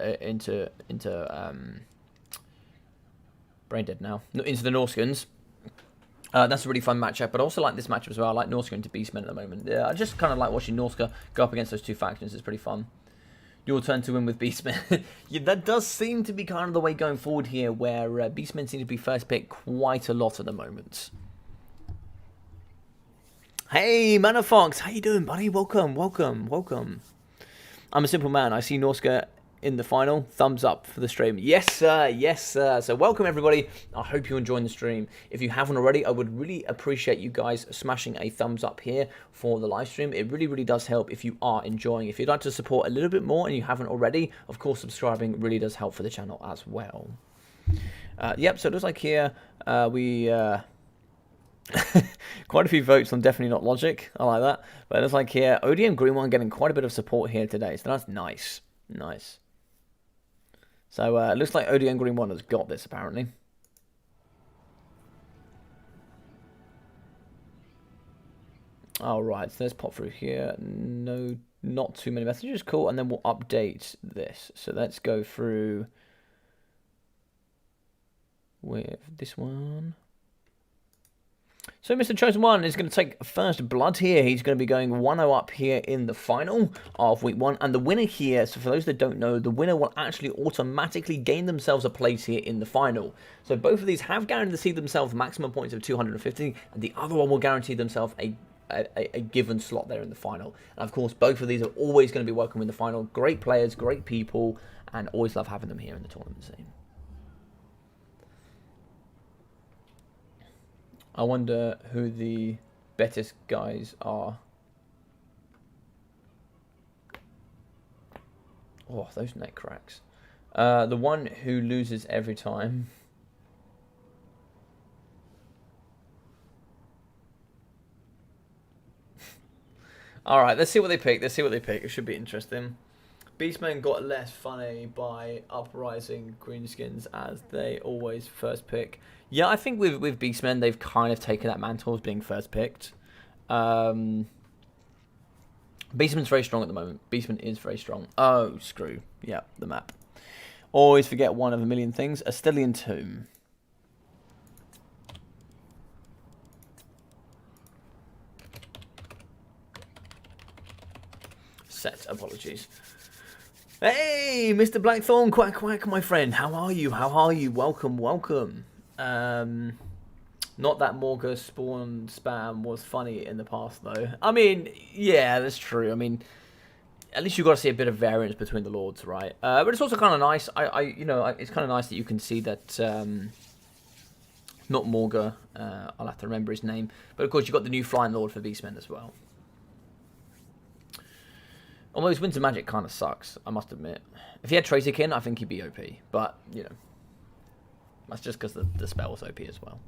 brain dead now. Into the Norscans. That's a really fun matchup, but I also like this matchup as well. I like Norsca into Beastmen at the moment. Yeah, I just kind of like watching Norsca go up against those two factions. It's pretty fun. Your turn to win with Beastmen. Yeah, that does seem to be kind of the way going forward here, where Beastmen seem to be first pick quite a lot at the moment. Hey, Manafox, how you doing, buddy? Welcome. I'm a simple man. I see Norsca in the final. Thumbs up for the stream. Yes, sir. Yes, sir. So welcome, everybody. I hope you're enjoying the stream. If you haven't already, I would really appreciate you guys smashing a thumbs up here for the live stream. It really, really does help if you are enjoying. If you'd like to support a little bit more and you haven't already, of course, subscribing really does help for the channel as well. Yep, so it looks like here we... quite a few votes on definitely not logic. I like that. But it looks like here, ODM Green One getting quite a bit of support here today. So that's nice. Nice. So it looks like ODM Green One has got this apparently. Alright, so let's pop through here. No, not too many messages. Cool. And then we'll update this. So let's go through with this one. So Mr. Chosen One is going to take first blood here. He's going to be going 1-0 up here in the final of week 1. And the winner here, so for those that don't know, the winner will actually automatically gain themselves a place here in the final. So both of these have guaranteed themselves maximum points of 250, and the other one will guarantee themselves a given slot there in the final. And of course, both of these are always going to be welcome in the final. Great players, great people, and always love having them here in the tournament scene. I wonder who the Betis guys are. Oh, those neck cracks. The one who loses every time. Alright, let's see what they pick. Let's see what they pick. It should be interesting. Beastmen got less funny by uprising greenskins as they always first pick. Yeah, I think with Beastmen, they've kind of taken that mantle as being first picked. Beastman's very strong at the moment. Beastman is very strong. Oh, screw. Yeah, the map. Always forget one of a million things. Astelian Tomb. Set. Apologies. Hey, Mr. Blackthorn, quack quack, my friend. How are you? How are you? Welcome, welcome. Not that Morga spawn spam was funny in the past, though. I mean, yeah, that's true. I mean, at least you've got to see a bit of variance between the lords, right? But it's also kind of nice. You know, it's kind of nice that you can see that. Not Morga. I'll have to remember his name. But of course, you've got the new Flying Lord for Beastmen as well. Although his Winter Magic kind of sucks, I must admit. If he had Tracerkin, I think he'd be OP. But, you know, that's just because the spell was OP as well.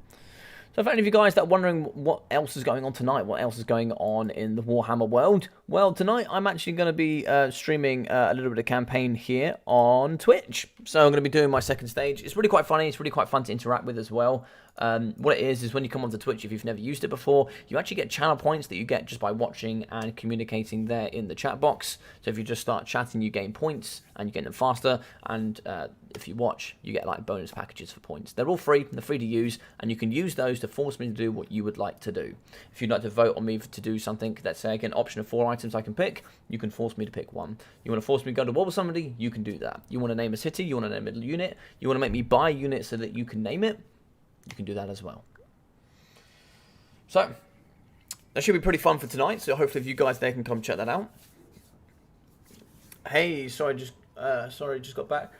So for any of you guys that are wondering what else is going on tonight, what else is going on in the Warhammer world, well, tonight I'm actually going to be streaming a little bit of campaign here on Twitch. So I'm going to be doing my second stage. It's really quite funny. It's really quite fun to interact with as well. What it is when you come onto Twitch, if you've never used it before, you actually get channel points that you get just by watching and communicating there in the chat box. So if you just start chatting, you gain points and you get them faster. And if you watch, you get like bonus packages for points. They're all free. They're free to use, and you can use those to force me to do what you would like to do. If you'd like to vote on me to do something, let's say an option of 4 items I can pick, you can force me to pick one. You want to force me to go to war with somebody, you can do that. You want to name a city, you want to name a unit, you want to make me buy units so that you can name it, you can do that as well. So, that should be pretty fun for tonight, so hopefully if you guys there can come check that out. Hey, sorry, just got back.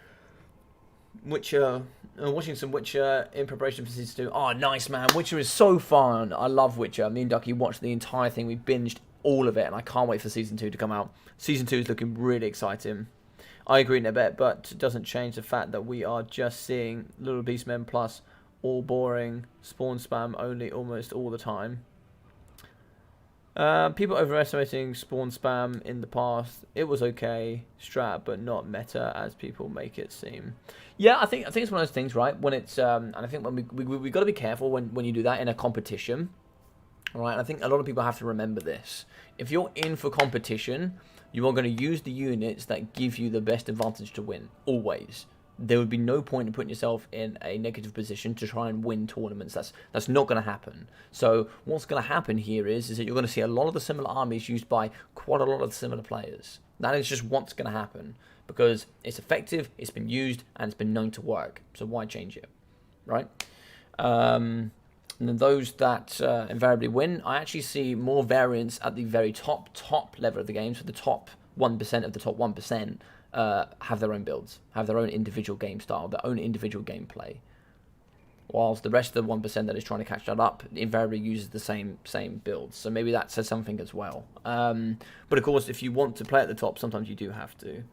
Witcher, watching some Witcher in preparation for Season 2. Oh, nice, man. Witcher is so fun. I love Witcher. Me and Ducky watched the entire thing. We binged all of it, and I can't wait for Season 2 to come out. Season 2 is looking really exciting. I agree in a bit, but it doesn't change the fact that we are just seeing Little Beastmen plus all boring, spawn spam only almost all the time. People overestimating spawn spam in the past. It was okay, strat, but not meta as people make it seem. Yeah, I think it's one of those things, right? When it's and I think when we got to be careful when you do that in a competition, right? And I think a lot of people have to remember this. If you're in for competition, you are going to use the units that give you the best advantage to win, always. There would be no point in putting yourself in a negative position to try and win tournaments. That's not going to happen. So what's going to happen here is that you're going to see a lot of the similar armies used by quite a lot of the similar players. That is just what's going to happen because it's effective, it's been used, and it's been known to work. So why change it, right? And then those that invariably win, I actually see more variance at the very top level of the game, so the top 1% of the top 1%. have their own builds, have their own individual game style, their own individual gameplay. Whilst the rest of the 1% that is trying to catch that up invariably uses the same builds. So maybe that says something as well. But of course, if you want to play at the top, sometimes you do have to.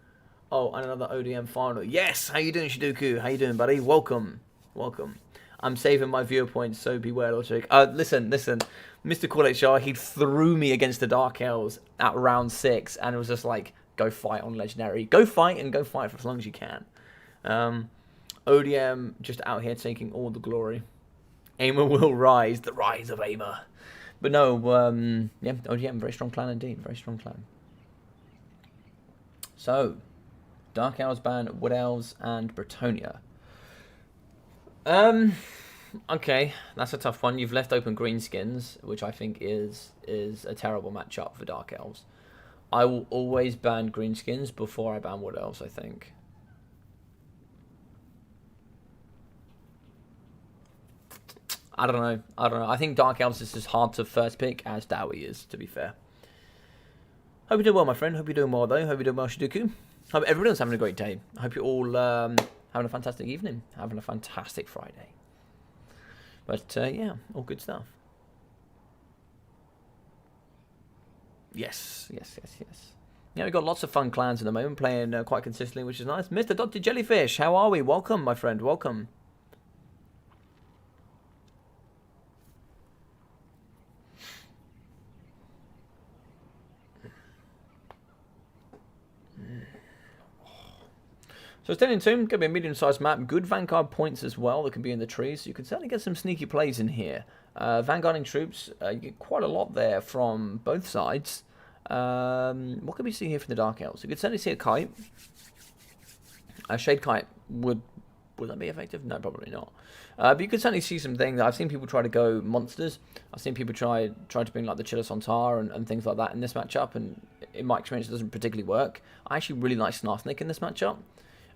Oh, and another ODM final. Yes! How you doing, Shidoku? How you doing, buddy? Welcome. Welcome. I'm saving my viewer points, so beware, Logic. Listen. Mr. QualHR, he threw me against the Dark Elves at round 6, and it was just like, go fight on Legendary. Go fight and go fight for as long as you can. ODM just out here taking all the glory. Aimer will rise, the rise of Aimer. But no, yeah, ODM, very strong clan indeed, very strong clan. So, Dark Elves ban Wood Elves and Bretonia. Okay, that's a tough one. You've left open Greenskins, which I think is a terrible matchup for Dark Elves. I will always ban Greenskins before I ban Wood Elves, I think. I don't know. I think Dark Elves is as hard to first pick as Dowie is, to be fair. Hope you're doing well, my friend. Hope you're doing well, though. Hope you're doing well, Shidoku. Hope everyone's having a great day. I hope you're all having a fantastic evening. Having a fantastic Friday. But, yeah, all good stuff. Yes. Yeah, we've got lots of fun clans at the moment, playing quite consistently, which is nice. Mr. Dr. Jellyfish, how are we? Welcome, my friend. Welcome. So Stellian Tomb, going to be a medium-sized map. Good Vanguard points as well that can be in the trees. So you can certainly get some sneaky plays in here. Vanguarding troops, you get quite a lot there from both sides. What can we see here from the Dark Elves? You could certainly see a kite. A Shade Kite would that be effective? No, probably not. But you could certainly see some things. I've seen people try to go monsters. I've seen people try to bring like the Chilla Sontar and things like that in this matchup. And in my experience, it doesn't particularly work. I actually really like Snarsnake in this matchup.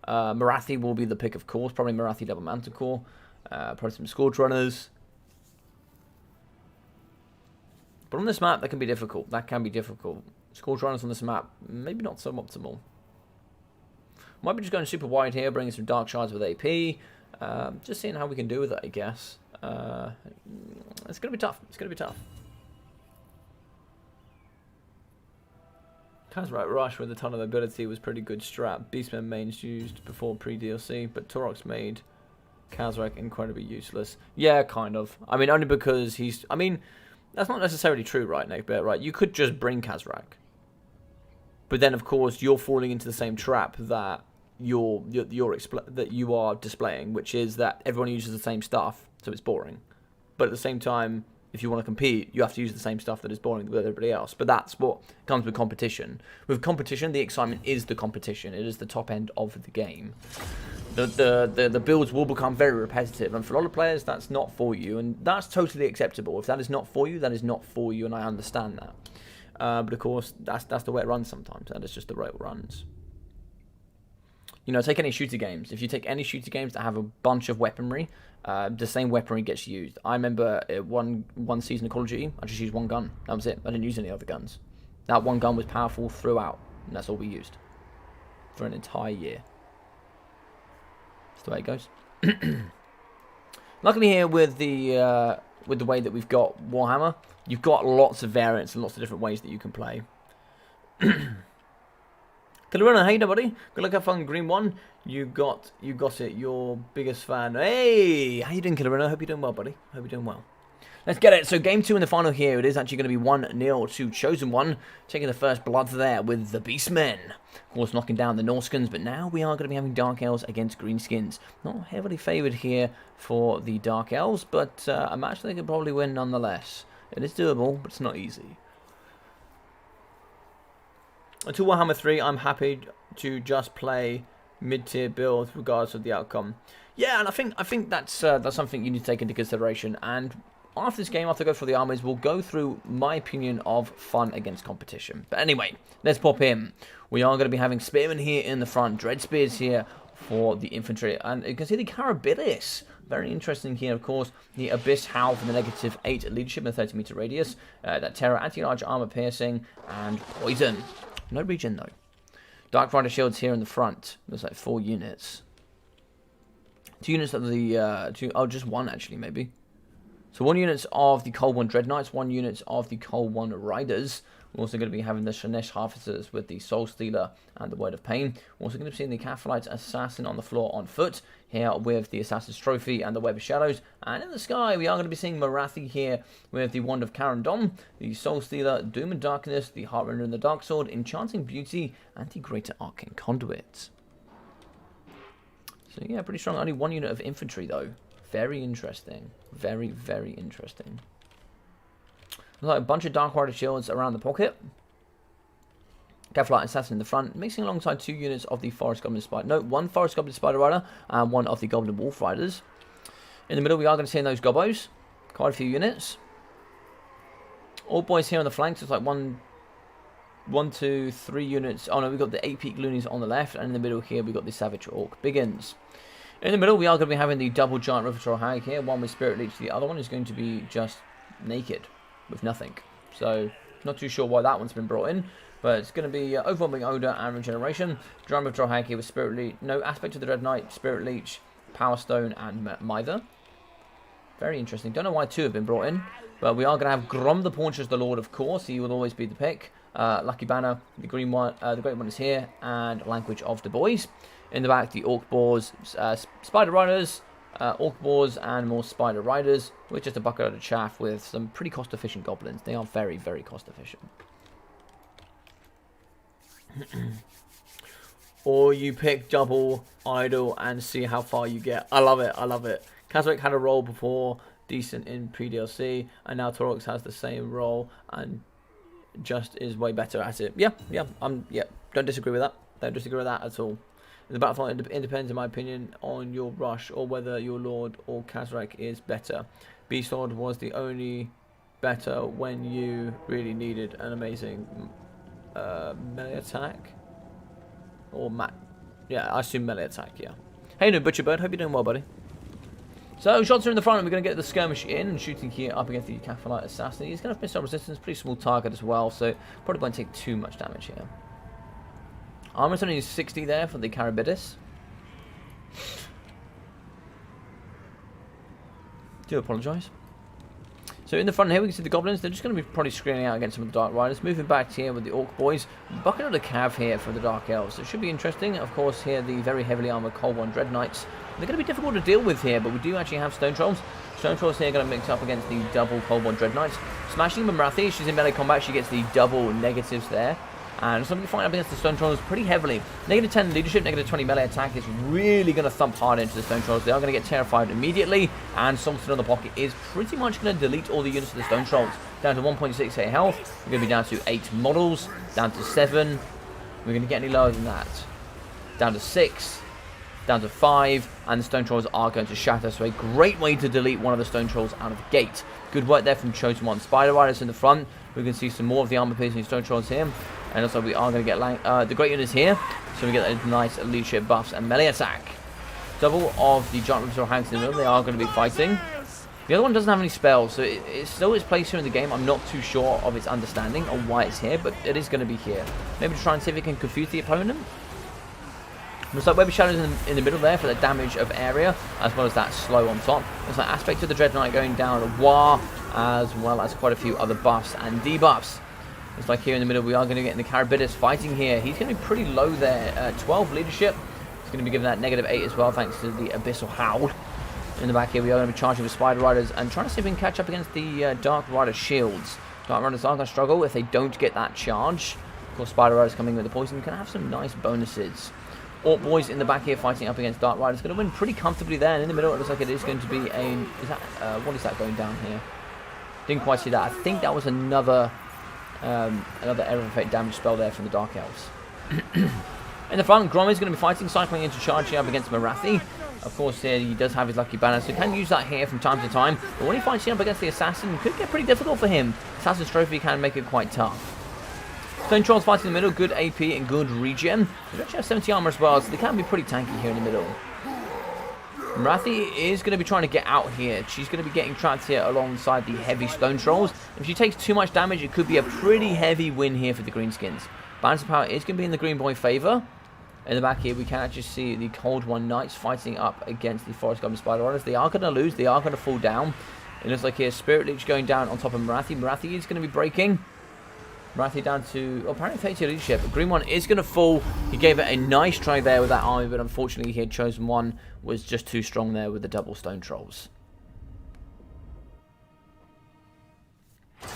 Marathi will be the pick, of course. Probably Marathi double Manticore. Probably some Scourge Runners. But on this map, that can be difficult. Scourge Runners on this map, maybe not so optimal. Might be just going super wide here, bringing some Dark Shards with AP. Just seeing how we can do with it, I guess. It's going to be tough. Kazrak Rush with a ton of ability was pretty good strat. Beastmen mains used before pre-DLC, but Torok's made Kazrak incredibly useless. Yeah, kind of. I mean, only because he's... I mean, that's not necessarily true, right, Nick? But, right, you could just bring Kazrak. But then, of course, you're falling into the same trap that that you are displaying, which is that everyone uses the same stuff, so it's boring. But at the same time, if you want to compete, you have to use the same stuff that is boring with everybody else. But that's what comes with competition. With competition, the excitement is the competition. It is the top end of the game. The builds will become very repetitive, and for a lot of players, that's not for you, and that's totally acceptable. If that is not for you, that is not for you, and I understand that. But of course, that's the way it runs sometimes. That is just the way it runs. You know, take any shooter games. If you take any shooter games that have a bunch of weaponry, the same weaponry gets used. I remember one season of Call of Duty, I just used one gun. That was it. I didn't use any other guns. That one gun was powerful throughout, and that's all we used for an entire year. That's the way it goes. Luckily here with the way that we've got Warhammer, you've got lots of variants and lots of different ways that you can play. Kalurana, hey buddy. Good luck, have fun, green one. You got it. Your biggest fan. Hey, how you doing, Kalurana? Hope you're doing well, buddy. Hope you're doing well. Let's get it. So game 2 in the final here. It is actually going to be 1-0 to Chosen One, taking the first blood there with the Beastmen. Of course, knocking down the Norscans, but now we are going to be having Dark Elves against Greenskins. Not heavily favoured here for the Dark Elves, but a match they could probably win nonetheless. It is doable, but it's not easy. Until Warhammer 3, I'm happy to just play mid-tier builds regardless of the outcome. Yeah, and I think that's something you need to take into consideration. And after this game, after I go through the armies, we'll go through my opinion of fun against competition. But anyway, let's pop in. We are going to be having Spearmen here in the front, Dread Spears here for the infantry. And you can see the Carabidis. Very interesting here, of course, the Abyss Howl for the -8 leadership and 30-meter radius. That Terror, anti-large armor piercing, and poison. No regen, though. Dark Rider shields here in the front. Looks like 4 units. 2 units of the... just 1 actually, maybe. So 1 unit of the Cold One Dread Knights, 1 unit of the Cold One Riders. We're also going to be having the Shanesh Harvesters with the Soul Stealer and the Word of Pain. We're also going to be seeing the Cataphrite Assassin on the floor on foot, here with the Assassin's Trophy and the Web of Shadows. And in the sky, we are going to be seeing Marathi here with the Wand of Karandon, the Soul Stealer, Doom and Darkness, the Heartrender and the Dark Sword, Enchanting Beauty, and the Greater Arcane Conduit. So yeah, pretty strong. Only 1 unit of infantry though. Very interesting. Very, very interesting. Like a bunch of Dark Rider shields around the pocket. Cataphrite Assassin in the front, mixing alongside 2 units of the Forest Goblin Spider. No, 1 Forest Goblin Spider Rider and 1 of the Goblin Wolf Riders. In the middle, we are going to see those Gobbos. Quite a few units. All boys here on the flanks. It's like 1, 2, 3 units. Oh no, we've got the 8 Peak Loonies on the left, and in the middle here, we've got the Savage Orc Biggins. In the middle, we are going to be having the double Giant River Troll Hag here. One with Spirit Leech, the other one is going to be just naked. With nothing. So, not too sure why that one's been brought in. But it's going to be Overwhelming Odor and Regeneration. Giant River Troll Hag here with Spirit Leech. No, Aspect of the Dread Knight, Spirit Leech, Power Stone, and Mither. Very interesting. Don't know why 2 have been brought in. But we are going to have Grom the Paunch as the Lord, of course. He will always be the pick. Lucky Banner, the green one, the great one is here. And Language of the Boys. In the back, the Orc Boars, Spider Riders, Orc Boars, and more Spider Riders, with just a bucket of chaff with some pretty cost-efficient goblins. They are very, very cost-efficient. Or you pick double idle and see how far you get. I love it. I love it. Kazakh had a role before, decent in pre-DLC, and now Torox has the same role and just is way better at it. Yeah. Don't disagree with that. Don't disagree with that at all. The Battlefield, it depends, in my opinion, on your rush or whether your Lord or Kazakh is better. Beast Lord was the only better when you really needed an amazing melee attack. Or yeah, I assume melee attack, yeah. Hey, no, Butcherbird, hope you're doing well, buddy. So, shots are in the front, and we're going to get the skirmish in, and shooting here up against the Cataphrite Assassin. He's going to have missile resistance, pretty small target as well, so probably won't take too much damage here. Armor's only 60 there for the Carabidis. Do apologise. So in the front here we can see the Goblins. They're just going to be probably screening out against some of the Dark Riders. Moving back here with the Orc Boys. Bucket of the Cav here for the Dark Elves. So it should be interesting. Of course here the very heavily armoured Cold One Dread Knights. They're going to be difficult to deal with here, but we do actually have Stone Trolls. Stone Trolls here going to mix up against the double Cold One Dread Knights. Smashing Marathi. She's in melee combat. She gets the double negatives there. And something to fight up against the Stone Trolls pretty heavily. Negative 10 leadership, negative 20 melee attack is really going to thump hard into the Stone Trolls. They are going to get terrified immediately. And Something on the Pocket is pretty much going to delete all the units of the Stone Trolls. Down to 1.68 health. We're going to be down to 8 models. Down to 7. We're going to get any lower than that. Down to 6. Down to 5. And the Stone Trolls are going to shatter. So a great way to delete one of the Stone Trolls out of the gate. Good work there from Chosen One. Spider Riders in the front. We can see some more of the armor piercing Stone Trolls here. And also we are going to get the great units here. So we get nice leadership buffs and melee attack. Double of the Giant River Hags in the middle. They are going to be fighting. The other one doesn't have any spells. So it's still its place here in the game. I'm not too sure of its understanding on why it's here. But it is going to be here. Maybe to try and see if it can confuse the opponent. Looks like Web of Shadows in the middle there for the damage of area. As well as that slow on top. Looks like Aspect of the Dread Knight going down. A War. As well as quite a few other buffs and debuffs. It's like here in the middle, we are going to get in the Carabidis fighting here. He's going to be pretty low there. 12 leadership. He's going to be given that negative 8 as well, thanks to the Abyssal Howl. In the back here, we are going to be charging with Spider Riders and trying to see if we can catch up against the Dark Rider shields. Dark Riders are going to struggle if they don't get that charge. Of course, Spider Riders coming with the poison can have some nice bonuses. Orc Boys in the back here fighting up against Dark Riders. Going to win pretty comfortably there. And in the middle, it looks like it is going to be a... what is that going down here? Didn't quite see that. I think that was another Error Effect damage spell there from the Dark Elves. In the front, Grom is going to be fighting, cycling into charging up against Marathi. Of course, here he does have his Lucky Banner, so he can use that here from time to time. But when he fights up against the Assassin, it could get pretty difficult for him. Assassin's Trophy can make it quite tough. Stone Trolls fighting in the middle, good AP and good regen. They actually have 70 armor as well, so they can be pretty tanky here in the middle. Marathi is going to be trying to get out here. She's going to be getting trapped here alongside the heavy Stone Trolls. If she takes too much damage, it could be a pretty heavy win here for the Greenskins. Balance of power is going to be in the Green Boy favour. In the back here, we can actually see the Cold One Knights fighting up against the Forest Goblin Spider Riders. They are going to lose. They are going to fall down. It looks like here, Spirit Leech going down on top of Marathi. Marathi is going to be breaking. Marathi down to, apparently 30 leadership. Green One is going to fall. He gave it a nice try there with that army, but unfortunately he had chosen one, was just too strong there with the double Stone Trolls.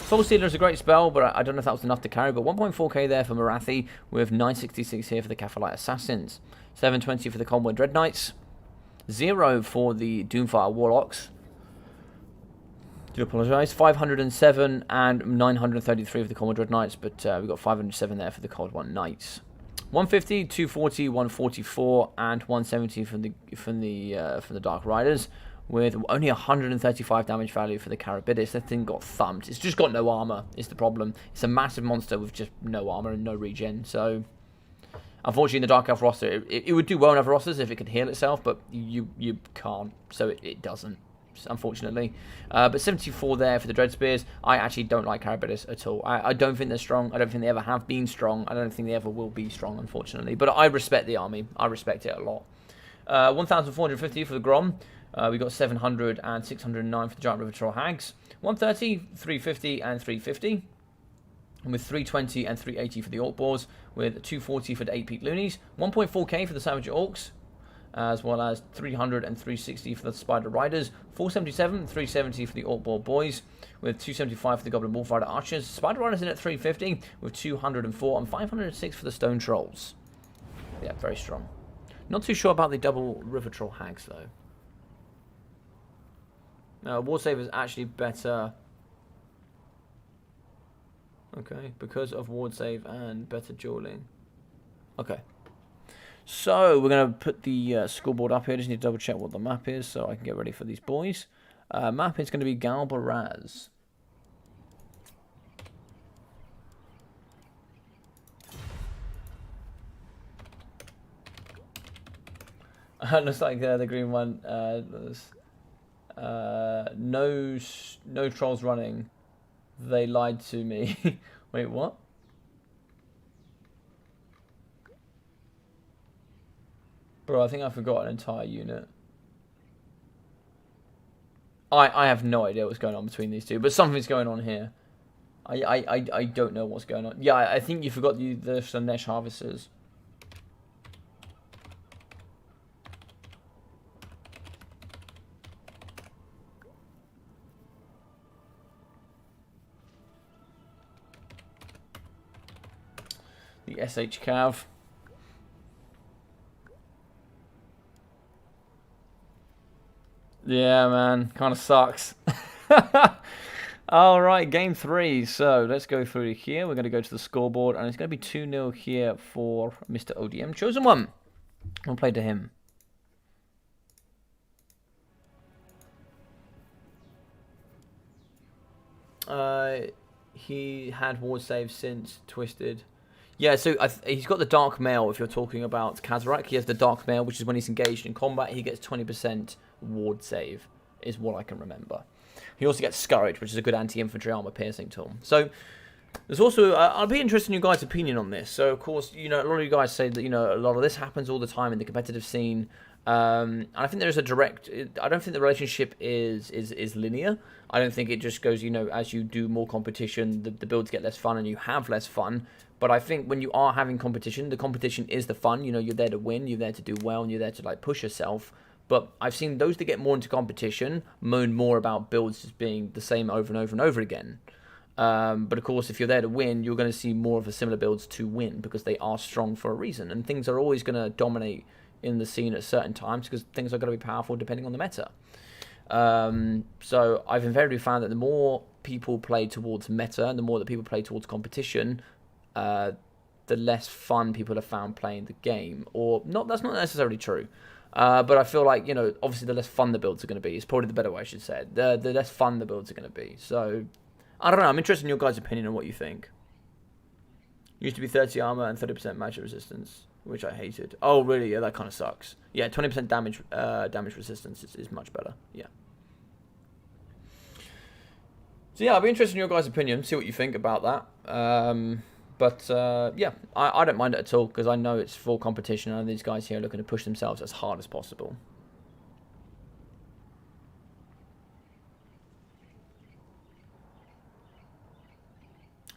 Soul Stealer is a great spell, but I don't know if that was enough to carry. But 1.4k there for Marathi, with 966 here for the Cathalite Assassins. 720 for the Convoy Dread Knights. 0 for the Doomfire Warlocks. Do apologise. 507 and 933 for the Convoy Dread Knights, but we've got 507 there for the Cold One Knights. 150, 240, 144, and 170 from the Dark Riders, with only 135 damage value for the Carabidis. That thing got thumped. It's just got no armor, is the problem. It's a massive monster with just no armor and no regen. So, unfortunately, in the Dark Elf roster, it would do well in other rosters if it could heal itself, but you can't, so it doesn't, unfortunately. But 74 there for the Dread Spears. I actually don't like Carabidis at all. I don't think they're strong. I don't think they ever have been strong. I don't think they ever will be strong, unfortunately. But I respect the army. I respect it a lot. 1,450 for the Grom. We got 700 and 609 for the Giant River Troll Hags. 130, 350 and 350. And with 320 and 380 for the Orc Boars. With 240 for the 8 Peak Loonies. 1.4k for the Savage Orcs. As well as 300 and 360 for the Spider Riders. 477 and 370 for the Orc Boar Boys. With 275 for the Goblin Wolf Rider Archers. Spider Riders in at 350 with 204 and 506 for the Stone Trolls. Yeah, very strong. Not too sure about the double River Troll Hags though. Warsaver is actually better. Okay, because of ward save and better dueling. Okay. So, we're going to put the scoreboard up here. Just need to double check what the map is so I can get ready for these boys. Map is going to be Galbaraz. Looks like the green one. No trolls running. They lied to me. Wait, what? Bro, I think I forgot an entire unit. I have no idea what's going on between these two, but something's going on here. I don't know what's going on. Yeah, I think you forgot the Slanesh Harvesters. The SH Cav. Yeah, man. Kind of sucks. Alright, game 3. So, let's go through here. We're going to go to the scoreboard, and it's going to be 2-0 here for Mr. ODM. Chosen one. I'll play to him. He had ward save since Twisted. Yeah, so he's got the Dark Mail, if you're talking about Kazarak. He has the Dark Mail, which is when he's engaged in combat, he gets 20% ward save, is what I can remember. He also gets Scourge, which is a good anti-infantry armor piercing tool. So, there's also, I'll be interested in your guys' opinion on this. So, of course, a lot of you guys say that, a lot of this happens all the time in the competitive scene. And I think there's a direct, I don't think the relationship is linear. I don't think it just goes, as you do more competition, the builds get less fun and you have less fun. But I think when you are having competition, the competition is the fun. You're there to win, you're there to do well, and you're there to push yourself. But I've seen those that get more into competition moan more about builds just being the same over and over and over again. But of course, if you're there to win, you're going to see more of the similar builds to win because they are strong for a reason. And things are always going to dominate in the scene at certain times because things are going to be powerful depending on the meta. So I've invariably found that the more people play towards meta and the more that people play towards competition, the less fun people have found playing the game. Or not, that's not necessarily true. But I feel like, obviously the less fun the builds are going to be. It's probably the better way I should say it. The less fun the builds are going to be. So, I don't know. I'm interested in your guys' opinion on what you think. Used to be 30 armor and 30% magic resistance, which I hated. Oh, really? Yeah, that kind of sucks. Yeah, 20% damage resistance is much better. Yeah. So, yeah, I'll be interested in your guys' opinion. See what you think about that. But yeah, I don't mind it at all because I know it's full competition and these guys here are looking to push themselves as hard as possible.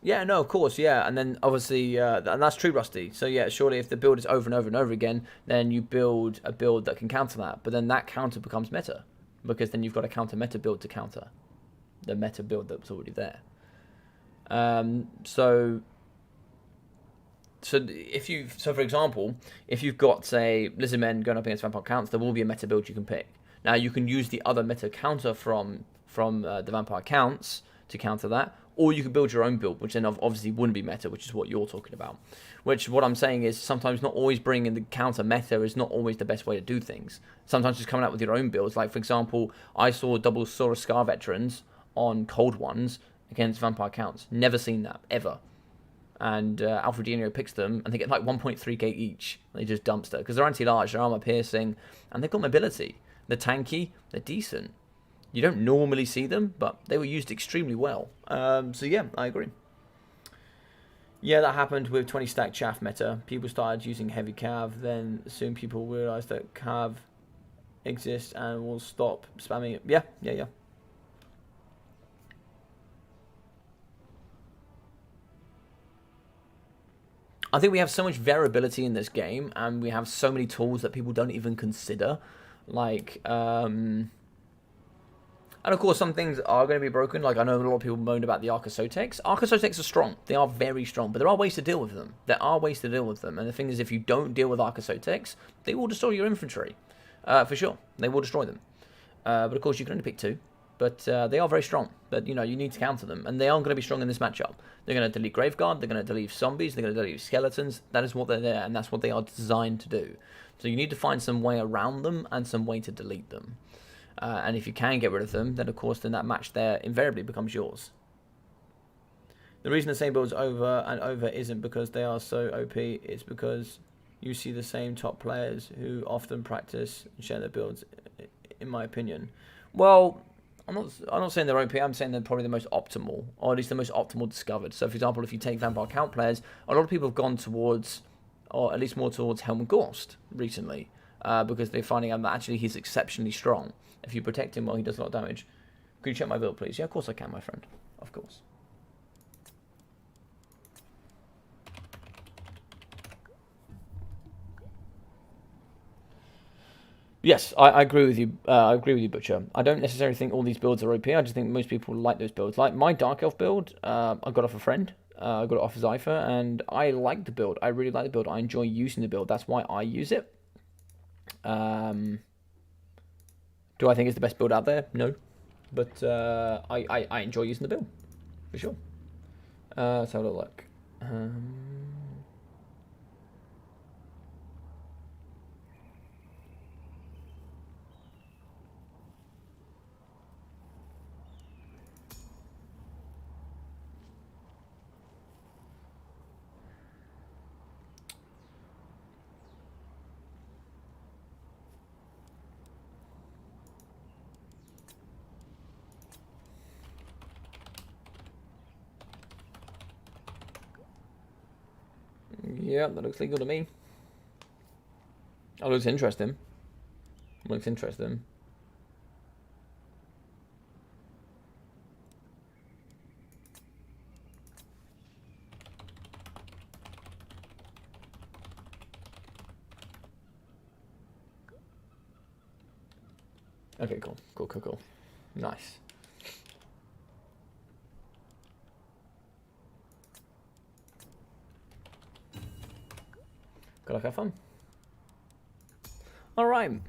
Yeah, no, of course, yeah, and then obviously, and that's true, Rusty. So yeah, surely if the build is over and over and over again, then you build a build that can counter that. But then that counter becomes meta, because then you've got a counter meta build to counter the meta build that was already there. So for example, if you've got say Lizardmen going up against Vampire Counts, there will be a meta build you can pick. Now you can use the other meta counter from the Vampire Counts to counter that, or you can build your own build, which then obviously wouldn't be meta, which is what you're talking about. Which what I'm saying is sometimes not always bringing the counter meta is not always the best way to do things. Sometimes just coming out with your own builds. Like for example, I saw double Saurus Scar veterans on cold ones against Vampire Counts. Never seen that ever. And Alfredino picks them, and they get like 1.3k each. They just dumpster because they're anti-large, they're armor piercing, and they've got mobility. They're tanky, they're decent. You don't normally see them, but they were used extremely well. So yeah, I agree. Yeah, that happened with 20 stack chaff meta. People started using heavy cav, then soon people realized that cav exists and will stop spamming it. Yeah. I think we have so much variability in this game, and we have so many tools that people don't even consider. Like, and of course, some things are going to be broken. Like, I know a lot of people moaned about the Archosotex. Archosotex are strong. They are very strong, but there are ways to deal with them. And the thing is, if you don't deal with Archosotex, they will destroy your infantry. For sure. They will destroy them. But of course, you can only pick 2. But they are very strong. But, you know, you need to counter them. And they aren't going to be strong in this matchup. They're going to delete Graveguard. They're going to delete zombies. They're going to delete skeletons. That is what they're there. And that's what they are designed to do. So you need to find some way around them and some way to delete them. And if you can get rid of them, then of course, then that match there invariably becomes yours. The reason the same builds over and over isn't because they are so OP. It's because you see the same top players who often practice and share their builds, in my opinion. Well, I'm not saying they're OP. I'm saying they're probably the most optimal, or at least the most optimal discovered. So, for example, if you take Vampire Count players, a lot of people have gone towards, or at least more towards Helm Gorst recently, because they're finding out that actually he's exceptionally strong. If you protect him, well, he does a lot of damage. Could you check my build, please? Yeah, of course I can, my friend. Of course. Yes, I agree with you. I agree with you, Butcher. I don't necessarily think all these builds are OP. I just think most people like those builds. Like my Dark Elf build, I got off a friend. I got it off Zypher, and I like the build. I really like the build. I enjoy using the build. That's why I use it. Do I think it's the best build out there? No. But I enjoy using the build, for sure. Let's have a look. Yeah, that looks legal to me. Oh, looks interesting. Looks interesting. Okay, cool. Cool. Nice. Gotta have fun. Alright.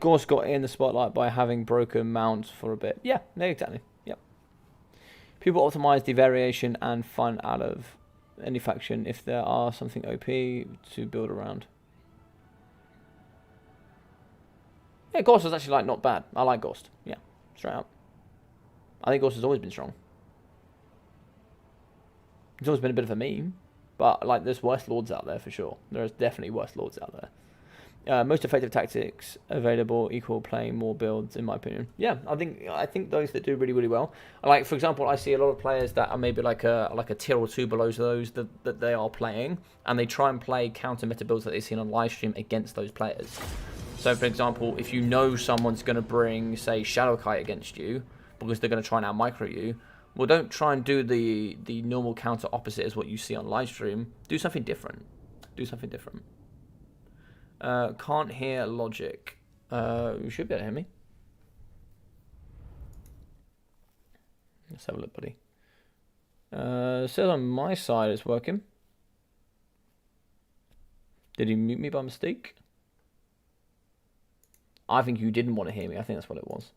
Gorse got in the spotlight by having broken mounts for a bit. Yeah, no, exactly. Yep. People optimize the variation and fun out of any faction if there are something OP to build around. Yeah, Ghost is actually like not bad. I like Ghost. Yeah, straight up. I think Ghost has always been strong. It's always been a bit of a meme, but like there's worse lords out there for sure. There's definitely worse lords out there. Most effective tactics available equal playing more builds, in my opinion. Yeah, I think those that do really, really well. Like, for example, I see a lot of players that are maybe like a tier or two below those that they are playing, and they try and play counter meta builds that they've seen on live stream against those players. So, for example, if you know someone's going to bring, say, Shadowkite against you because they're going to try and out micro you, well, don't try and do the normal counter opposite as what you see on live stream. Do something different. Do something different. Can't hear logic. You should be able to hear me. Let's have a look, buddy. Says on my side it's working. Did he mute me by mistake? I think you didn't want to hear me. I think that's what it was.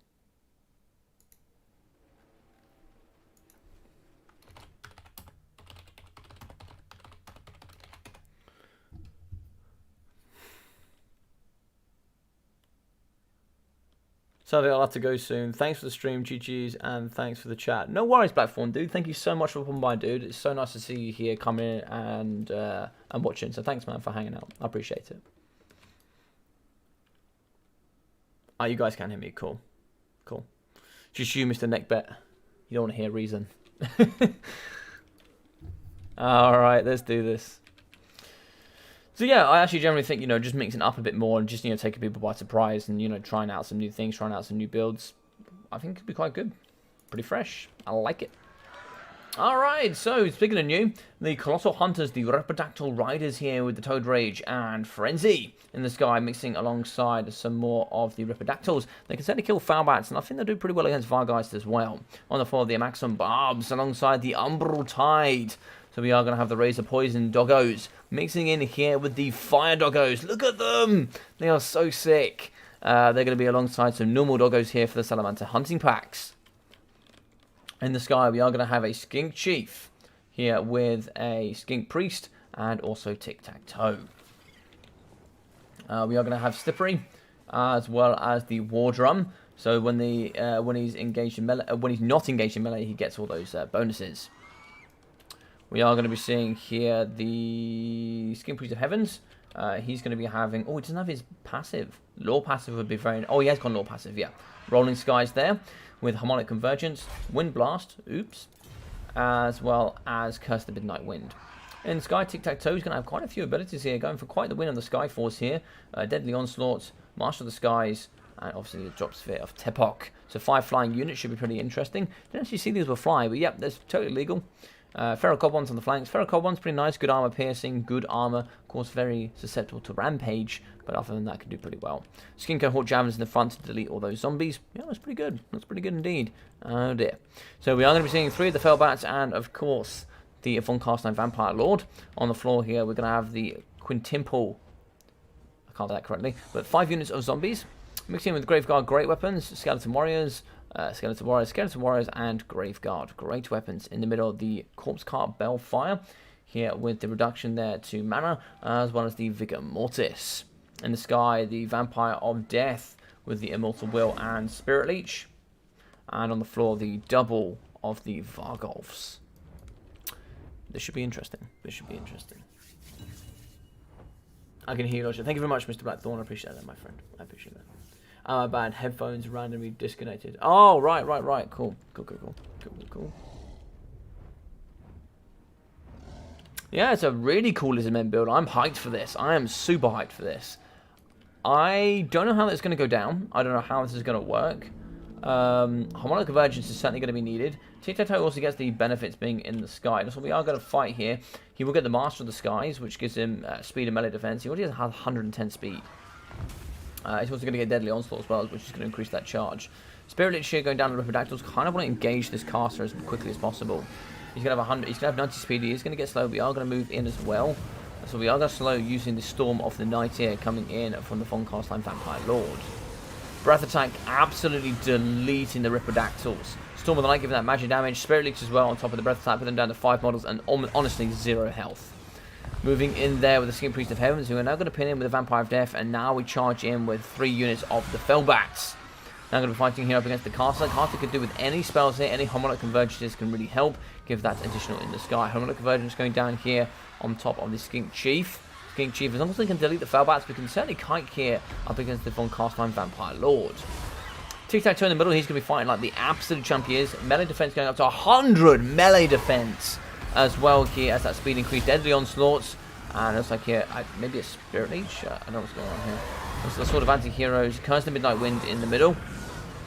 So I'll have to go soon. Thanks for the stream, GG's, and thanks for the chat. No worries, Blackthorn, dude. Thank you so much for popping by, dude. It's so nice to see you here coming in and watching. So thanks, man, for hanging out. I appreciate it. Oh, you guys can hear me. Cool. Cool. Just you, Mr. Neckbet. You don't want to hear reason. All right, let's do this. So yeah, I actually generally think, just mixing up a bit more and just, taking people by surprise and, trying out some new things, trying out some new builds, I think could be quite good. Pretty fresh. I like it. Alright, so speaking of new, the Colossal Hunters, the Reptidactyl Riders here with the Toad Rage and Frenzy in the sky, mixing alongside some more of the Reptidactyls. They can certainly kill Foulbats, and I think they do pretty well against Vargeist as well. On the floor, the Amaxon Barbs alongside the Umbral Tide. So we are going to have the Razor Poison Doggos mixing in here with the Fire Doggos. Look at them! They are so sick. They're going to be alongside some normal Doggos here for the Salamander hunting packs. In the sky, we are going to have a Skink Chief here with a Skink Priest and also Tic-Tac-Toe. We are going to have Slippery as well as the War Drum. So when he's engaged in melee, when he's not engaged in melee, he gets all those bonuses. We are going to be seeing here the Skin Priest of Heavens. He's going to be having... Oh, he doesn't have his passive. Lore passive would be very... Oh, he has got lore passive, yeah. Rolling Skies there with Harmonic Convergence, Wind Blast, oops, as well as Curse of the Midnight Wind. In Sky, Tic-Tac-Toe is going to have quite a few abilities here, going for quite the win on the Sky Force here. Deadly Onslaught, Master of the Skies, and obviously the Drop Sphere of Tepok. So 5 flying units should be pretty interesting. Didn't actually see these were flying, but yep, that's totally legal. Feral Goblins on the flanks. Feral Goblins pretty nice, good armor piercing, good armor. Of course, very susceptible to rampage, but other than that, can do pretty well. Skin Cohort Javelins in the front to delete all those zombies. Yeah, that's pretty good. That's pretty good indeed. Oh dear. So we are going to be seeing 3 of the Fellbats and, of course, the Von Carstein Vampire Lord. On the floor here, we're going to have the Quintuple. I can't say that correctly, but 5 units of zombies. Mixing in with Graveguard Great Weapons, Skeleton Warriors, Skeleton Warriors, and Graveguard. Great weapons. In the middle, the Corpse Cart Bellfire, here with the reduction there to mana, as well as the Vigor Mortis. In the sky, the Vampire of Death with the Immortal Will and Spirit Leech. And on the floor, the double of the Vargolfs. This should be interesting. This should be interesting. I can hear you, Roger. Thank you very much, Mr. Blackthorn. I appreciate that, my friend. I appreciate that. My bad. Headphones randomly disconnected. Oh, right. Cool. Yeah, it's a really cool Lizardmen build. I'm hyped for this. I am super hyped for this. I don't know how that's going to go down. I don't know how this is going to work. Harmonic Convergence is certainly going to be needed. Tic-Tac-Toe also gets the benefits being in the sky. So we are going to fight here. He will get the Master of the Skies, which gives him speed and melee defense. He already has 110 speed. He's also going to get Deadly Onslaught as well, which is going to increase that charge. Spirit Lich here going down to Reptidactyls. Kind of want to engage this caster as quickly as possible. He's going to have 100. He's going to have 90 speed. He is going to get slow. We are going to move in as well. So we are going to slow using the Storm of the Night here coming in from the Von Carstein Vampire Lord. Breath Attack absolutely deleting the Reptidactyls. Storm of the Night giving that magic damage. Spirit Leech as well on top of the Breath Attack. Put them down to 5 models and honestly 0 health. Moving in there with the Skin Priest of Heavens, who are now going to pin in with the Vampire of Death, and now we charge in with 3 units of the Fellbats. Now going to be fighting here up against the Caster. Caster could do with any spells here, any Harmonic Convergences can really help, give that additional in the sky. Harmonic Convergence going down here on top of the Skink Chief. Skink Chief. As long as we can delete the Fellbats, we can certainly kite here up against the Von Carstein Vampire Lord. Tic-Tac-Toe in the middle, he's going to be fighting like the absolute champ he is. Melee defense going up to 100 melee defense as well here as that speed increase. Deadly onslaughts. And it looks like here, maybe a Spirit Leech. I don't know what's going on here. It's the sort of anti-heroes. Curse the Midnight Wind in the middle.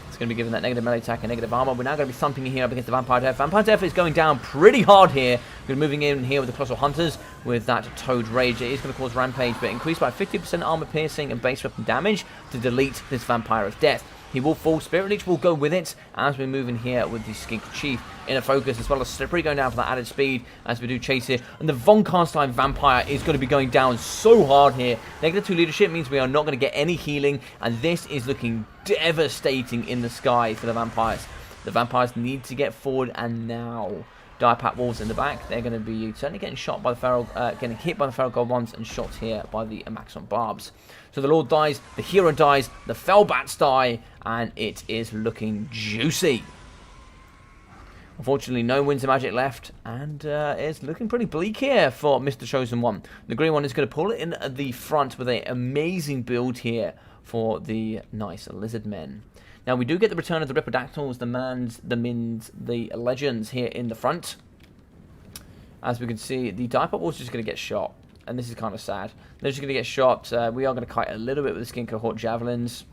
It's going to be given that negative melee attack and negative armor. We're now going to be thumping here up against the Vampire Death. Vampire Death is going down pretty hard here. We're moving in here with the Colossal Hunters with that Toad Rage. It is going to cause Rampage, but increased by 50% armor piercing and base weapon damage to delete this Vampire of Death. He will fall. Spirit Leech will go with it as we move in here with the Skink Chief in a focus, as well as Slippery going down for that added speed as we do chase here. And the Von Carstein Vampire is going to be going down so hard here. -2 leadership means we are not going to get any healing, and this is looking devastating in the sky for the Vampires. The Vampires need to get forward, and now Direpack Wolves in the back. They're going to be certainly getting shot by the Feral, getting hit by the Feral Gold ones and shot here by the Amaxon Barbs. So the Lord dies, the Hero dies, the Fellbats die, and it is looking juicy. Unfortunately, no Winds of Magic left, and it's looking pretty bleak here for Mr. Chosen One. The green one is going to pull it in at the front with an amazing build here for the nice Lizard Men. Now, we do get the return of the Ripperdactyls, the Mans, the Mins, the Legends here in the front. As we can see, the Direpack Wolves are just going to get shot, and this is kind of sad. They're just going to get shot. We are going to kite a little bit with the Skin Cohort Javelins.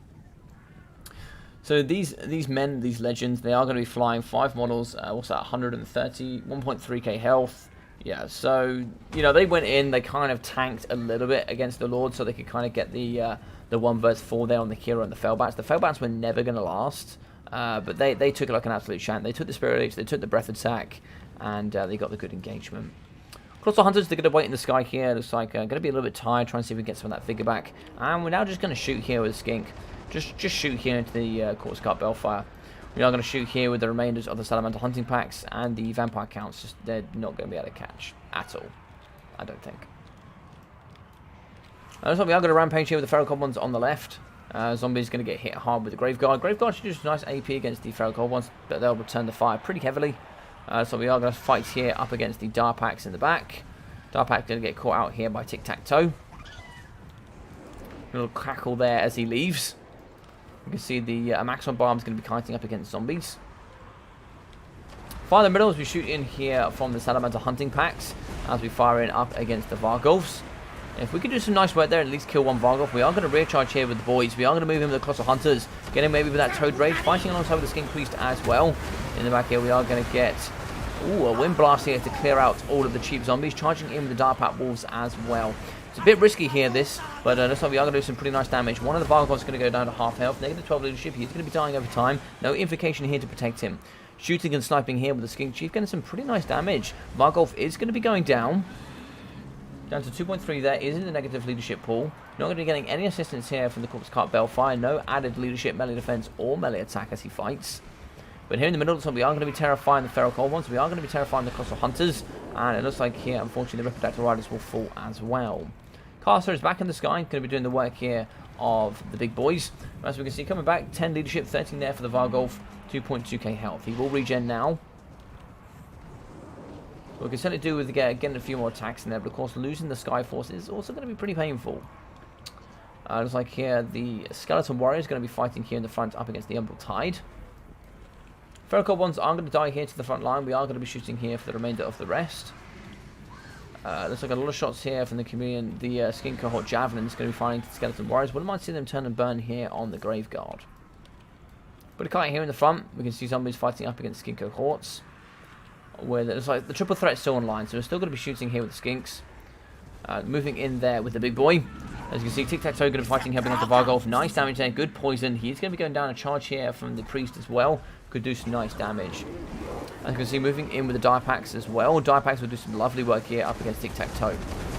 So these men, these Legends, they are going to be flying 5 models, also at 130, 1.3k health. Yeah, so, you know, they went in, they kind of tanked a little bit against the Lord, so they could kind of get the 1 versus 4 there on the Hero and the Fellbats. The Fellbats were never going to last, but they took it like an absolute chant. They took the Spirit Leech, they took the Breath Attack, and they got the good engagement. Colossal Hunters, they're going to wait in the sky here. Looks like going to be a little bit tired, trying to see if we can get some of that figure back. And we're now just going to shoot here with a Skink. Just shoot here into the Corpse Cart Bellfire. We are going to shoot here with the remainders of the Salamander Hunting Packs, and the Vampire Counts, just, they're not going to be able to catch at all, I don't think. So we are going to rampage here with the Feral Goblins on the left. Zombies going to get hit hard with the Graveguard. Graveguard should do some nice AP against the Feral Goblins, but they'll return the fire pretty heavily. So we are going to fight here up against the Darpacks in the back. Darpack's going to get caught out here by Tic-Tac-Toe. A little crackle there as he leaves. You can see the Amaxon Bomb is going to be kiting up against zombies. Fire in the middle as we shoot in here from the Salamander Hunting Packs as we fire in up against the Vargulfs. If we can do some nice work there and at least kill one Vargulf, we are going to recharge here with the boys. We are going to move in with the Colossal Hunters, getting maybe with that Toad Rage, fighting alongside with the Skink Priest as well. In the back here, we are going to get a Wind Blast here to clear out all of the cheap zombies, charging in with the Direpack Wolves as well. It's a bit risky here, this, but looks like we are going to do some pretty nice damage. One of the Vargulfs is going to go down to half health, -12 leadership. He's going to be dying over time. No invocation here to protect him. Shooting and sniping here with the Skink Chief, getting some pretty nice damage. Vargulf is going to be going down to 2.3 there, is in the negative leadership pool. Not going to be getting any assistance here from the Corpse Cart Bellfire. No added leadership, melee defense, or melee attack as he fights. But here in the middle, so we are going to be terrifying the Feral Cold ones. We are going to be terrifying the Colossal Hunters. And it looks like here, unfortunately, the Ripperdactyl Riders will fall as well. Caster is back in the sky, going to be doing the work here of the big boys. As we can see, coming back, 10 leadership, 13 there for the Vargulf, 2.2k health. He will regen now. We can certainly do with getting a few more attacks in there, but of course losing the Sky Force is also going to be pretty painful. Looks like here the Skeleton Warrior is going to be fighting here in the front up against the Umbral Tide. Feral Cold ones are going to die here to the front line. We are going to be shooting here for the remainder of the rest. Looks like a lot of shots here from the Chameleon. The Skin Cohort Javelin is going to be fighting the Skeleton Warriors. Wouldn't mind seeing them turn and burn here on the Graveguard. But a kite here in the front. We can see zombies fighting up against Skin Cohorts. Where it's like the triple threat still online, so we're still going to be shooting here with the Skinks. Moving in there with the big boy. As you can see, Tic-Tac-Toe going to be fighting here against the Vargulf. Nice damage there, good poison. He's going to be going down a charge here from the Priest as well. Could do some nice damage. As you can see, moving in with the Direpacks as well. Direpacks will do some lovely work here up against Tic-Tac-Toe.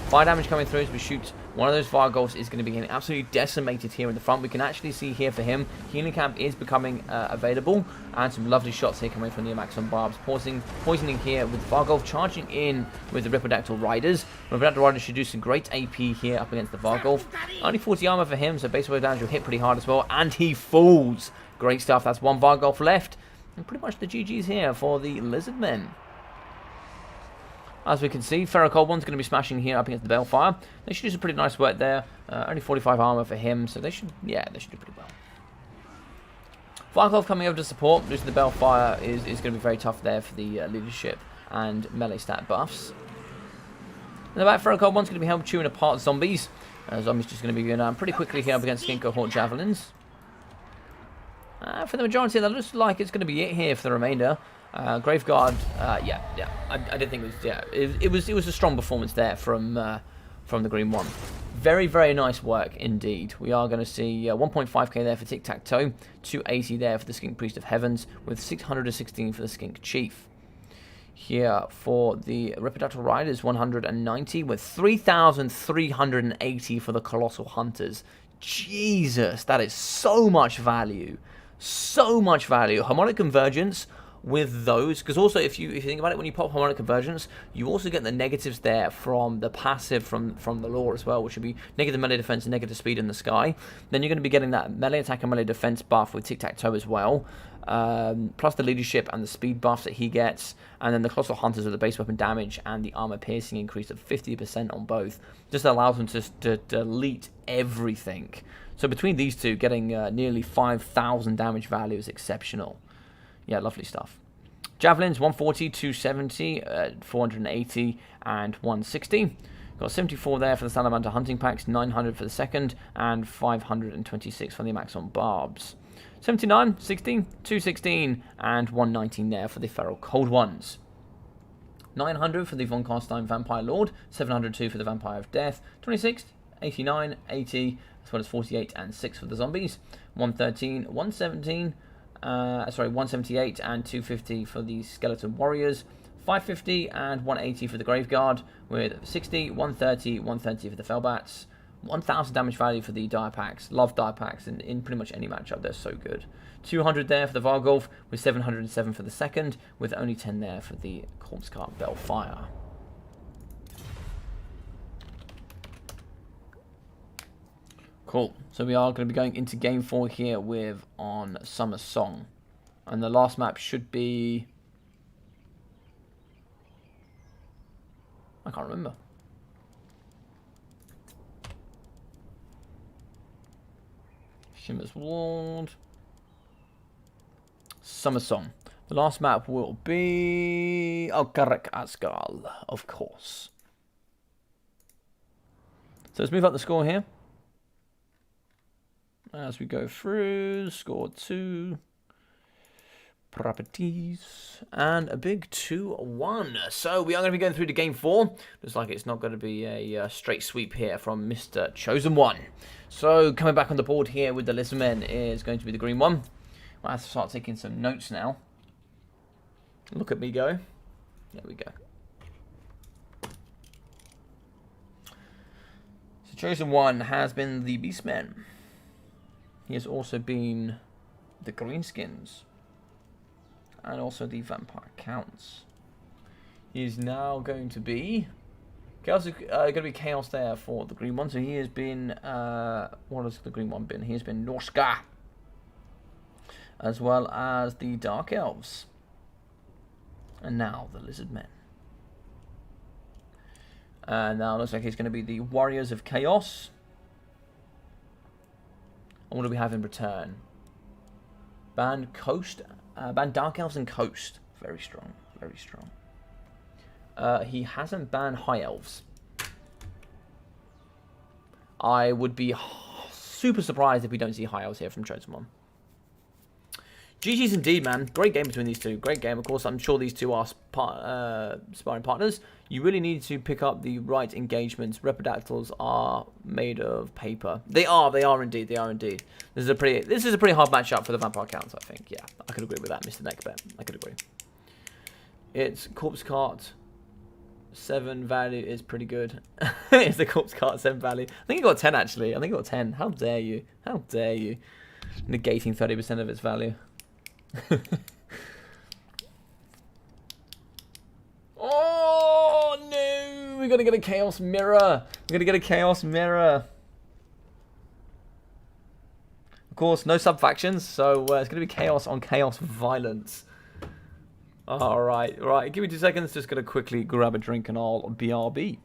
Fire damage coming through as we shoot. One of those Vargulfs is going to be getting absolutely decimated here in the front. We can actually see here for him, Healing Camp is becoming available. And some lovely shots here coming from the Amaxon Barbs. Poisoning here with Vargulf, charging in with the Ripperdactyl Riders. Ripperdactyl Riders should do some great AP here up against the Vargulf. Only 40 armor for him, so base weapon damage will hit pretty hard as well. And he falls. Great stuff. That's one Vargulf left. And pretty much the GG's here for the Lizard Men. As we can see, Ferrocold One's going to be smashing here up against the Balefire. They should do some pretty nice work there. Only 45 armor for him, so they should do pretty well. Fireclaw coming over to support. Losing the Balefire is going to be very tough there for the leadership and melee stat buffs. In the back, Ferrocold One's going to be helping chewing apart zombies. Zombies just going to be going down pretty quickly here up against Skin Cohort Javelins. For the majority, that looks like it's going to be it here for the remainder. Graveguard, I didn't think it was, it was a strong performance there from the green one. Very, very nice work indeed. We are going to see 1.5k there for Tic Tac Toe, 280 there for the Skink Priest of Heavens, with 616 for the Skink Chief. Here for the Ripidactyl Riders, 190, with 3,380 for the Colossal Hunters. Jesus, that is so much value. So much value. Harmonic Convergence with those, because also if you think about it, when you pop Harmonic Convergence, you also get the negatives there from the passive from the lore as well, which would be negative melee defense and negative speed in the sky. Then you're going to be getting that melee attack and melee defense buff with Tic Tac Toe as well, plus the leadership and the speed buffs that he gets, and then the Colossal Hunters with the base weapon damage and the armor piercing increase of 50% on both. Just allows them to delete everything. So between these two, getting nearly 5,000 damage value is exceptional. Yeah, lovely stuff. Javelins, 140, 270, 480, and 160. Got 74 there for the Salamander Hunting Packs, 900 for the second, and 526 for the Amaxon Barbs. 79, 16, 216, and 119 there for the Feral Cold Ones. 900 for the Von Carstein Vampire Lord, 702 for the Vampire of Death, 26, 89, 80, as well as 48 and 6 for the Zombies. 113, 117, 178 and 250 for the Skeleton Warriors. 550 and 180 for the Graveguard, with 60, 130, 130 for the Fellbats. 1,000 damage value for the Dire Packs. Love Dire Packs in pretty much any matchup. They're so good. 200 there for the Vargolf, with 707 for the second, with only 10 there for the Corpse Cart Bellfire. Cool. So we are going to be going into Game 4 here with On Summer Song. And the last map should be... I can't remember. Shimmer's Ward. Summer Song. The last map will be... Karak Asgal, of course. So let's move up the score here. As we go through, score 2, properties, and a big 2-1. So we are going to be going through to Game 4. Looks like it's not going to be a straight sweep here from Mr. Chosen One. So coming back on the board here with the Lizardmen is going to be the green one. I'll have to start taking some notes now. Look at me go. There we go. So Chosen One has been the Beastmen. He has also been the Greenskins and also the Vampire Counts. He is now going to be Chaos. Going to be Chaos there for the green one. So he has been what has the green one been? He has been Norsca, as well as the Dark Elves, and now the Lizardmen. Now it looks like he's going to be the Warriors of Chaos. And what do we have in return? Ban Dark Elves and Coast. Very strong. Very strong. He hasn't banned High Elves. I would be super surprised if we don't see High Elves here from Chosen One. GG's indeed, man. Great game between these two. Great game. Of course, I'm sure these two are sparring partners. You really need to pick up the right engagements. Repidactyls are made of paper. They are indeed. They are indeed. This is a pretty hard matchup for the Vampire Counts, I think. Yeah, I could agree with that, Mr. Neckbet. I could agree. Its Corpse Cart 7 value is pretty good. It's the Corpse Cart 7 value. I think it got 10 actually. I think it got 10. How dare you? How dare you? Negating 30% of its value. Oh no! We're gonna get a Chaos Mirror. We're gonna get a Chaos Mirror. Of course, no sub factions, so it's gonna be Chaos on Chaos Violence. Alright, right. Give me 2 seconds. Just going to quickly grab a drink and I'll BRB.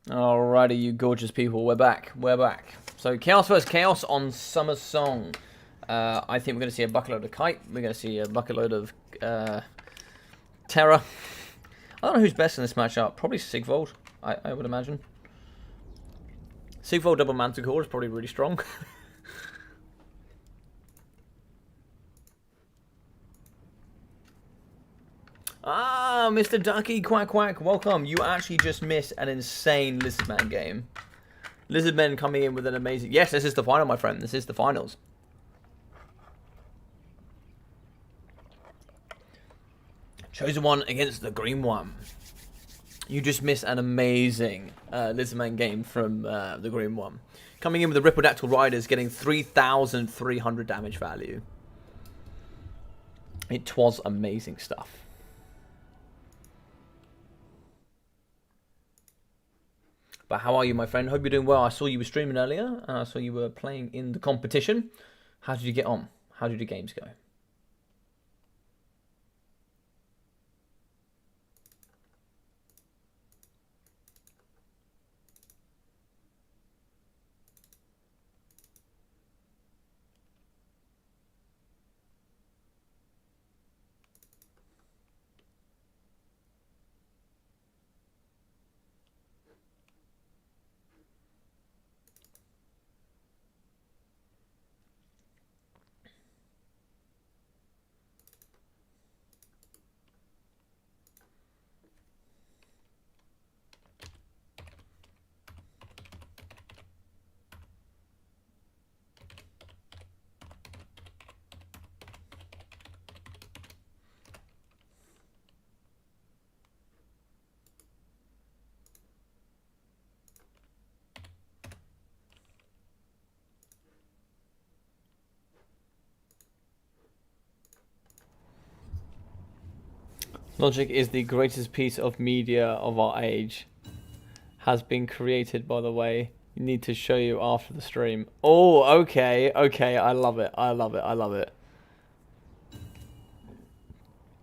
Alrighty, you gorgeous people, we're back. We're back. So, Chaos vs. Chaos on Summer Song. I think we're going to see a bucketload of Kite. We're going to see a bucketload of Terror. I don't know who's best in this matchup. Probably Sigvold, I would imagine. Sigvold double Manticore is probably really strong. Ah, Mr. Ducky, quack quack, welcome. You actually just missed an insane Lizardman game. Lizardmen coming in with an amazing... Yes, this is the final, my friend. This is the finals. Chosen one against the green one. You just missed an amazing Lizardman game from the green one. Coming in with the Rippledactyl Riders, getting 3,300 damage value. It was amazing stuff. But how are you, my friend? Hope you're doing well. I saw you were streaming earlier, and I saw you were playing in the competition. How did you get on? How did your games go? Logic is the greatest piece of media of our age. Has been created, by the way. You need to show you after the stream. Oh, okay, okay. I love it. I love it. I love it.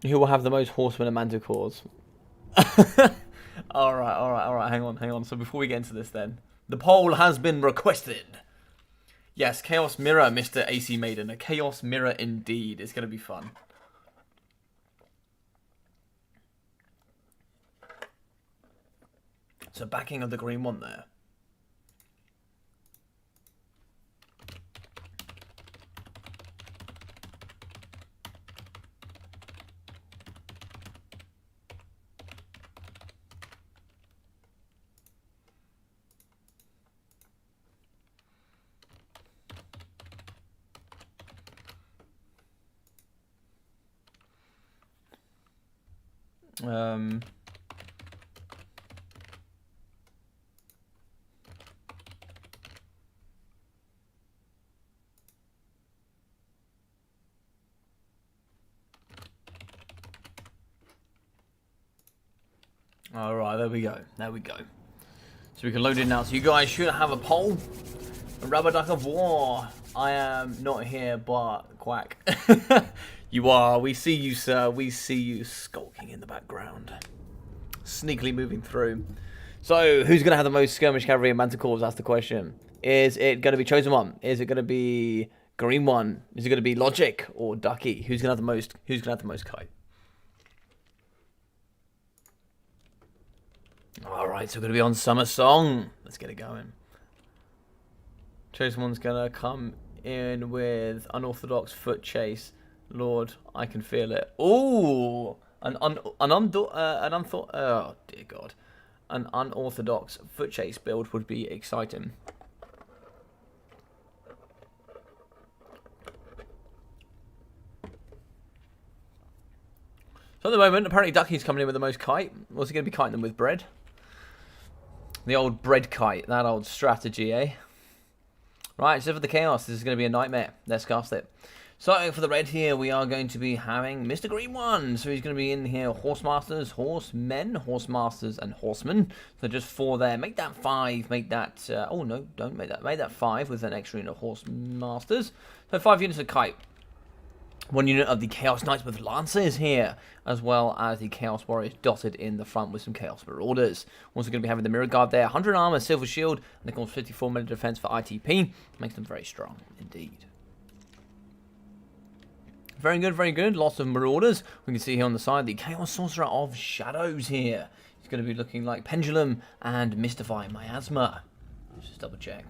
Who will have the most horsemen and manticores? All right, all right, all right. Hang on, hang on. So before we get into this, then the poll has been requested. Yes, Chaos Mirror, Mr. AC Maiden. A Chaos Mirror indeed. It's gonna be fun. So backing of the green one there. All right, there we go. There we go. So we can load it now. So you guys should have a poll. A rubber duck of war. I am not here, but quack. You are. We see you, sir. We see you skulking in the background. Sneakily moving through. So, who's going to have the most skirmish cavalry and manticores? That's the question. Is it going to be Chosen One? Is it going to be Green One? Is it going to be Logic or Ducky? Who's going to have the most? Who's going to have the most kite? All right, so we're going to be on Summer Song. Let's get it going. Chosen One's going to come in with Unorthodox Foot Chase. Lord, I can feel it. Ooh, oh dear God, an unorthodox foot chase build would be exciting. So at the moment, apparently Ducky's coming in with the most kite. What's he going to be kiting them with? Bread? The old bread kite, that old strategy, eh? Right, so for the Chaos, this is going to be a nightmare. Let's cast it. So for the red here, we are going to be having Mr. Green One. So he's going to be in here, Horsemasters, Horsemen, Horsemasters, and Horsemen. So just 4 there. Make that 5. Make that, oh no, don't make that. Make that 5 with an extra unit of Horsemasters. So 5 units of kite. 1 unit of the Chaos Knights with Lancers here, as well as the Chaos Warriors dotted in the front with some Chaos Marauders. Also going to be having the Mirror Guard there, 100 armor, Silver Shield, and of course 54 melee defense for ITP. Makes them very strong indeed. Very good, very good. Lots of Marauders. We can see here on the side the Chaos Sorcerer of Shadows here. He's going to be looking like Pendulum and Mystify Miasma. Let's just double check.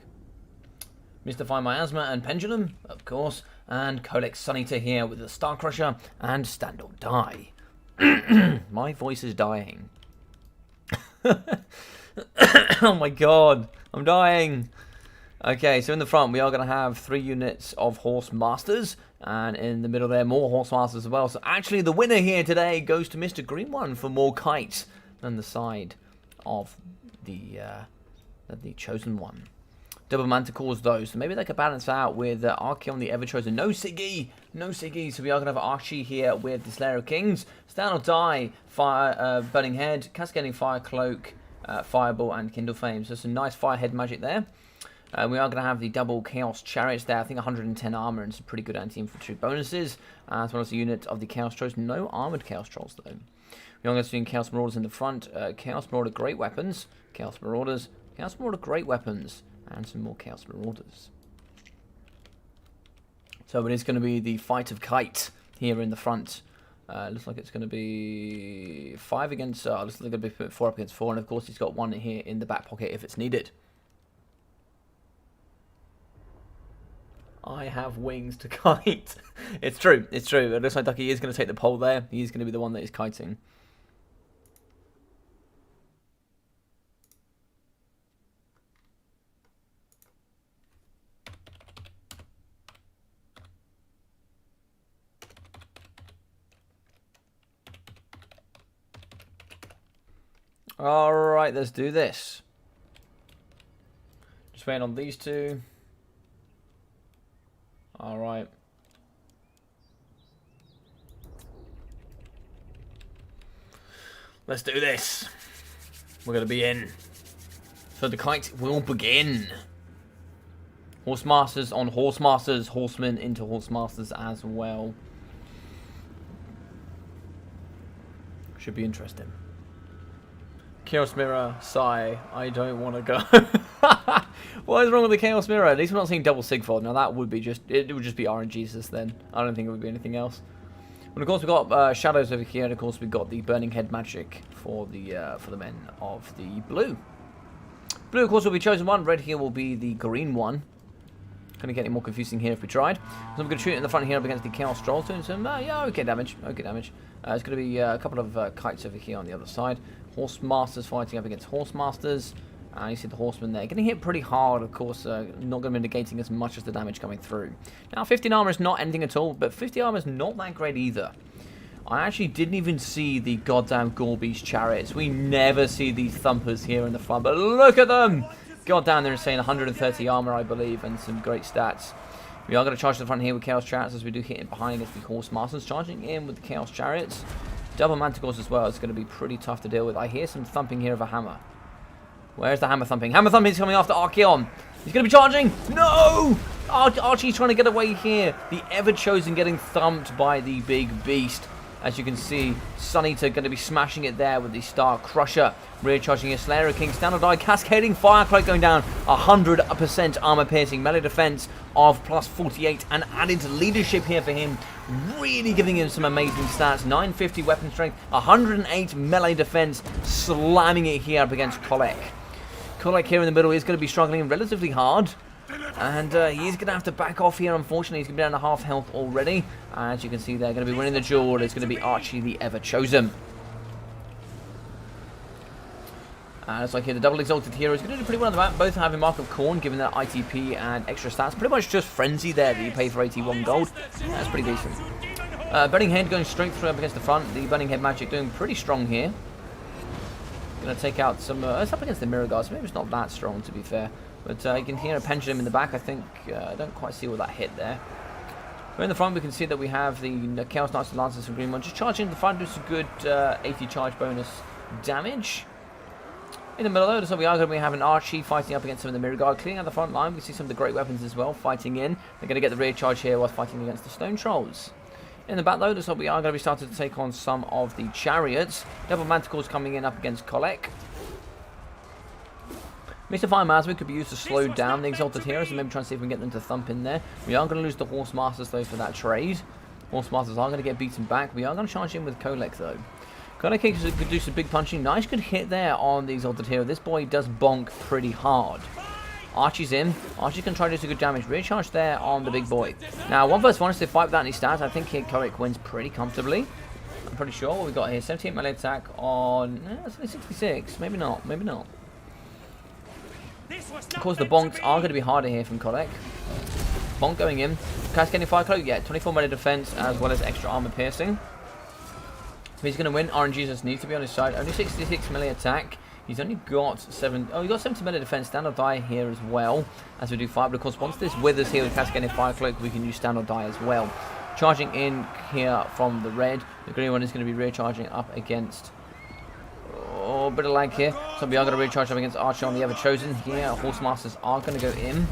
Mystify Miasma and Pendulum, of course, and Codex Suneater here with the Star Crusher and Stand or Die. My voice is dying. Oh my god, I'm dying. Okay, so in the front we are going to have 3 units of Horse Masters, and in the middle there more Horse Masters as well. So actually the winner here today goes to Mr. Green One for more kites than the side of the chosen one. Double Manticores though, so maybe they could balance out with Archeon the Ever-Chosen. No Siggy! No Siggy, so we are going to have Archie here with the Slayer of Kings. Stand or Die, Fire, Burning Head, Cascading Fire Cloak, Fireball, and Kindle Flame. So some nice Firehead magic there. We are going to have the double Chaos Chariots there, I think 110 armor and some pretty good anti-infantry bonuses, as well as the unit of the Chaos Trolls. No armored Chaos Trolls though. We are going to see Chaos Marauders in the front, Chaos Marauder Great Weapons, Chaos Marauders, Chaos Marauder Great Weapons, and some more Chaos Marauders. So it is going to be the fight of kite here in the front. Looks like it's going to be 5 against, looks like it's going to be 4 up against 4, and of course he's got 1 here in the back pocket if it's needed. I have wings to kite. It's true, it's true. It looks like Ducky is going to take the pole there. He's going to be the one that is kiting. Alright, let's do this. Just waiting on these 2. Alright. Let's do this. We're going to be in. So the kite will begin. Horsemasters on Horsemasters. Horsemen into Horsemasters as well. Should be interesting. Chaos Mirror, sigh, I don't want to go. What is wrong with the Chaos Mirror? At least we're not seeing double Sigfold. Now that would be just, it would just be RNGesus then. I don't think it would be anything else. And of course we've got Shadows over here, and of course we've got the Burning Head magic for the men of the blue. Blue of course will be chosen one, red here will be the green one. Gonna get any more confusing here if we tried. So I'm gonna shoot in the front here up against the Chaos Trolls, doing some yeah, okay damage. Okay damage. It's gonna be a couple of kites over here on the other side. Horse Masters fighting up against Horse Masters. You see the Horsemen there. Getting hit pretty hard, of course. Not going to be negating as much as the damage coming through. Now, 15 armor is not anything at all, but 50 armor is not that great either. I actually didn't even see the goddamn Gorbeast chariots. We never see these thumpers here in the front, but look at them! Goddamn, they're insane. 130 armor, I believe, and some great stats. We are going to charge to the front here with Chaos Chariots as we do hit it behind against the Horse Masters. Charging in with the Chaos Chariots. Double Manticores as well. It's going to be pretty tough to deal with. I hear some thumping here of a hammer. Where's the hammer thumping? Hammer thumping is coming after Archeon. He's going to be charging. No! Archie's trying to get away here. The Ever-Chosen getting thumped by the big beast. As you can see, Suneater going to be smashing it there with the Star Crusher. Rear charging his Slayer of Kings. Stand or Die. Cascading Fire Cloak going down. 100% armor piercing. Melee defense of plus 48. And added leadership here for him. Really giving him some amazing stats. 950 weapon strength. 108 melee defense. Slamming it here up against Kolek. Kolek here in the middle is going to be struggling relatively hard. And he's going to have to back off here, unfortunately. He's going to be down to half health already. As you can see, they're going to be winning the duel. It's going to be Archie, the Ever-Chosen. It's like here, the double exalted hero is going to do pretty well on the map. Both having Mark of Corn, given their ITP and extra stats. Pretty much just Frenzy there that you pay for 81 gold. That's pretty decent. Burning Head going straight through up against the front. The Burning Head magic doing pretty strong here. Going to take out some... it's up against the Mirror Guard, so maybe it's not that strong, to be fair. But you can hear a Pendulum in the back, I think. I don't quite see all that hit there. But in the front, we can see that we have the Chaos Knights and Lancers and Green One. Just charging the front, doing some good 80 charge bonus damage. In the middle, though, so we are going to be having Archie fighting up against some of the Mirror Guard, clearing out the front line. We see some of the great weapons as well, fighting in. They're going to get the rear charge here while fighting against the Stone Trolls. In the back, though, so we are going to be starting to take on some of the Chariots. Double Manticores coming in up against Kolek. Mr. Fire Masma could be used to slow down the Exalted Heroes and maybe try and see if we can get them to thump in there. We are going to lose the Horse Masters, though, for that trade. Horse Masters are going to get beaten back. We are going to charge in with Kolek, though. Kolek could do some big punching. Nice good hit there on the Exalted Hero. This boy does bonk pretty hard. Archie's in. Archie can try to do some good damage. Rear charge there on the big boy. Now, 1 vs 1 is to fight without any stats. I think here Kolek wins pretty comfortably. I'm pretty sure what we've got here. 78 melee attack on... that's only 66. Maybe not. Maybe not. Of course, the bonks are going to be harder here from Kolek. Bonk going in. Cascading Fire Cloak, yeah. 24 melee defense as well as extra armor piercing. He's going to win. RNG just needs to be on his side. Only 66 melee attack. He's only got 7... oh, he got 70 melee defense. Stand or die here as well as we do fire. But of course, once this withers here with Cascading Fire Cloak, we can use stand or die as well. Charging in here from the red. The green one is going to be recharging up against... oh, a bit of lag here. So we are going to recharge up against Archer on the Ever-Chosen here. Horse Masters are going to go in.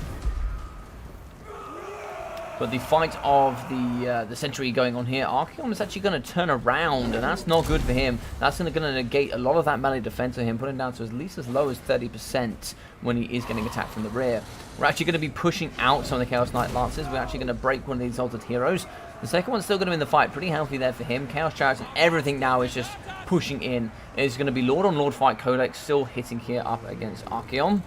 But the fight of the Century going on here, Archeon is actually going to turn around, and that's not good for him. That's going to negate a lot of that melee defense of him, putting him down to at least as low as 30% when he is getting attacked from the rear. We're actually going to be pushing out some of the Chaos Knight Lancers. We're actually going to break one of the Exalted Heroes. The second one's still going to be in the fight. Pretty healthy there for him. Chaos Chariots and everything now is just pushing in. It's going to be Lord on Lord fight. Kolek still hitting here up against Archeon.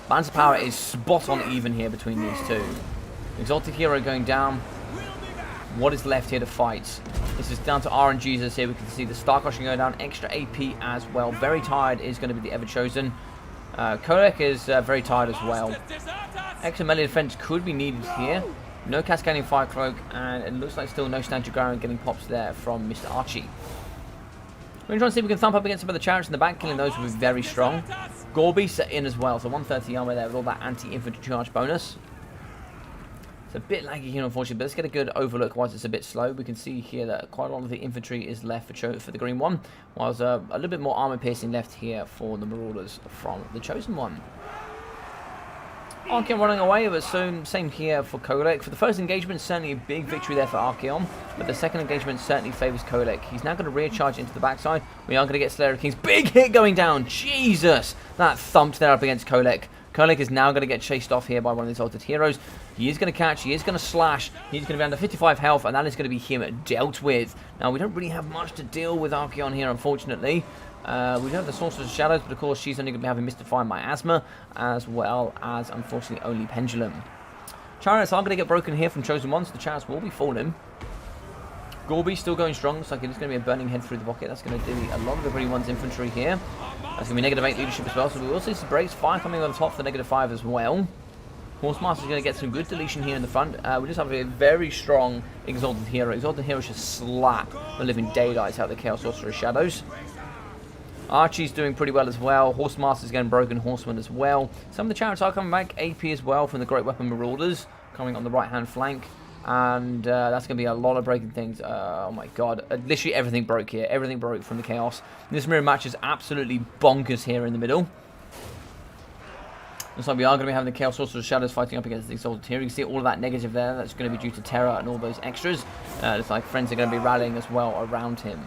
Balance of power is spot on even here between these two. Exalted Hero going down. What is left here to fight? This is down to RNGs here. We can see the Star Crushing going down. Extra AP as well. Very tired is going to be the Ever-Chosen. Kolek is very tired as well. Extra melee defense could be needed here. No Cascading Fire Cloak. And it looks like still no Stand Your Ground getting pops there from Mr. Archie. We're going to try and see if we can thump up against some of the Chariots in the back. Killing those will be very strong. Gorby set in as well, so 130 armor there with all that anti-infantry charge bonus. It's a bit laggy here, unfortunately, but let's get a good overlook whilst it's a bit slow. We can see here that quite a lot of the infantry is left for the green one, whilst a little bit more armor piercing left here for the Marauders from the Chosen one. Archeon running away, but same here for Kolek. For the first engagement, certainly a big victory there for Archeon, but the second engagement certainly favours Kolek. He's now going to rear charge into the backside. We are going to get Slayer of Kings. Big hit going down. Jesus! That thumped there up against Kolek. Kolek is now going to get chased off here by one of the Exalted Heroes. He is going to catch. He is going to slash. He's going to be under 55 health, and that is going to be him dealt with. Now, we don't really have much to deal with Archeon here, unfortunately. We do have the Sorceress of Shadows, but of course she's only going to be having Mystify Miasma, as well as, unfortunately, only Pendulum. Chariots are going to get broken here from Chosen One, so the Chariots will be falling. Gorby still going strong. Looks like it is going to be a Burning Head through the pocket. That's going to delete a lot of the Green One's infantry here. That's going to be -8 leadership as well, so we will see some breaks. Fire coming on the top for the -5 as well. Horsemaster's going to get some good deletion here in the front. We just have a very strong Exalted Hero. Exalted Hero should slap the living daylights out of the Chaos Sorcerer Shadows. Archie's doing pretty well as well. Horsemaster's getting broken. Horseman as well. Some of the Chariots are coming back. AP as well from the Great Weapon Marauders coming on the right-hand flank. And that's going to be a lot of breaking things. Oh my god. Literally everything broke here. Everything broke from the Chaos. This mirror match is absolutely bonkers here in the middle. Looks like we are going to be having the Chaos Sorcerer Shadows fighting up against the Exalted Hero. You can see all of that negative there. That's going to be due to Terror and all those extras. Looks like friends are going to be rallying as well around him.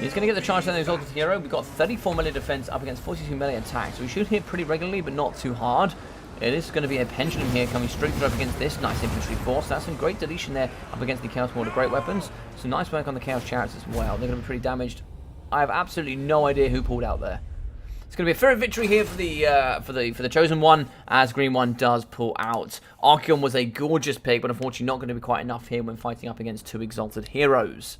He's going to get the charge on the Exalted Hero. We've got 34 melee defense up against 42 melee attack. So we should hit pretty regularly, but not too hard. It is going to be a Pendulum here coming straight through up against this nice infantry force. That's some great deletion there up against the Chaos Mortar Great Weapons. Some nice work on the Chaos Chariots as well. They're going to be pretty damaged. I have absolutely no idea who pulled out there. It's going to be a fair victory here for the chosen one, as green one does pull out. Archeon was a gorgeous pick, but unfortunately not going to be quite enough here when fighting up against two exalted heroes.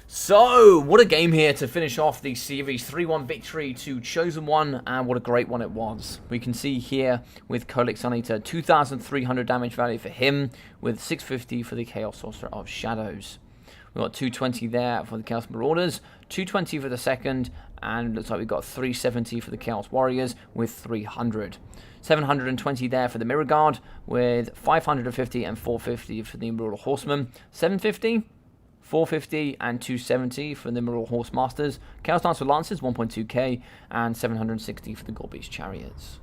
So, what a game here to finish off the series. 3-1 victory to Chosen One, and what a great one it was. We can see here with Kolix Suneater, 2,300 damage value for him, with 650 for the Chaos Sorcerer of Shadows. We've got 220 there for the Chaos Marauders, 220 for the second, and looks like we've got 370 for the Chaos Warriors with 300. 720 there for the Mirror Guard, with 550 and 450 for the Immortal Horsemen. 750... 450 and 270 for the Immortal Horse Masters. Chaos Dancer Lancers, 1.2k, and 760 for the Gorbeast Chariots.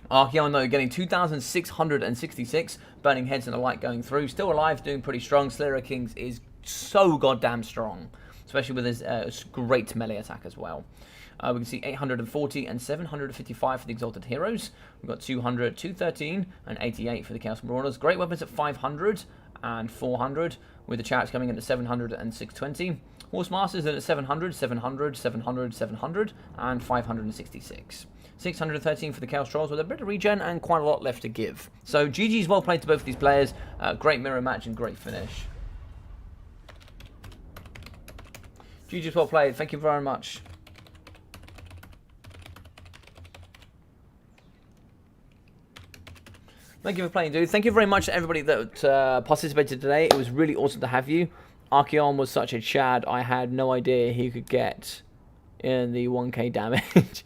Archeon, though, getting 2,666 burning heads and the like going through. Still alive, doing pretty strong. Slayer of Kings is so goddamn strong, especially with his great melee attack as well. We can see 840 and 755 for the Exalted Heroes. We've got 200, 213, and 88 for the Chaos Marauders. Great weapons at 500 and 400, with the Chariots coming in at 700 and 620. Horse Masters at 700, 700, 700, 700, and 566. 613 for the Chaos Trolls, with a bit of regen and quite a lot left to give. So GG's well played to both of these players. Great mirror match and great finish. GG's well played. Thank you very much. Thank you for playing, dude. Thank you very much to everybody that participated today. It was really awesome to have you. Archeon was such a chad. I had no idea he could get in the 1k damage.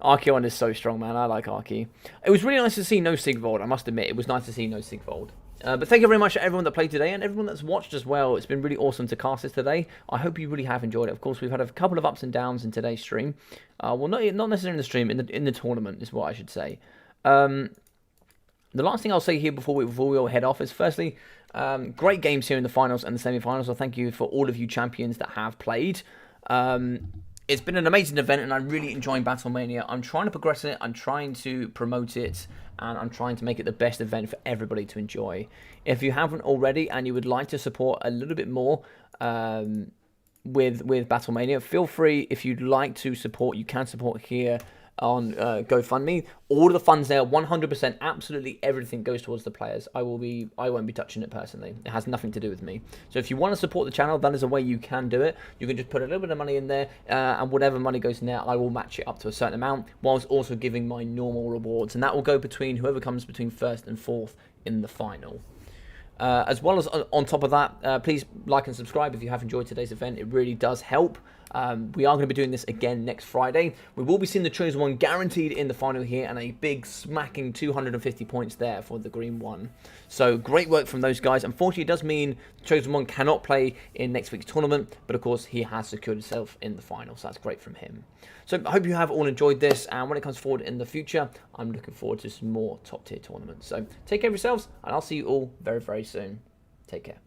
Archeon is so strong, man. I like Archie. It was really nice to see no Sigvold, I must admit. It was nice to see no Sigvold. But thank you very much to everyone that played today and everyone that's watched as well. It's been really awesome to cast this today. I hope you really have enjoyed it. Of course, we've had a couple of ups and downs in today's stream. Well, not necessarily in the stream, in the tournament is what I should say. The last thing I'll say here before we all head off is, firstly, great games here in the finals and the semi-finals. So thank you for all of you champions that have played. It's been an amazing event, and I'm really enjoying BattleMania. I'm trying to progress it, I'm trying to promote it, and I'm trying to make it the best event for everybody to enjoy. If you haven't already and you would like to support a little bit more with BattleMania, feel free. If you'd like to support, you can support here on GoFundMe. All of the funds there, 100%, absolutely everything goes towards the players. I won't be touching it personally. It has nothing to do with me. So if you want to support the channel, that is a way you can do it. You can just put a little bit of money in there, and whatever money goes in there, I will match it up to a certain amount, whilst also giving my normal rewards, and that will go between whoever comes between first and fourth in the final. As well as on top of that, please like and subscribe if you have enjoyed today's event. It really does help. We are going to be doing this again next Friday. We will be seeing the Chosen One guaranteed in the final here, and a big smacking 250 points there for the green one. So great work from those guys. Unfortunately, it does mean Chosen One cannot play in next week's tournament, but of course he has secured himself in the final, so that's great from him. So I hope you have all enjoyed this, and when it comes forward in the future, I'm looking forward to some more top tier tournaments. So take care of yourselves, and I'll see you all very, very soon. Take care.